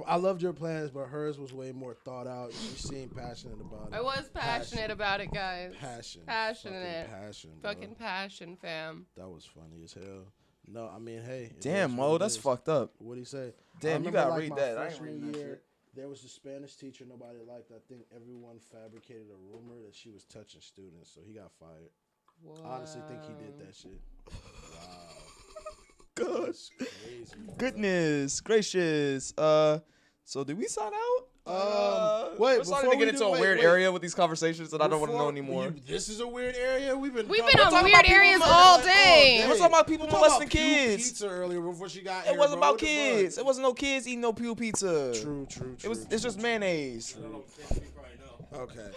A: I loved your plans, but hers was way more thought out. She seemed passionate about it.
B: I was passionate about it, guys.
A: Passion.
B: Passionate.
A: Fucking passion. Bro.
B: Fucking passion, fam.
A: That was funny as hell. No, I mean, hey. it
E: Damn,
A: is
E: Mo,
A: what it
E: that's
A: is.
E: fucked up.
A: What'd he say?
E: Damn,
A: I
E: you
A: remember,
E: gotta
A: like,
E: read
A: my
E: that. I ain't
A: freshman
E: reading that
A: year,
E: shit.
A: there was a Spanish teacher nobody liked. I think everyone fabricated a rumor that she was touching students, so he got fired. I honestly think he did that shit. Wow.
E: God.
A: That's crazy. bro.
E: Goodness gracious. So did we sign out?
A: Wait,
E: we're starting
A: before
E: to get
A: we
E: into
A: do-
E: a
A: wait,
E: weird
A: wait.
E: area with these conversations that I don't want to know
A: Before-
E: anymore.
A: This is a weird area. We've been
B: We've
A: talking
B: been on
A: about
B: weird
A: people
B: areas
A: molesting
B: all
A: like
B: day.
E: We're talking about people
A: We talking about
E: molesting
A: Pew
E: kids.
A: Pizza earlier before she got
E: It
A: here.
E: wasn't
A: bro.
E: about
A: What the
E: kids.
A: fuck?
E: It wasn't no kids eating no pew pizza.
A: True.
E: It was. It's just mayonnaise.
A: Okay.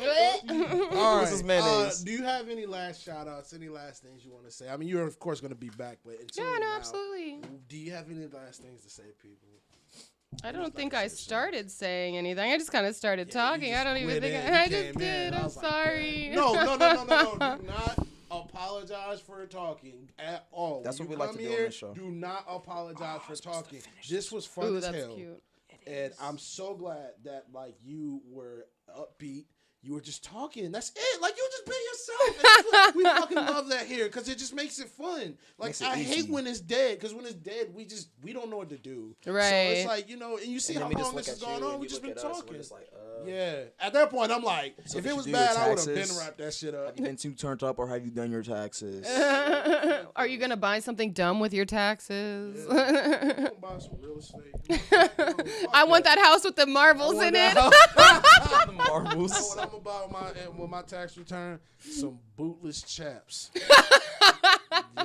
A: All
E: This is mayonnaise.
A: Do you have any last shout outs, any last things you want to say? I mean, you're of course going to be back, but until
B: Yeah, no,
A: now,
B: absolutely.
A: do you have any last things to say, people?
B: I don't think I started saying anything. I just kind of started
A: Yeah, you
B: talking.
A: just
B: I don't even
A: went
B: think
A: in,
B: I
A: you
B: just
A: came in,
B: did.
A: I
B: I'm
A: was like,
B: sorry.
A: No. Do not apologize for talking at all.
E: That's
A: When
E: what
A: you
E: we like to
A: come
E: do on
A: here,
E: this show.
A: Do not apologize for talking. This was fun
B: Ooh,
A: as
B: that's
A: hell.
B: cute.
A: And I'm so glad that like you were upbeat. You were just talking. That's it. Like you just be yourself. And that's what, we fucking love that here because it just makes it fun. Like
E: Makes it
A: I hate
E: easy.
A: when it's dead because when it's dead, we don't know what to do. So
B: Right.
A: it's like and you see
E: And
A: how
E: then we just
A: long this
E: look
A: has
E: at
A: gone
E: you
A: on.
E: and
A: We
E: you
A: just
E: look
A: been
E: at us, we're
A: talking.
E: just like,
A: Yeah. At that point, I'm like,
E: So
A: if
E: did
A: it
E: you
A: was
E: do your
A: bad, I would have been
E: taxes?
A: wrapped that shit up.
E: Have you been too turned up, or have you done your taxes?
B: Are you gonna buy something dumb with your taxes?
A: I'm gonna buy some real estate.
B: I want that house with the marbles in it.
E: The
A: You
E: marbles.
A: know what I'm about with my tax return? Some bootless chaps.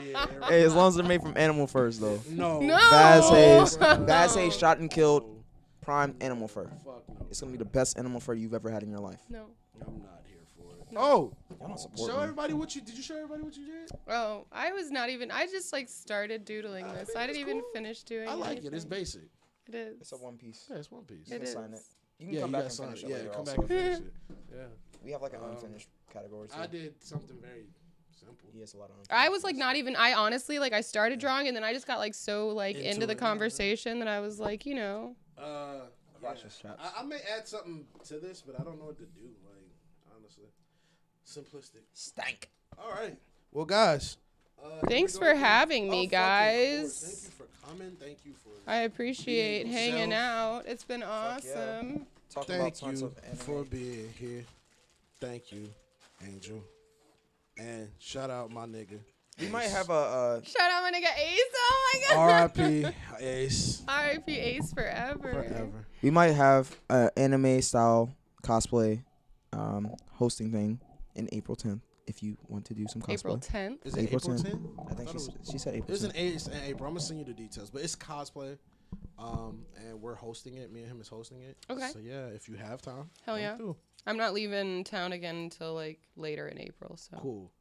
A: Yeah.
E: Hey, as long as they're made from animal furs, though.
A: No.
B: No.
E: Bass Hayes shot and killed prime animal fur.
A: Fuck no.
E: It's gonna be the best animal fur you've ever had in your life.
B: No.
A: I'm not here for it. Oh,
E: Y'all don't support
A: show
E: me.
A: everybody what you did. You show everybody what you did?
B: Oh, I was not even. I just like started doodling this.
A: mean,
B: I
A: it's
B: didn't even
A: cool.
B: finish doing.
A: I like it. It's
B: anything.
A: basic.
B: It is.
E: It's a one piece.
A: Yeah, it's one piece.
E: You
B: It
E: can
B: is.
E: sign it. You can
A: Yeah,
E: come
A: you
E: back
A: gotta
E: and
A: sign
E: finish
A: it.
E: it
A: Yeah,
E: later
A: come
E: also.
A: back and finish it. Yeah.
E: We have like an unfinished category. Too.
A: I did something very simple.
E: He has a lot of
B: I was like not even. I honestly like I started drawing and then I just got like so like
A: Into
B: into the
A: it, yeah.
B: conversation that I was like, you know.
A: Yeah.
E: Crotchless chaps.
A: I may add something to this, but I don't know what to do. Like honestly, simplistic.
E: Stank.
A: All right. Well, guys,
B: Thanks
A: here we
B: for
A: go.
B: having me,
A: Of fucking course.
B: guys.
A: Thank you for coming. Thank you for.
B: I appreciate
A: being
B: hanging
A: yourself.
B: out. It's been
E: yeah.
B: awesome.
E: Talking about
A: Thank
E: tons
A: you
E: of anime.
A: for being here. Thank you, Angel. And shout out my nigga.
E: We might have a.
B: Shout out my nigga Ace. Oh my god.
A: R.I.P. Ace.
B: R.I.P. Ace forever.
A: Forever.
E: We might have a anime style cosplay hosting thing in April 10th. If you want to do some cosplay.
B: April 10th.
A: Is it
E: April
A: April
E: 10th.
A: 10th?
E: I think she said April.
A: It's
E: 10th.
A: it's in April. I'm gonna send you the details, but it's cosplay. And we're hosting it. Me and him is hosting it.
B: Okay.
A: So yeah, if you have time.
B: Hell
A: come
B: yeah.
A: through.
B: I'm not leaving town again until like later in April. So.
A: Cool.